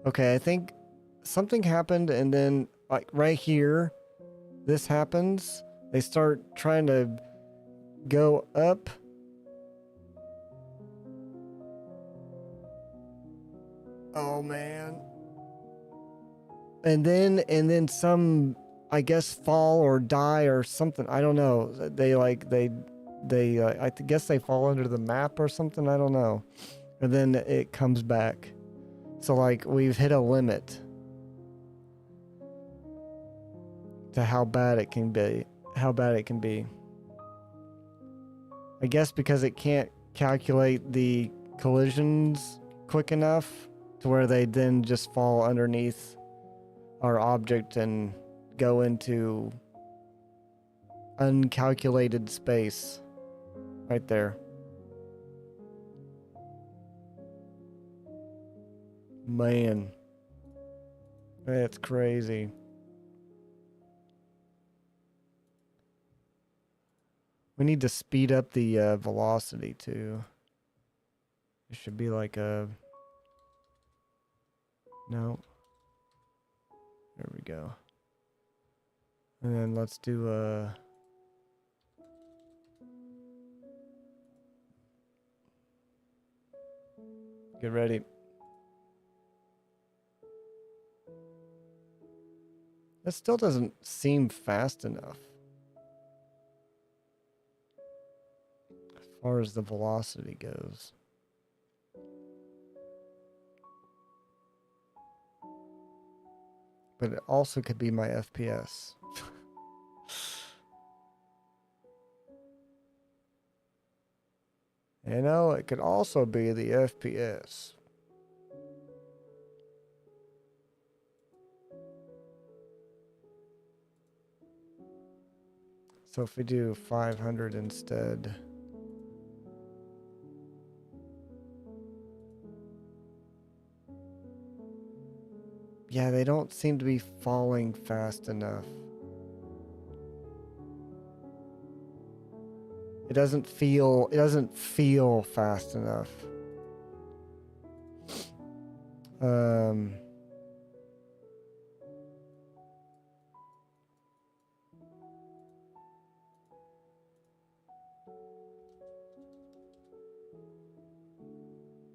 Okay, I think something happened, and then like right here, this happens. They start trying to go up. Oh man. And then some, I guess, fall or die or something. I don't know. I guess they fall under the map or something. I don't know. And then it comes back. So like we've hit a limit to how bad it can be. I guess because it can't calculate the collisions quick enough to where they then just fall underneath our object and go into uncalculated space right there. Man, that's crazy. We need to speed up the velocity too. It should be like a... No. There we go. And then let's do a... Get ready. That still doesn't seem fast enough. As far as the velocity goes. But it also could be my FPS. You know, it could also be the FPS. So if we do 500 instead. Yeah, they don't seem to be falling fast enough. It doesn't feel fast enough.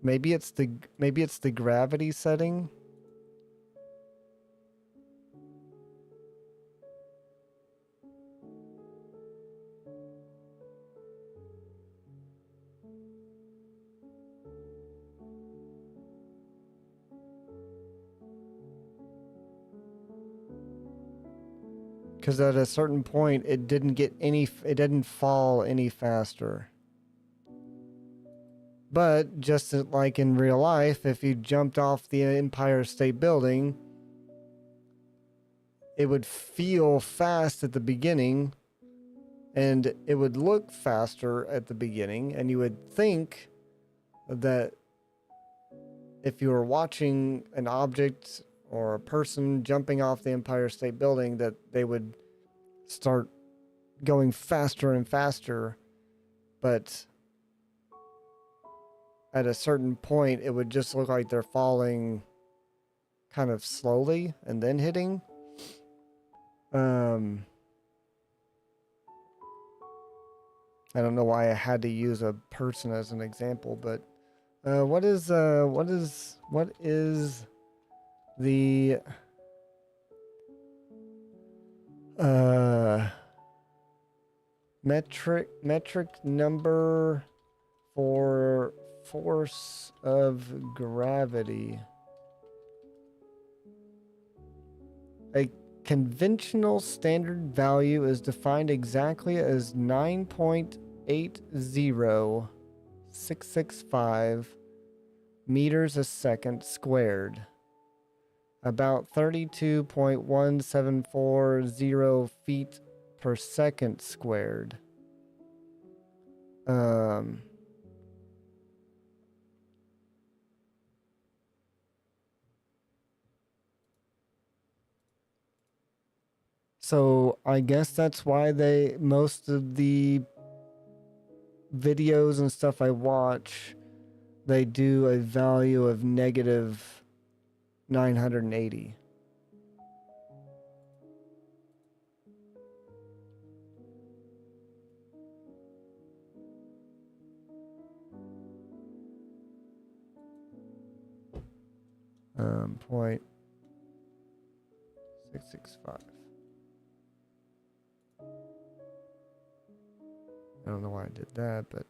Maybe it's the gravity setting. Because at a certain point, it didn't fall any faster. But just like in real life, if you jumped off the Empire State Building, it would feel fast at the beginning, and it would look faster at the beginning, and you would think that if you were watching an object or a person jumping off the Empire State Building, that they would start going faster and faster, but at a certain point, it would just look like they're falling kind of slowly and then hitting. I don't know why I had to use a person as an example, but what is the metric number for force of gravity? A conventional standard value is defined exactly as 9.80665 meters a second squared. about 32.1740 feet per second squared. So I guess that's why most of the videos and stuff I watch, they do a value of negative 980. Point 665. I don't know why I did that, but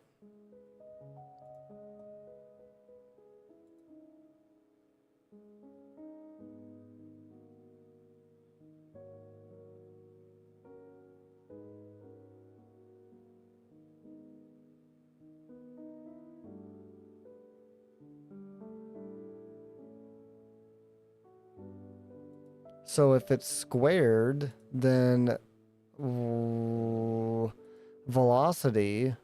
so if it's squared, then velocity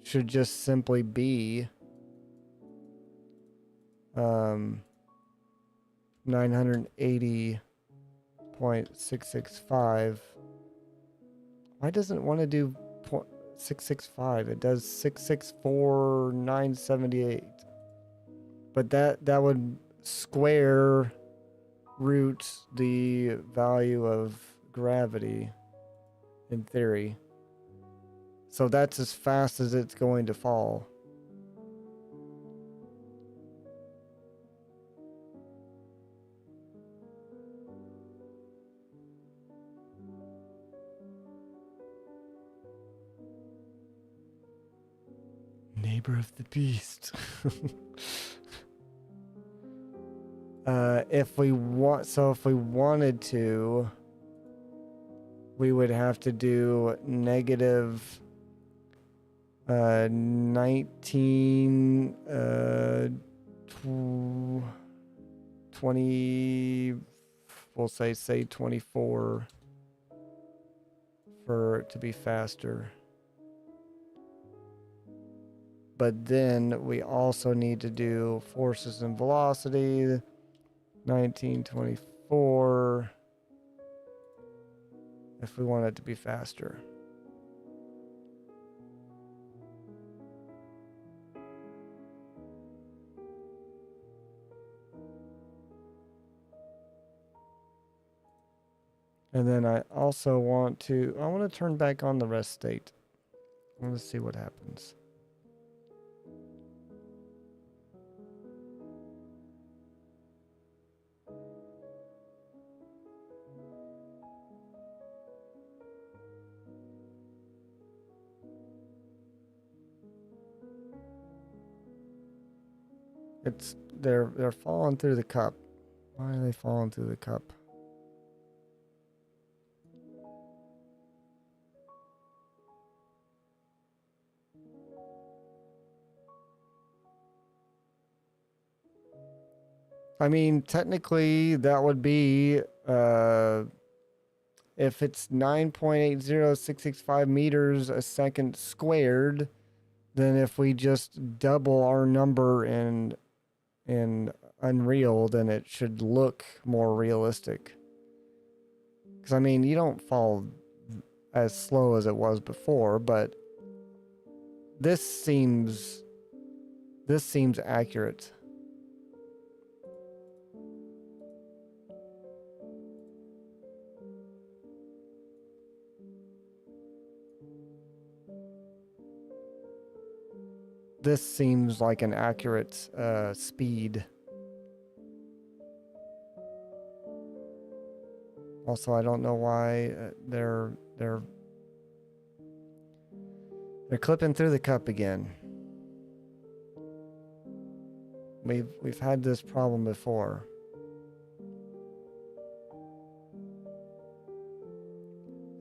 should just simply be 980.665. Why doesn't it want to do 665? It does 664,978. But that would square root the value of gravity in theory. So that's as fast as it's going to fall. Neighbor of the beast. If we wanted to, we would have to do negative 19 20, we'll say 24 for it to be faster. But then we also need to do forces and velocity, 1924, if we want it to be faster. And then I also want to turn back on the rest state. I want to see what happens. They're falling through the cup. Why are they falling through the cup? I mean, technically that would be if it's 9.80665 meters a second squared, then if we just double our number in Unreal, then it should look more realistic. Because I mean, you don't fall as slow as it was before, but this seems accurate. This seems like an accurate speed. Also, I don't know why they're clipping through the cup again. We've had this problem before.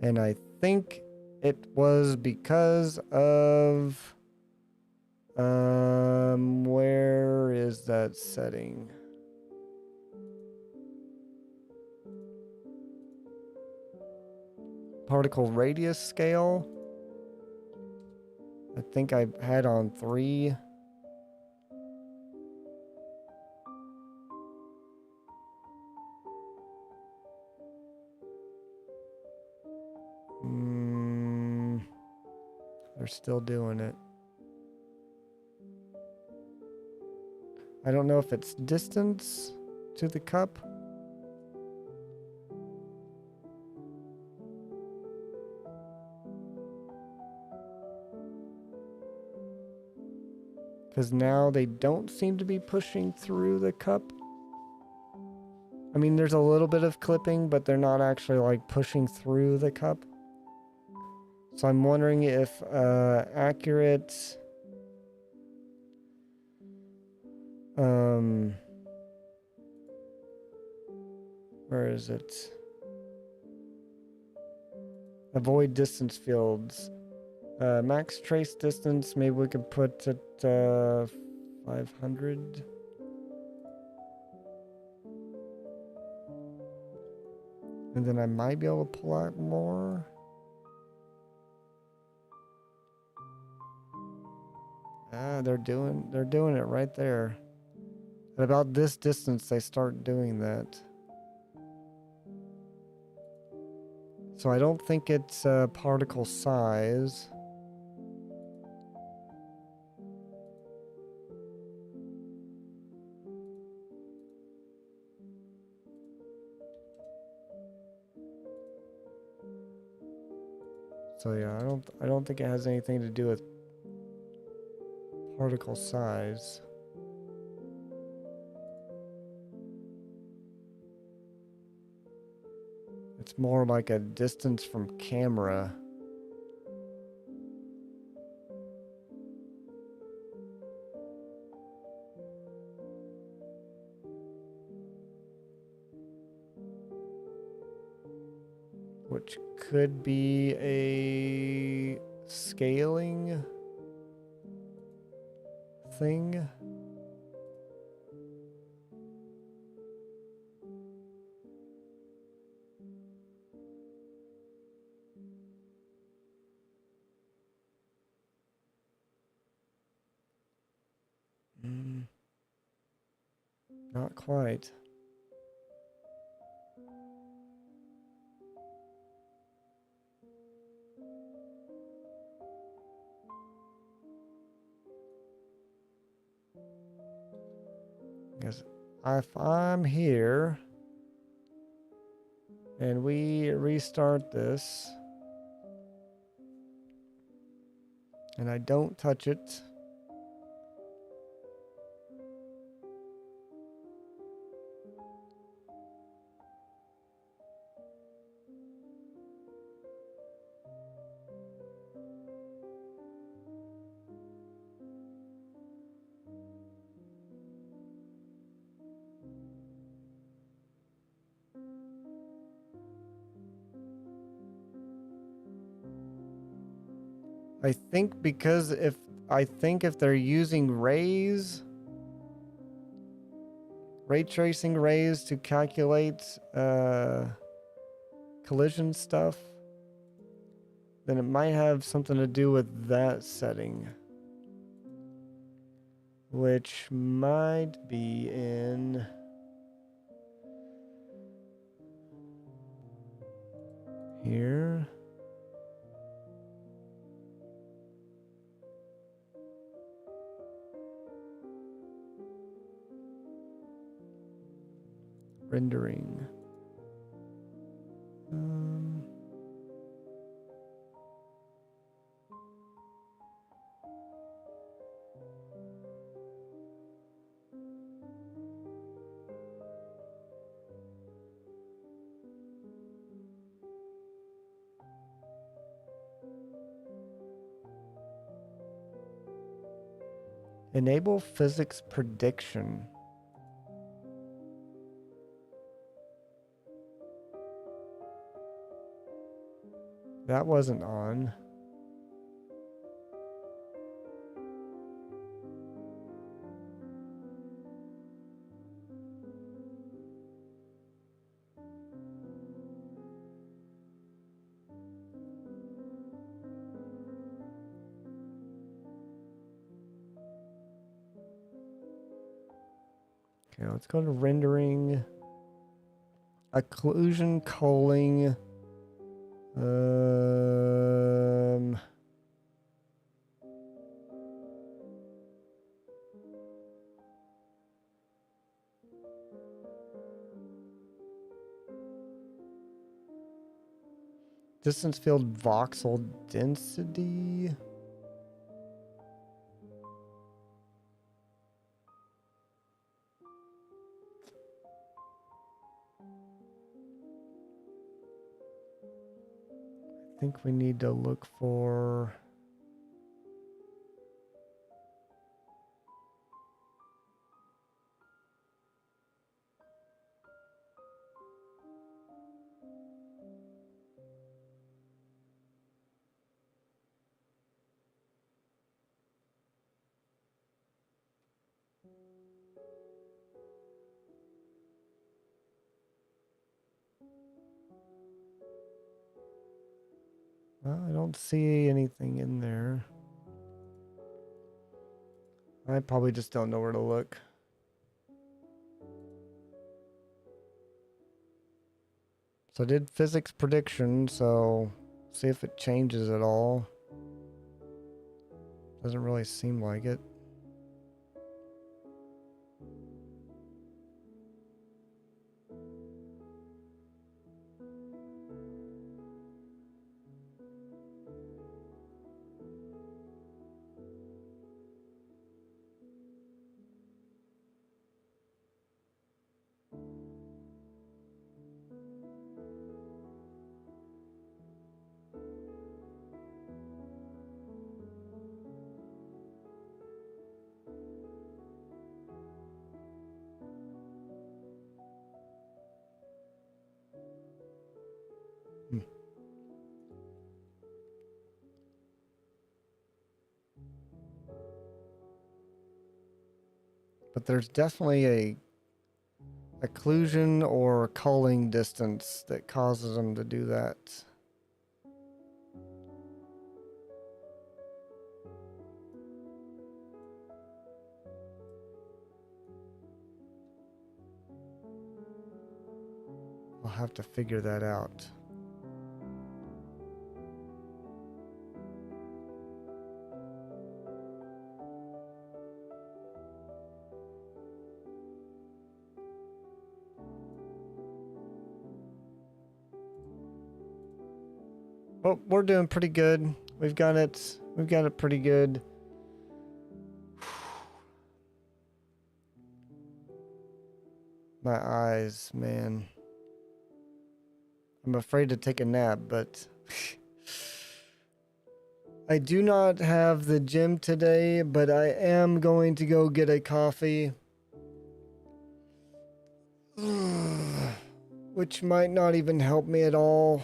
And I think it was because of where is that setting? particle radius scale. I think I had on 3. They're still doing it. I don't know if it's distance to the cup. Because now they don't seem to be pushing through the cup. I mean, there's a little bit of clipping, but they're not actually like pushing through the cup. So I'm wondering if accurate where is it? Avoid distance fields. Max trace distance, maybe we could put it 500. And then I might be able to pull out more. They're doing it right there. At about this distance they start doing that. So I don't think it's particle size. So yeah, I don't think it has anything to do with particle size. It's more like a distance from camera. Which could be a scaling thing. Not quite. Because if I'm here and we restart this and I don't touch it, I think because if they're using ray tracing rays to calculate collision stuff, then it might have something to do with that setting, which might be in here. Rendering. Enable physics prediction. That wasn't on. Okay, let's go to rendering. Occlusion culling. Distance field voxel density. I think we need to look for. Well, I don't see anything in there. I probably just don't know where to look. So I did physics prediction, so see if it changes at all. Doesn't really seem like it. But there's definitely a occlusion or culling distance that causes them to do that. I'll have to figure that out. Well, we're doing pretty good. We've got it pretty good. My eyes, man. I'm afraid to take a nap, but I do not have the gym today, but I am going to go get a coffee. Which might not even help me at all.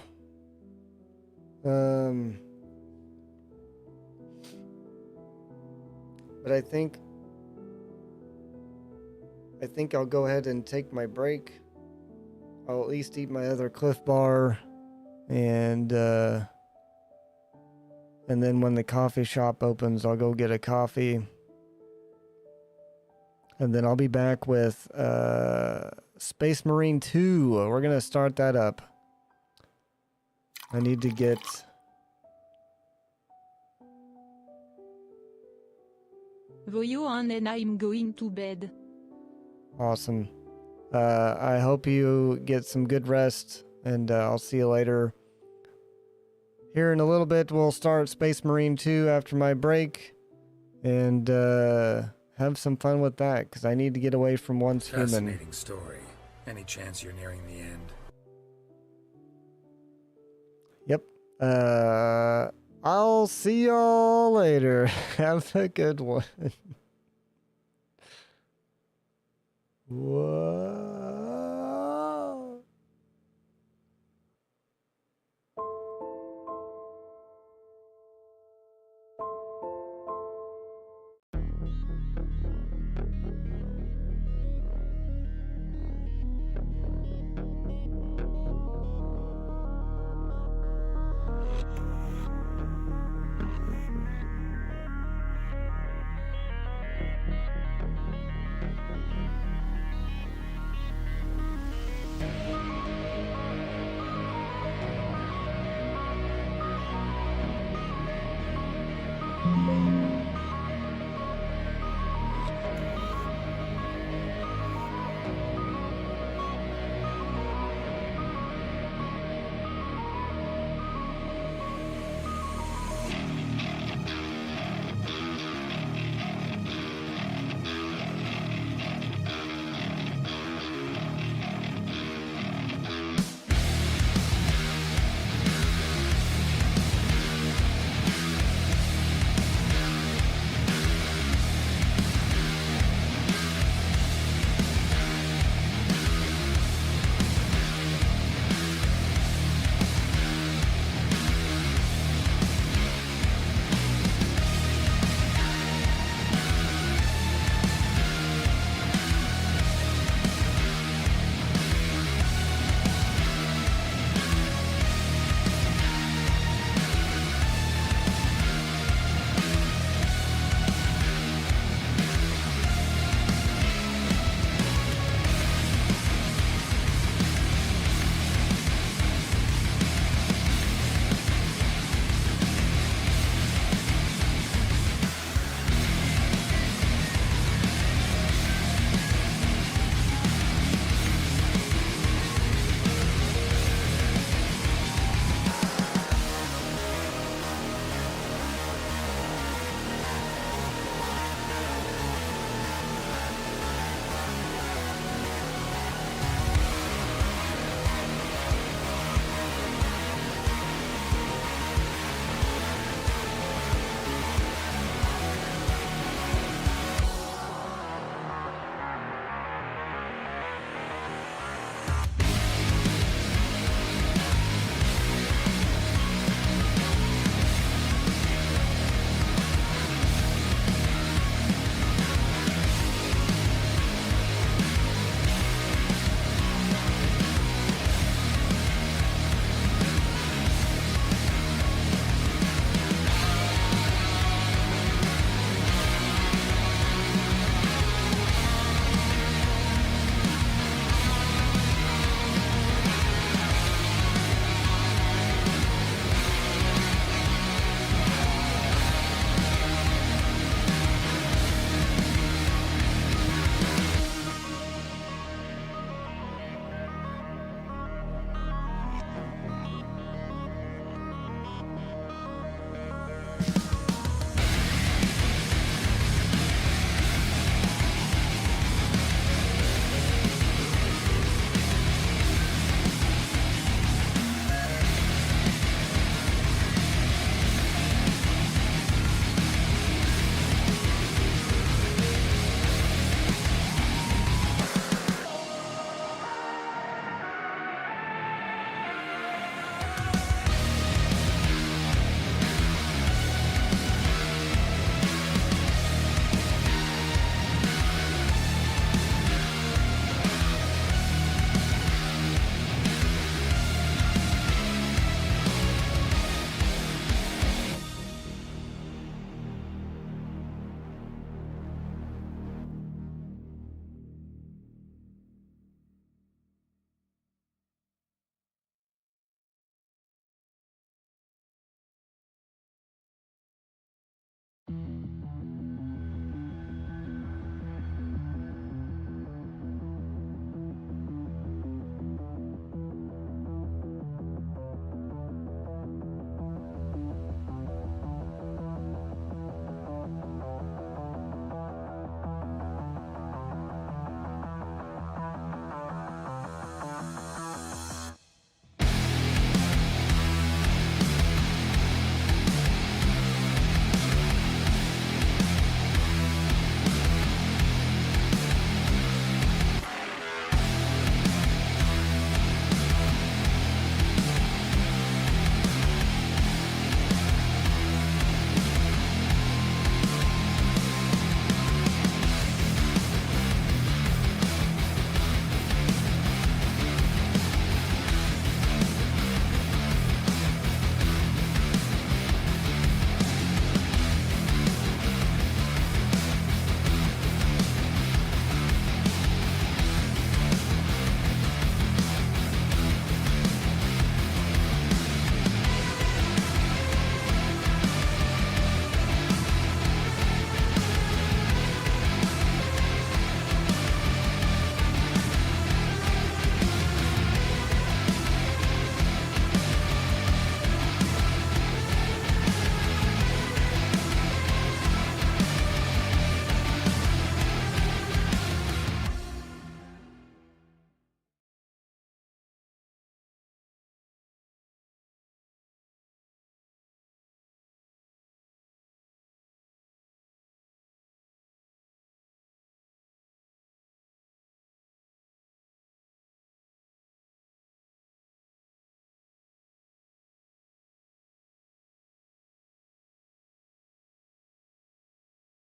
But I think I'll go ahead and take my break. I'll at least eat my other Cliff Bar, and then when the coffee shop opens, I'll go get a coffee, and then I'll be back with Space Marine 2. We're gonna start that up. I need to get. Voyo and I'm going to bed. Awesome. I hope you get some good rest, and I'll see you later. Here in a little bit, we'll start Space Marine 2 after my break, and have some fun with that, because I need to get away from Once Human. Fascinating story. Any chance you're nearing the end? Yep. I'll see y'all later. Have a good one. What?